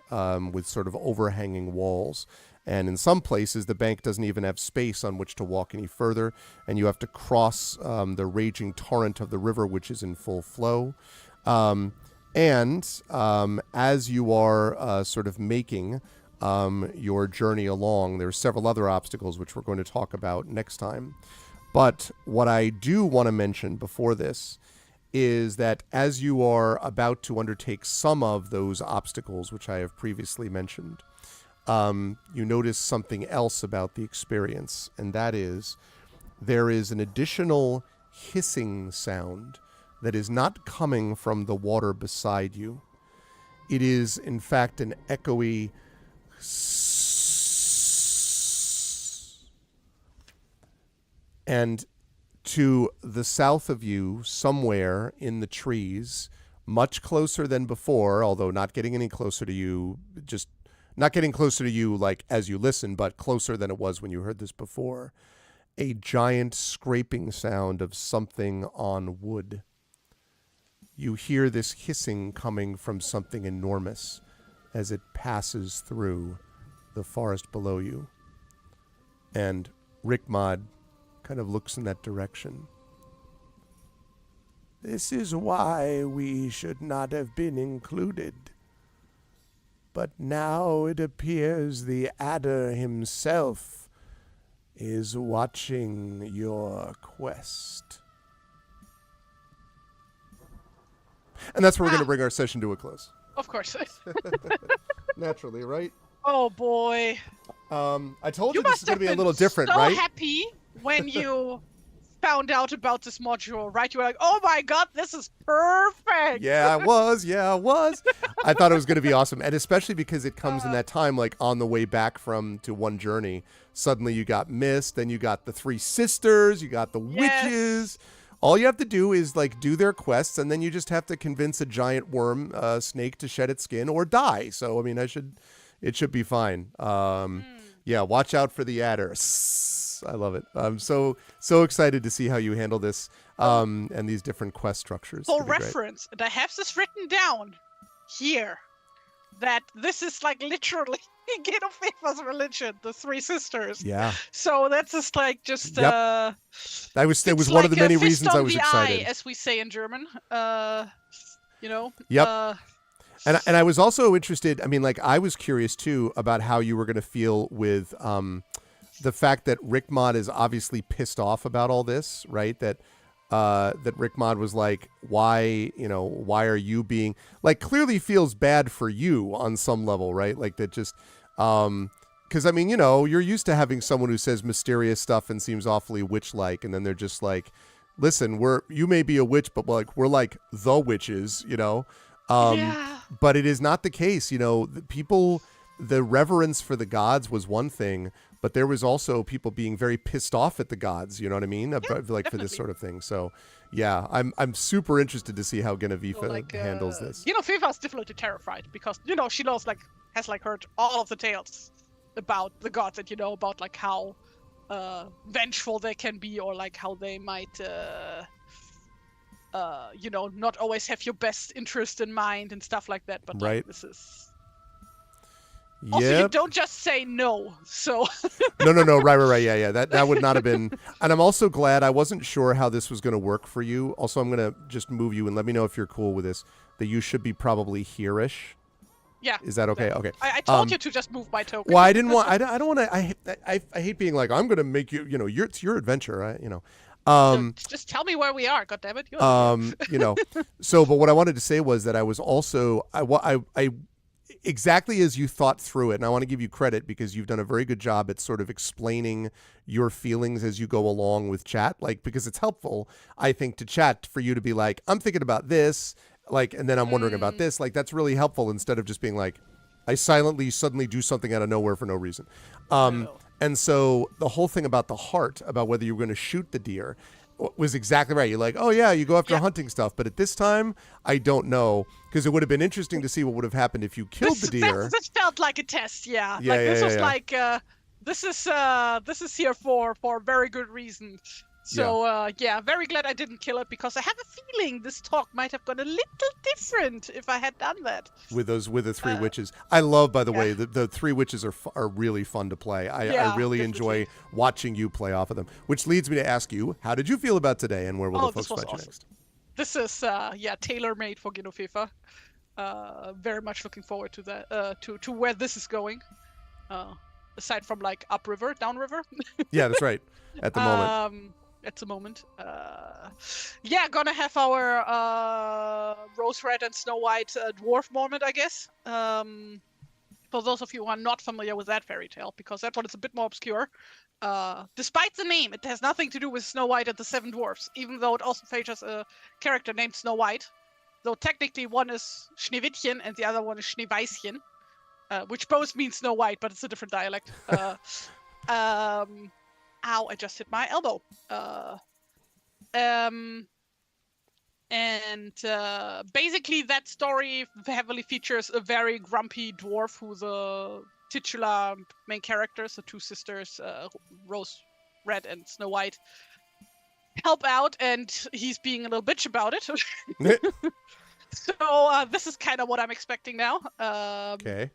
with sort of overhanging walls. And in some places, the bank doesn't even have space on which to walk any further, and you have to cross the raging torrent of the river, which is in full flow. And as you are sort of making your journey along, there are several other obstacles which we're going to talk about next time. But what I do want to mention before this is that as you are about to undertake some of those obstacles, which I have previously mentioned, you notice something else about the experience, and that is there is an additional hissing sound that is not coming from the water beside you. It is, in fact, an echoey and to the south of you, somewhere in the trees, much closer than before, although not getting any closer to you, just not getting closer to you like as you listen, but closer than it was when you heard this before, a giant scraping sound of something on wood. You hear this hissing coming from something enormous as it passes through the forest below you. And Rickmod kind of looks in that direction. This is why we should not have been included. But now it appears the adder himself is watching your quest. And that's where we're going to bring our session to a close. Of course. Naturally, right? Oh, boy. I told you this is going to be a little different, right? You must have been so happy when you found out about this module, right? You were like, oh my god, this is perfect. Yeah, I was. I thought it was going to be awesome. And especially because it comes in that time, like on the way back to one journey, suddenly you got Mist, then you got the three sisters, you got the witches. All you have to do is like do their quests, and then you just have to convince a giant worm snake to shed its skin or die. So, I mean, it should be fine. Yeah, watch out for the adder. I love it. I'm so excited to see how you handle this and these different quest structures. For reference, and I have this written down here, that this is like literally Genoveva's religion, the three sisters. Yeah. So that's just like it was one of the many reasons I was excited. Eye, as we say in German. Yep. And I was also interested, I mean, like, I was curious, too, about how you were going to feel with the fact that Rickmod is obviously pissed off about all this, right? That that Rick Mod was like, why are you being like, clearly feels bad for you on some level, right? Like that just, because I mean, you're used to having someone who says mysterious stuff and seems awfully witch-like, and then they're just like, listen, you may be a witch, but we're like the witches, Yeah. but it is not the case. The reverence for the gods was one thing, but there was also people being very pissed off at the gods. You know what I mean? Yeah, Like for this definitely. sort of thing. So yeah, I'm super interested to see how So, Genevieve handles this. Fifa is definitely terrified because she knows has heard all of the tales about the gods and about like how vengeful they can be, or like how they might not always have your best interest in mind and stuff like that. But Right. like this is also, you Yep. don't just say no. So No. Right. Yeah. That would not have been. And I'm also glad, I wasn't sure how this was going to work for you. Also, I'm going to just move you and let me know if you're cool with this. That you should be probably here-ish. yeah. Is that okay? Okay. I told you to just move my token. Well, I didn't want. I don't want to. I hate being like, I'm going to make you. It's your adventure. Right? Just tell me where we are. God damn it. So, but what I wanted to say was that I was also I exactly as you thought through it, and I want to give you credit because you've done a very good job at sort of explaining your feelings as you go along with chat, like, because it's helpful, I think, to chat for you to be like, I'm thinking about this, like, and then I'm wondering about this, like, that's really helpful instead of just being like, I silently suddenly do something out of nowhere for no reason. And so the whole thing about the heart, about whether you're going to shoot the deer, was exactly right. You're like, oh yeah, you go after hunting stuff, but at this time, I don't know, because it would have been interesting to see what would have happened if you killed the deer. This felt like a test, yeah. Yeah, Like yeah, this yeah, was yeah. like this is here for very good reason. So yeah, very glad I didn't kill it, because I have a feeling this talk might have gone a little different if I had done that. With the three witches, I love, by the yeah. way, the three witches are really fun to play. I really enjoy watching you play off of them. Which leads me to ask you, how did you feel about today, and where will the folks find you next? This is tailor made for Genevieve. Very much looking forward to that. To where this is going. Aside from like upriver, downriver. Yeah, that's right. At the moment. At the moment. Yeah, gonna have our Rose Red and Snow White dwarf moment, I guess. For those of you who are not familiar with that fairy tale, because that one is a bit more obscure. Despite the name, it has nothing to do with Snow White and the Seven Dwarfs, even though it also features a character named Snow White. Though technically one is Schneewittchen and the other one is Schneeweißchen, which both mean Snow White, but it's a different dialect. Ow, I just hit my elbow. Basically that story heavily features a very grumpy dwarf who's a titular main characters, the two sisters, Rose Red and Snow White, help out, and he's being a little bitch about it. So this is kind of what I'm expecting now. Okay.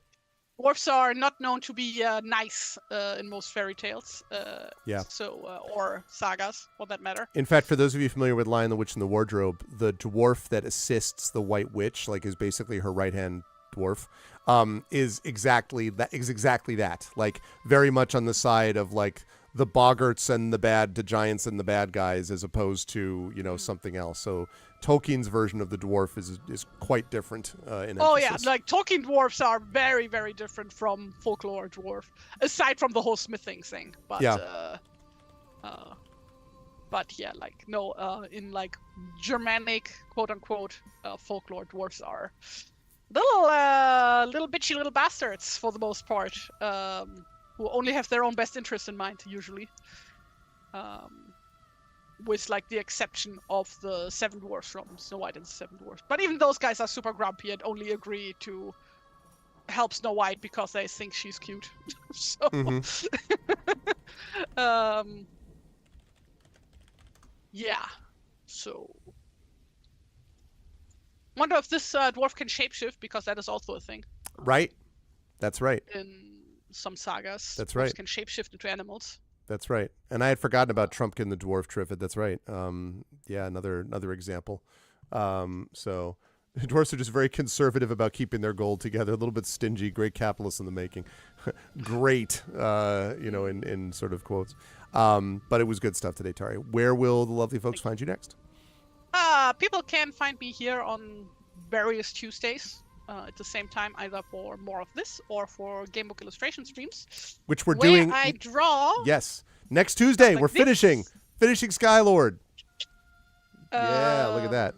Dwarfs are not known to be nice in most fairy tales. Or sagas, for that matter. In fact, for those of you familiar with Lion, the Witch, and the Wardrobe, the dwarf that assists the White Witch, like, is basically her right-hand dwarf, is exactly that. Like, very much on the side of, like, the boggarts and the giants and the bad guys, as opposed to, something else. So Tolkien's version of the dwarf is quite different in emphasis. Oh yeah, like Tolkien dwarfs are very, very different from folklore dwarf, aside from the whole smithing thing. But yeah. In like Germanic quote unquote folklore, dwarfs are little bitchy little bastards for the most part, who only have their own best interest in mind usually. With like the exception of the Seven Dwarfs from Snow White and the Seven Dwarfs. But even those guys are super grumpy and only agree to help Snow White because they think she's cute. So, yeah. So, wonder if this dwarf can shapeshift, because that is also a thing. Right. That's right. In some sagas, that's dwarves right. can shapeshift into animals. That's right. And I had forgotten about Trumpkin the Dwarf Triffid. That's right. Yeah, another example. So dwarfs are just very conservative about keeping their gold together, a little bit stingy, great capitalists in the making. Great, in sort of quotes. But it was good stuff today, Tari. Where will the lovely folks find you next? People can find me here on various Tuesdays at the same time, either for more of this or for gamebook illustration streams, which we're where doing. I draw. Yes, next Tuesday like we're finishing Skylord. this. Yeah, look at that.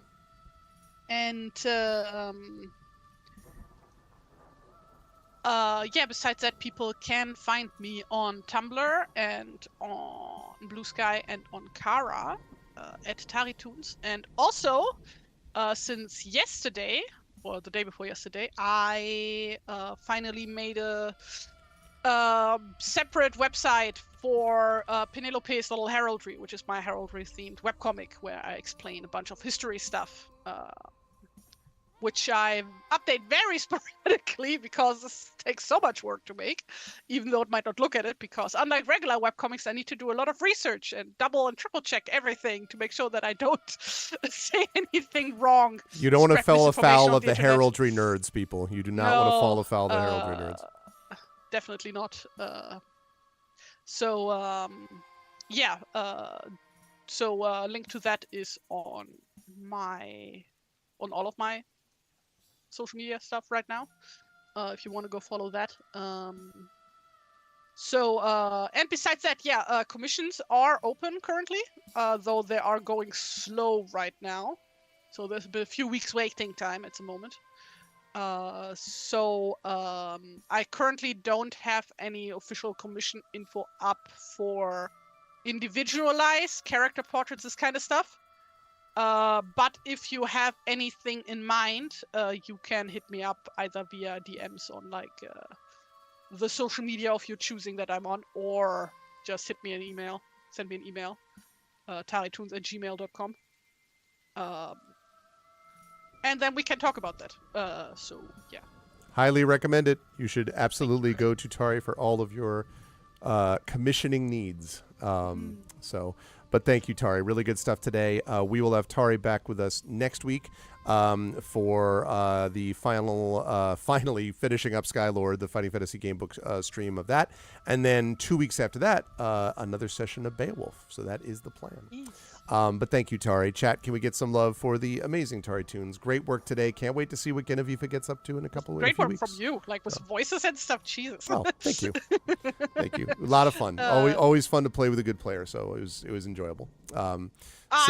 And yeah, besides that, people can find me on Tumblr and on Blue Sky and on Kara at TariToons. And also, since yesterday, or the day before yesterday, I finally made a separate website for Penelope's Little Heraldry, which is my heraldry-themed webcomic, where I explain a bunch of history stuff, which I update very sporadically because this takes so much work to make, even though it might not look at it, because unlike regular webcomics, I need to do a lot of research and double and triple check everything to make sure that I don't say anything wrong. You don't want to fall afoul of the internet. heraldry nerds, people. You do not want to fall afoul of the heraldry nerds. Definitely not. So yeah. So link to that is on all of my social media stuff right now. If you want to go follow that. So and besides that, yeah, commissions are open currently, though they are going slow right now. So there's been a few weeks waiting time at the moment. So I currently don't have any official commission info up for individualized character portraits, this kind of stuff. But if you have anything in mind, you can hit me up either via DMs on like the social media of your choosing that I'm on, or just hit me an email, send me an email, TariToons@gmail.com. And then we can talk about that. So, yeah. Highly recommend it. You should absolutely go to Tari for all of your commissioning needs. But thank you, Tari. Really good stuff today. We will have Tari back with us next week for the finally finishing up Skylord, the Fighting Fantasy Gamebook stream of that. And then 2 weeks after that, another session of Beowulf. So that is the plan. But thank you, Tari. Chat, can we get some love for the amazing TariToons? Great work today. Can't wait to see what Genevieve gets up to in a few weeks. From you, like with voices and stuff. Jesus. Oh, thank you. Thank you. A lot of fun. Always fun to play with a good player. So it was enjoyable.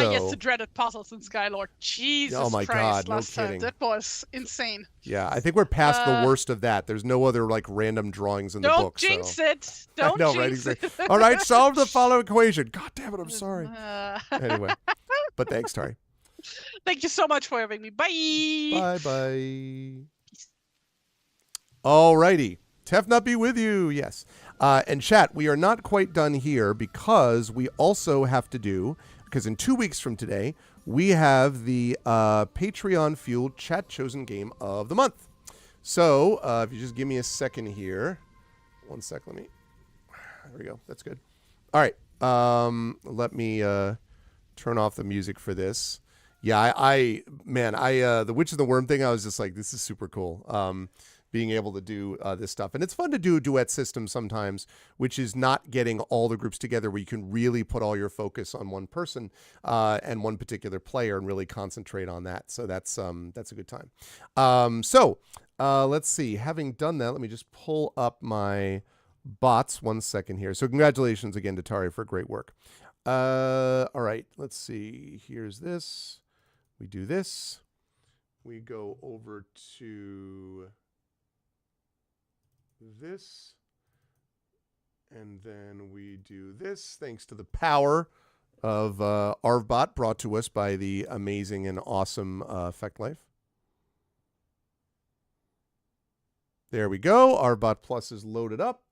Yes, the dreaded puzzles in Skylord. Jesus oh my Christ, God, no kidding. That was insane. Yeah, I think we're past the worst of that. There's no other like random drawings in the book. Don't jinx it. Don't jinx it. All right, solve the following equation. God damn it, I'm sorry. Anyway, but thanks, Tari. Thank you so much for having me. Bye. Bye. All righty. Tefnut be with you. Yes. And chat, we are not quite done here because we also have to do, because in 2 weeks from today, we have the Patreon fueled chat chosen game of the month. So if you just give me a second here. 1 sec. There we go. That's good. All right. Let me turn off the music for this. Yeah, the Witch and the Wyrm thing, I was just like, this is super cool. Being able to do this stuff. And it's fun to do a duet system sometimes, which is not getting all the groups together where you can really put all your focus on one person and one particular player and really concentrate on that. So that's a good time. Let's see. Having done that, let me just pull up my bots 1 second here. So congratulations again to Tari for great work. All right, let's see. Here's this. We do this. We go over to this, and then we do this, thanks to the power of ArvBot, brought to us by the amazing and awesome Effect Life. There we go. ArvBot Plus is loaded up.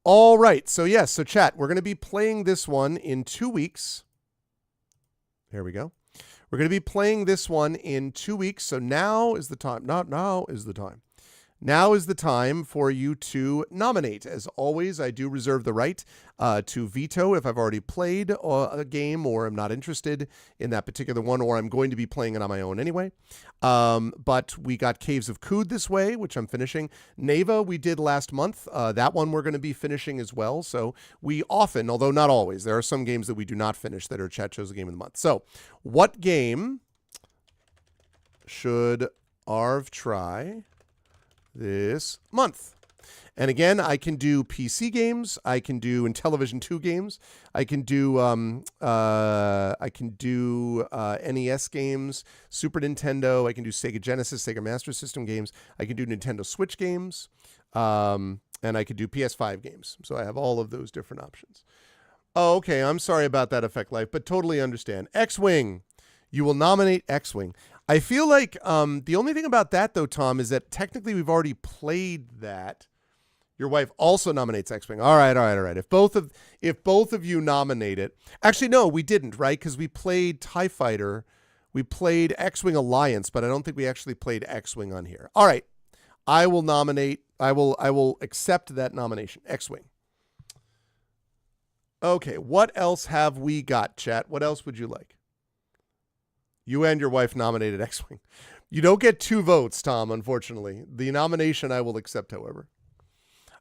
All right. So yes. So chat, we're going to be playing this one in 2 weeks. There we go. We're going to be playing this one in 2 weeks. So now is the time. Now is the time. Now is the time for you to nominate. As always, I do reserve the right to veto if I've already played a game or I'm not interested in that particular one, or I'm going to be playing it on my own anyway. But we got Caves of Kood this way, which I'm finishing. Neva we did last month. That one we're going to be finishing as well. So we often, although not always, there are some games that we do not finish that are Chat Chose a Game of the Month. So what game should Arv try this month? And again, I can do PC games, I can do Intellivision 2 games, I can do NES games, Super Nintendo, I can do Sega Genesis, Sega Master System games, I can do Nintendo Switch games, and I could do PS5 games. So I have all of those different options. Oh, okay, I'm sorry about that, Effect Life, but totally understand. X-Wing. You will nominate X-Wing. I feel like the only thing about that, though, Tom, is that technically we've already played that. Your wife also nominates X-Wing. All right. If both of you nominate it, actually no, we didn't, right? Because we played TIE Fighter, we played X-Wing Alliance, but I don't think we actually played X-Wing on here. All right, I will nominate. I will accept that nomination. X-Wing. Okay, what else have we got, chat? What else would you like? You and your wife nominated X-Wing. You don't get 2 votes, Tom, unfortunately. The nomination I will accept, however.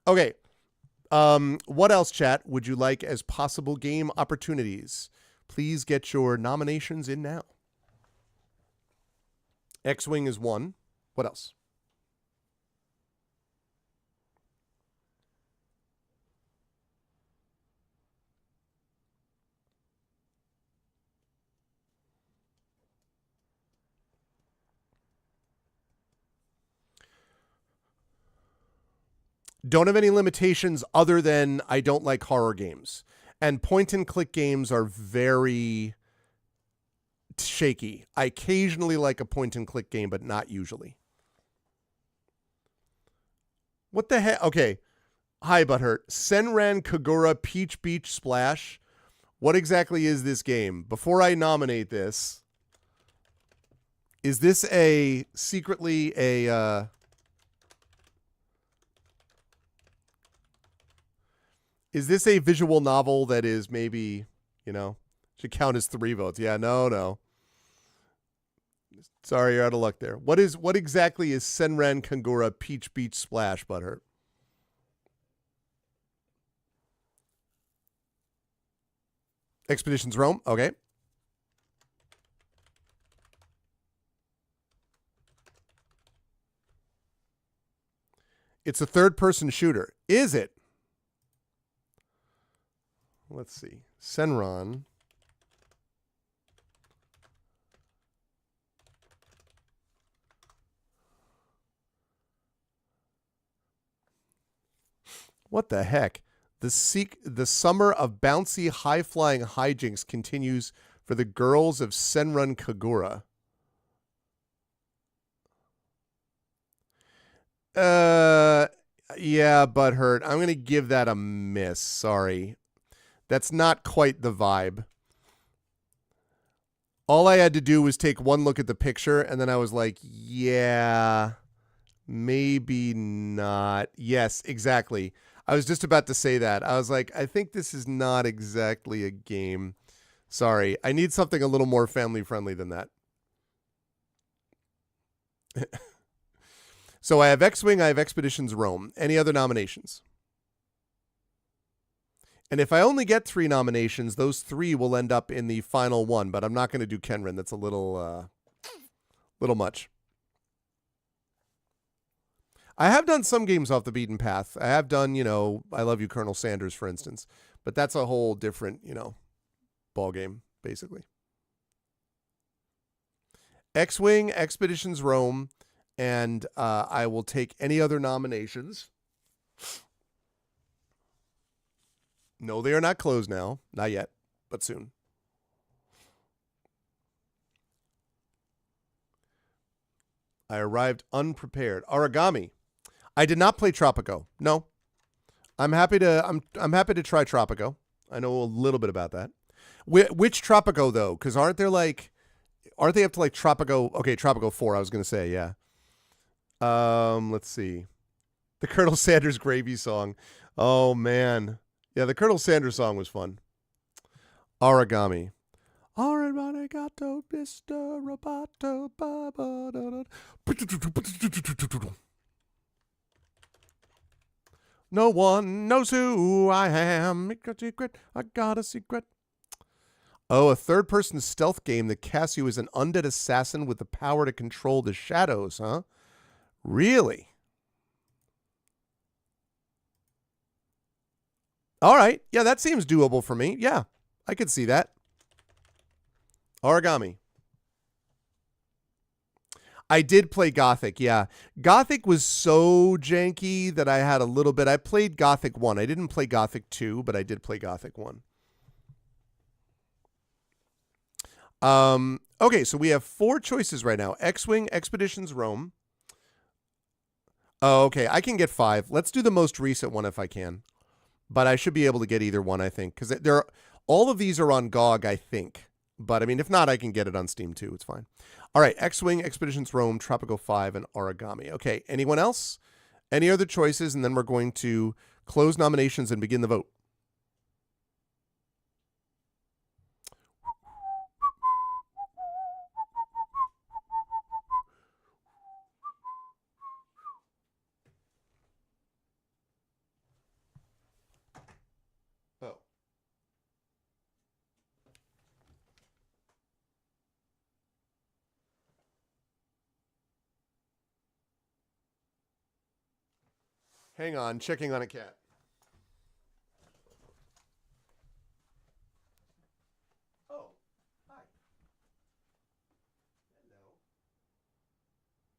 Okay. What else, chat, would you like as possible game opportunities? Please get your nominations in now. X-Wing is 1. What else? Don't have any limitations other than I don't like horror games. And point and click games are very shaky. I occasionally like a point and click game, but not usually. What the heck? Okay. Hi, Butthurt. Senran Kagura Peach Beach Splash. What exactly is this game? Before I nominate this, is this secretly a is this a visual novel that is maybe, should count as 3 votes? Yeah, no. Sorry, you're out of luck there. What exactly is Senran Kagura Peach Beach Splash, Butthurt? Expeditions Rome. Okay. It's a third-person shooter. Is it? Let's see. Senran. What the heck? The summer of bouncy, high-flying hijinks continues for the girls of Senran Kagura. Yeah, Butthurt. I'm going to give that a miss. Sorry. That's not quite the vibe. All I had to do was take one look at the picture, and then I was like, yeah, maybe not. Yes, exactly. I was just about to say that. I was like, I think this is not exactly a game. Sorry. I need something a little more family-friendly than that. So I have X-Wing, I have Expeditions Rome. Any other nominations? And if I only get 3 nominations, those 3 will end up in the final one, but I'm not going to do Kenrin. That's a little much. I have done some games off the beaten path. I have done, I Love You, Colonel Sanders, for instance. But that's a whole different, ball game, basically. X-Wing, Expeditions Rome, and I will take any other nominations. No, they are not closed now. Not yet, but soon. I arrived unprepared. Origami. I did not play Tropico. No. I'm happy to try Tropico. I know a little bit about that. Which Tropico though? Because aren't they up to like Tropico? Okay, Tropico 4. I was going to say, yeah. Let's see. The Colonel Sanders gravy song. Oh man. Yeah, the Colonel Sanders song was fun. Origami. Arigato, Mr. Roboto. No one knows who I am. I got a secret. Oh, a third-person stealth game that casts you as an undead assassin with the power to control the shadows, huh? Really? All right. Yeah, that seems doable for me. Yeah, I could see that. Origami. I did play Gothic, yeah. Gothic was so janky that I had a little bit. I played Gothic 1. I didn't play Gothic 2, but I did play Gothic 1. Okay, so we have 4 choices right now. X-Wing, Expeditions, Rome. Oh, okay, I can get 5. Let's do the most recent one if I can. But I should be able to get either one, I think. Because all of these are on GOG, I think. But, I mean, if not, I can get it on Steam, too. It's fine. All right, X-Wing, Expeditions, Rome, Tropico 5, and Origami. Okay, anyone else? Any other choices? And then we're going to close nominations and begin the vote. Oh. Hang on, checking on a cat. Oh, hi. Hello.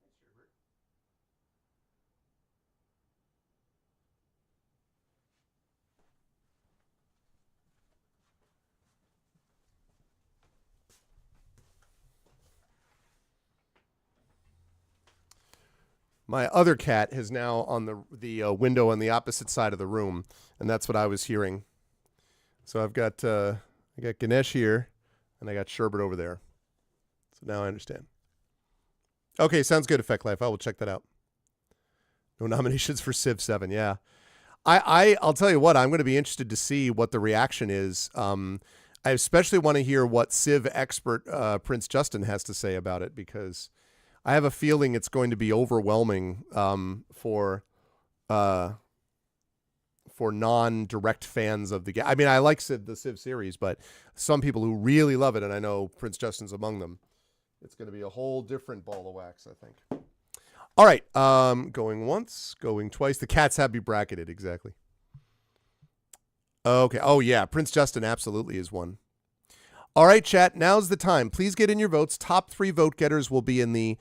Hey, Sherbert. My other cat is now on the window on the opposite side of the room, and that's what I was hearing. So I got Ganesh here, and I got Sherbert over there. So now I understand. Okay, sounds good, Effect Life. I will check that out. No nominations for Civ 7. Yeah, I'll tell you what. I'm going to be interested to see what the reaction is. I especially want to hear what Civ expert Prince Justin has to say about it, because I have a feeling it's going to be overwhelming for non-direct fans of the game. I mean, I like the Civ series, but some people who really love it, and I know Prince Justin's among them, it's going to be a whole different ball of wax, I think. All right, going once, going twice. The cats have me bracketed, exactly. Okay, oh yeah, Prince Justin absolutely is one. All right, chat, now's the time. Please get in your votes. Top 3 vote getters will be in the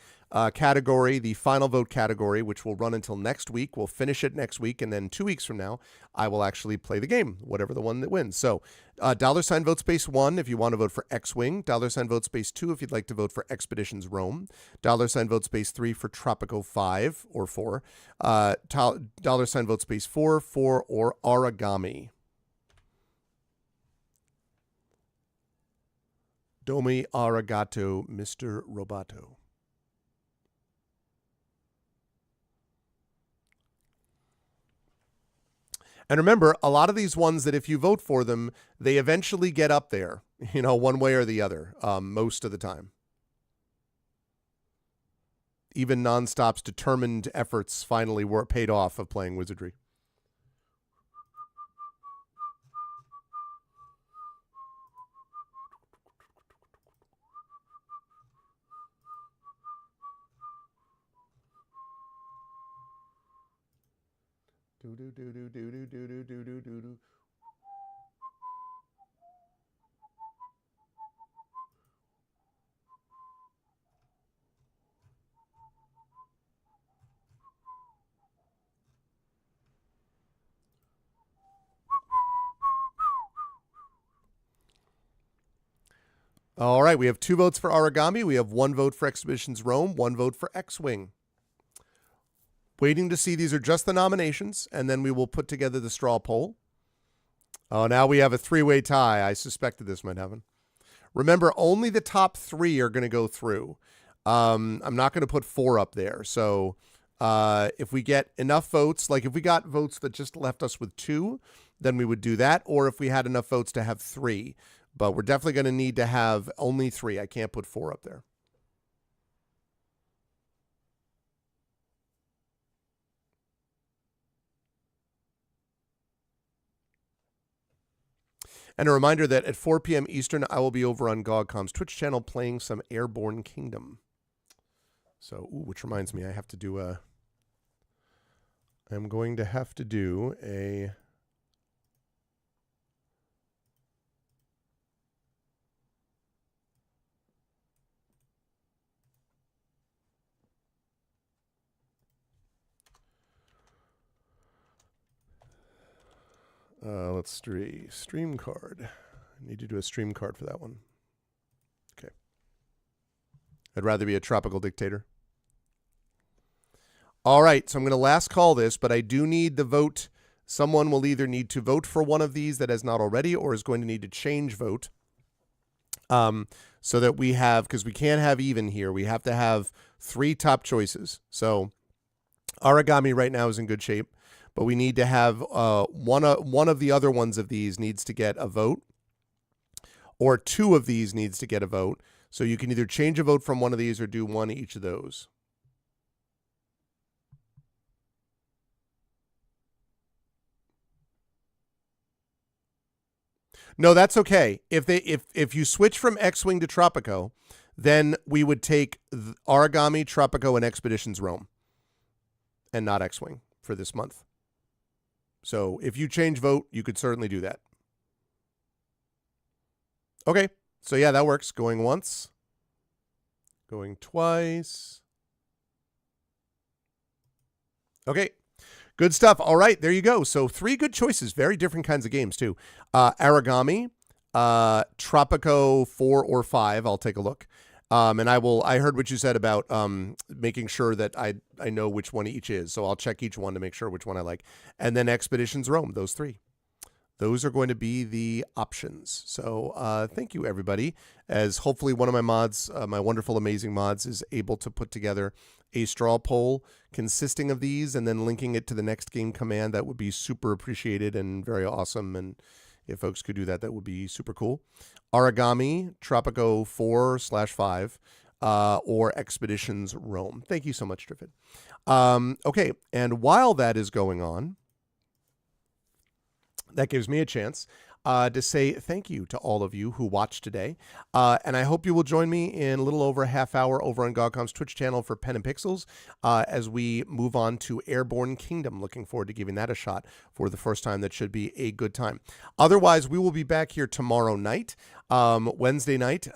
category, the final vote category, which will run until next week. We'll finish it next week, and then 2 weeks from now, I will actually play the game, whatever the one that wins. So, $ vote space 1 if you want to vote for X-Wing, $ vote space 2 if you'd like to vote for Expeditions Rome, $ vote space 3 for Tropico 5 or 4, $ vote space 4 for or Origami. Domi arigato, Mr. Roboto. And remember, a lot of these ones that if you vote for them, they eventually get up there, one way or the other, most of the time. Even Nonstop's determined efforts finally were paid off of playing Wizardry. All right, we have 2 votes for Origami. We have 1 vote for Expeditions Rome, 1 vote for X-Wing. Waiting to see, these are just the nominations, and then we will put together the straw poll. Oh, now we have a 3-way tie. I suspected this might happen. Remember, only the top 3 are going to go through. I'm not going to put 4 up there. So If we get enough votes, like if we got votes that just left us with 2, then we would do that. Or if we had enough votes to have 3. But we're definitely going to need to have only 3. I can't put 4 up there. And a reminder that at 4 p.m. Eastern, I will be over on GogCom's Twitch channel playing some Airborne Kingdom. So, which reminds me, I have to do a... I'm going to have to do a... let's see. Stream card. I need to do a stream card for that one. Okay. I'd rather be a tropical dictator. All right, so I'm going to last call this, but I do need the vote. Someone will either need to vote for one of these that has not already or is going to need to change vote. So that we have, because we can't have even here, we have to have 3 top choices. So Origami right now is in good shape, but we need to have one of the other ones of these needs to get a vote, or 2 of these needs to get a vote. So you can either change a vote from one of these or do one each of those. No, that's okay. If you switch from X-Wing to Tropico, then we would take Origami, Tropico, and Expeditions Rome, and not X-Wing for this month. So if you change vote, you could certainly do that. Okay, so yeah, that works. Going once, going twice. Okay. Good stuff. All right, there you go. So 3 good choices. Very different kinds of games, too. Origami, Tropico 4 or 5. I'll take a look. And I heard what you said about making sure that I know which one each is. So I'll check each one to make sure which one I like. And then Expeditions Rome, those 3. Those are going to be the options. So thank you, everybody. As hopefully one of my mods, my wonderful, amazing mods, is able to put together a straw poll consisting of these and then linking it to the next game command. That would be super appreciated and very awesome. And if folks could do that, that would be super cool. Origami, Tropico 4/5, or Expeditions Rome. Thank you so much, Driffid. Okay, and while that is going on, that gives me a chance to say thank you to all of you who watched today. And I hope you will join me in a little over a half hour over on GogCom's Twitch channel for Pen and Pixels as we move on to Airborne Kingdom. Looking forward to giving that a shot for the first time. That should be a good time. Otherwise, we will be back here tomorrow night, Wednesday night,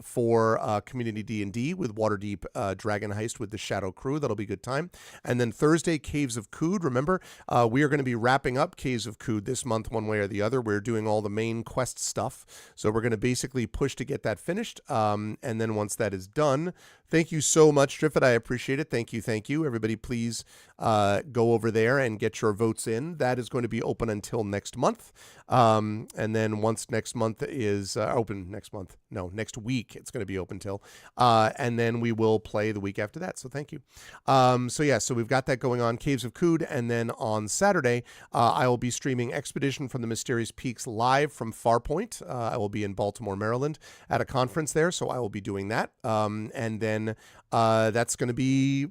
for Community D&D with Waterdeep Dragon Heist with the Shadow Crew. That'll be a good time. And then Thursday, Caves of Kood. Remember, we are going to be wrapping up Caves of Kood this month one way or the other. We're doing all the main quest stuff. So we're going to basically push to get that finished. And then once that is done, thank you so much, Driffit. I appreciate it. Thank you. Thank you. Everybody, please go over there and get your votes in. That is going to be open until next month. And then once next month is open next week, it's going to be open till. And then we will play the week after that. So thank you. So we've got that going on, Caves of Kood. And then on Saturday, I will be streaming Expedition from the Mysterious Peaks live from Farpoint. I will be in Baltimore, Maryland at a conference there. So I will be doing that. And then that's going to be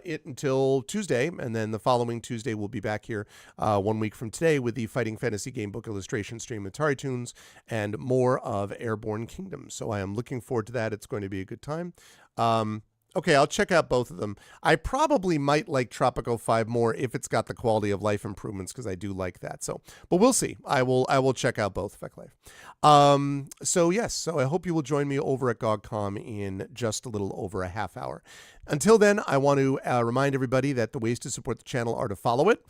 it until Tuesday, and then the following Tuesday we'll be back here 1 week from today with the Fighting Fantasy Game Book illustration stream with TariToons and more of Airborne Kingdom. So I am looking forward to that. It's going to be a good time. Okay, I'll check out both of them. I probably might like Tropico 5 more if it's got the quality of life improvements, because I do like that. So, but we'll see. I will check out both Effect Life. So I hope you will join me over at GogCom in just a little over a half hour. Until then, I want to remind everybody that the ways to support the channel are to follow it.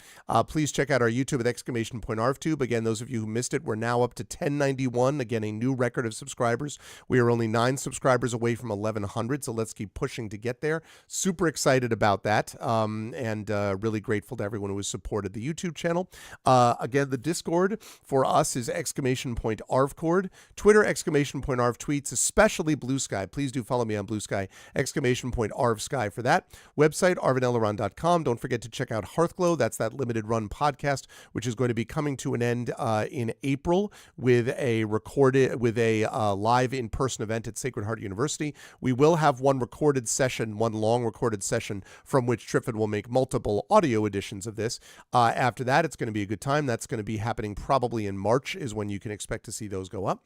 Please check out our YouTube at !RTube. Again, those of you who missed it, we're now up to 1091. Again, a new record of subscribers. We are only 9 subscribers away from 1,100, so let's keep pushing to to get there. Super excited about that, and really grateful to everyone who has supported the YouTube channel. Again, the Discord for us is !ArvCord. Twitter, !ArvTweets, especially Blue Sky. Please do follow me on Blue Sky, !ArvSky for that. Website, arvinelleron.com. Don't forget to check out Hearthglow. That's that limited run podcast, which is going to be coming to an end in April with a live in-person event at Sacred Heart University. We will have one long recorded session from which Triffid will make multiple audio editions of this. After that, it's going to be a good time. That's going to be happening probably in March is when you can expect to see those go up.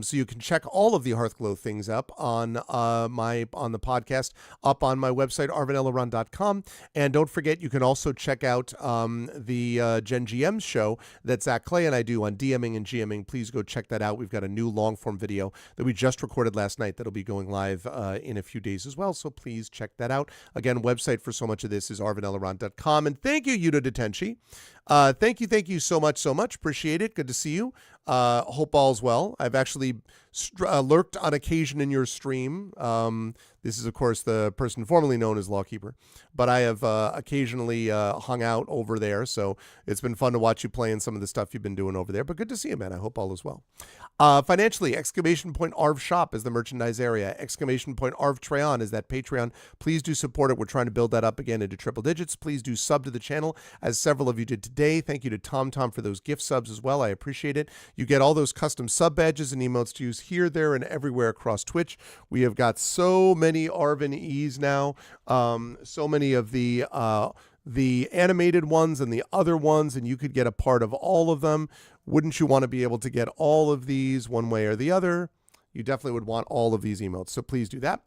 So you can check all of the Hearthglow things up on the podcast up on my website, arvinelleron.com. And don't forget, you can also check out the Gen GM's show that Zach Clay and I do on DMing and GMing. Please go check that out. We've got a new long-form video that we just recorded last night that'll be going live in a few days as well, so please check that out. Again, website for so much of this is arvinelleron.com. And thank you, Yuta Detenshi. Thank you so much. Appreciate it. Good to see you. Hope all's well. I've actually lurked on occasion in your stream. This is, of course, the person formerly known as Lawkeeper, but I have occasionally hung out over there, so it's been fun to watch you play in some of the stuff you've been doing over there, but good to see you, man. I hope all is well. Financially, !Arv Shop is the merchandise area. !Arv Treon is that Patreon. Please do support it. We're trying to build that up again into triple digits. Please do sub to the channel, as several of you did today. Thank you to TomTom for those gift subs as well. I appreciate it. You get all those custom sub badges and emotes to use here, there, and everywhere across Twitch. We have got so many Arvin E's now. So many of the animated ones and the other ones, and you could get a part of all of them. Wouldn't you want to be able to get all of these one way or the other? You definitely would want all of these emotes, so please do that.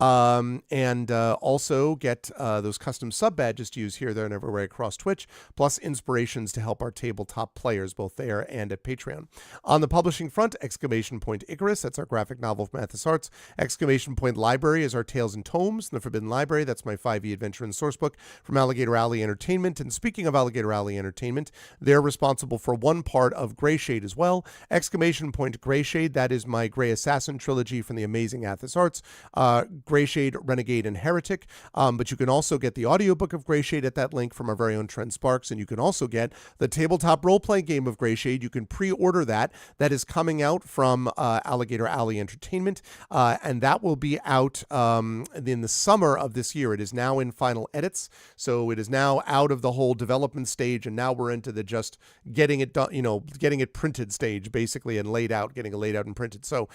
And also get those custom sub badges to use here, there, and everywhere across Twitch, plus inspirations to help our tabletop players both there and at Patreon. On the publishing front, Icarus, that's our graphic novel from Mathis Arts. Library is our Tales and Tomes, and the Forbidden Library, that's my 5e adventure and sourcebook from Alligator Alley Entertainment. And speaking of Alligator Alley Entertainment, they're responsible for one part of Greyshade as well. Greyshade, that is my Grey Assassin trilogy from the amazing Athos Arts. Greyshade, Renegade, and Heretic. But you can also get the audiobook of Greyshade at that link from our very own Trent Sparks, and you can also get the tabletop role-playing game of Greyshade. You can pre-order that. That is coming out from Alligator Alley Entertainment, and that will be out in the summer of this year. It is now in final edits, so it is now out of the whole development stage, and now we're into the just getting it done, getting it printed stage, basically, and getting it laid out and printed. So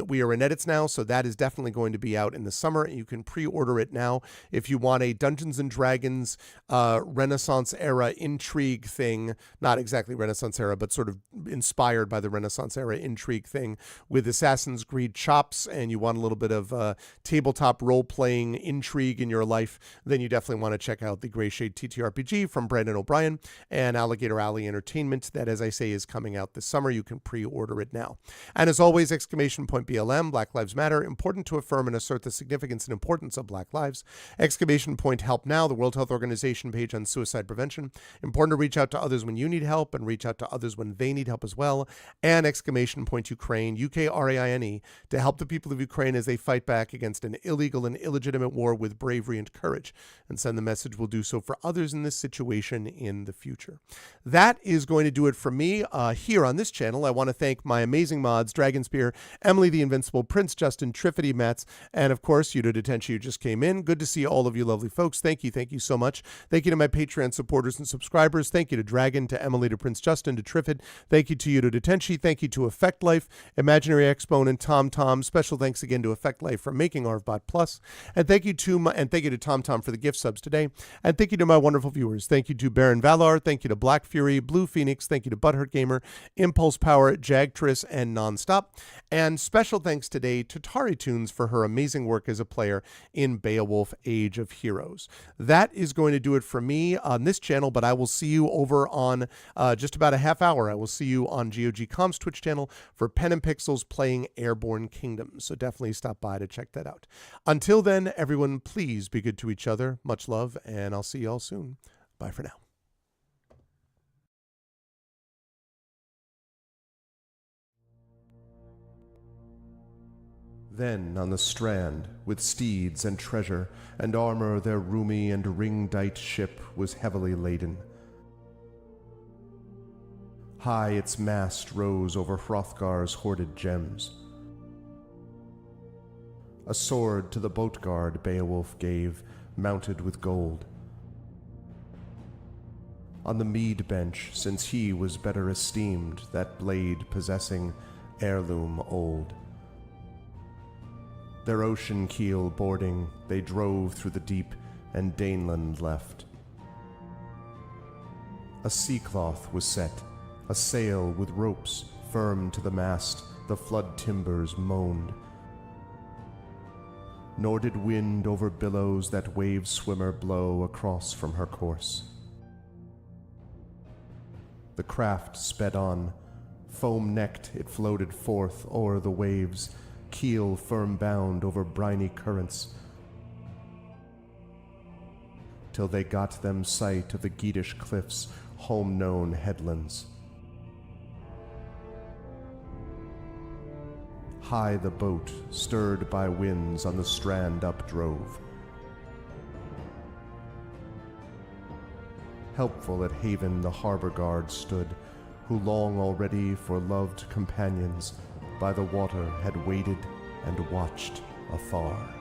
we are in edits now, so that is definitely going to be out in the summer, and you can pre-order it now if you want a Dungeons and Dragons Renaissance era intrigue thing. Not exactly Renaissance era, but sort of inspired by the Renaissance era intrigue thing with Assassin's Creed chops, and you want a little bit of tabletop role-playing intrigue in your life, then you definitely want to check out the Greyshade TTRPG from Brandon O'Brien and Alligator Alley Entertainment. That, as I say, is coming out this summer. You can pre-order it now. And as always, BLM, Black Lives Matter, important to affirm and assert the significance and importance of Black lives. Help Now, the World Health Organization page on suicide prevention. Important to reach out to others when you need help and reach out to others when they need help as well. And Ukraine, UKRAINE, to help the people of Ukraine as they fight back against an illegal and illegitimate war with bravery and courage. And send the message we'll do so for others in this situation in the future. That is going to do it for me here on this channel. I want to thank my amazing mods, Dragonspear, Emily the Invincible, Prince Justin, Triffity Mats, and of course, Yuta Detenshi, who just came in. Good to see all of you lovely folks. Thank you so much. Thank you to my Patreon supporters and subscribers. Thank you to Dragon, to Emily, to Prince Justin, to Triffid. Thank you to Yuta Detenshi. Thank you to Effect Life, Imaginary Exponent, TomTom. Special thanks again to Effect Life for making ArvBot Plus. And thank you to TomTom for the gift subs today. And thank you to my wonderful viewers. Thank you to Baron Valar. Thank you to Black Fury, Blue Phoenix. Thank you to Butthurt Gamer, Impulse Power, Jagtris, and Nonstop. And special thanks today to TariToons for her amazing work as a player in Beowulf Age of Heroes. That is going to do it for me on this channel, but I will see you over on just about a half hour. I will see you on GOG.com's Twitch channel for Pen and Pixels playing Airborne Kingdoms. So definitely stop by to check that out. Until then, everyone, please be good to each other. Much love, and I'll see you all soon. Bye for now. Then on the strand, with steeds and treasure, and armor their roomy and ring-dight ship was heavily laden. High its mast rose over Hrothgar's hoarded gems. A sword to the boat-guard Beowulf gave, mounted with gold. On the mead bench, since he was better esteemed, that blade possessing heirloom old. Their ocean keel boarding, they drove through the deep, and Daneland left. A sea-cloth was set, a sail with ropes firm to the mast, the flood timbers moaned. Nor did wind over billows that wave-swimmer blow across from her course. The craft sped on, foam-necked it floated forth o'er the waves, keel firm-bound over briny currents, till they got them sight of the Geatish cliffs' home-known headlands. High the boat, stirred by winds, on the strand updrove. Helpful at haven the harbour guard stood, who long already for loved companions by the water had waited and watched afar.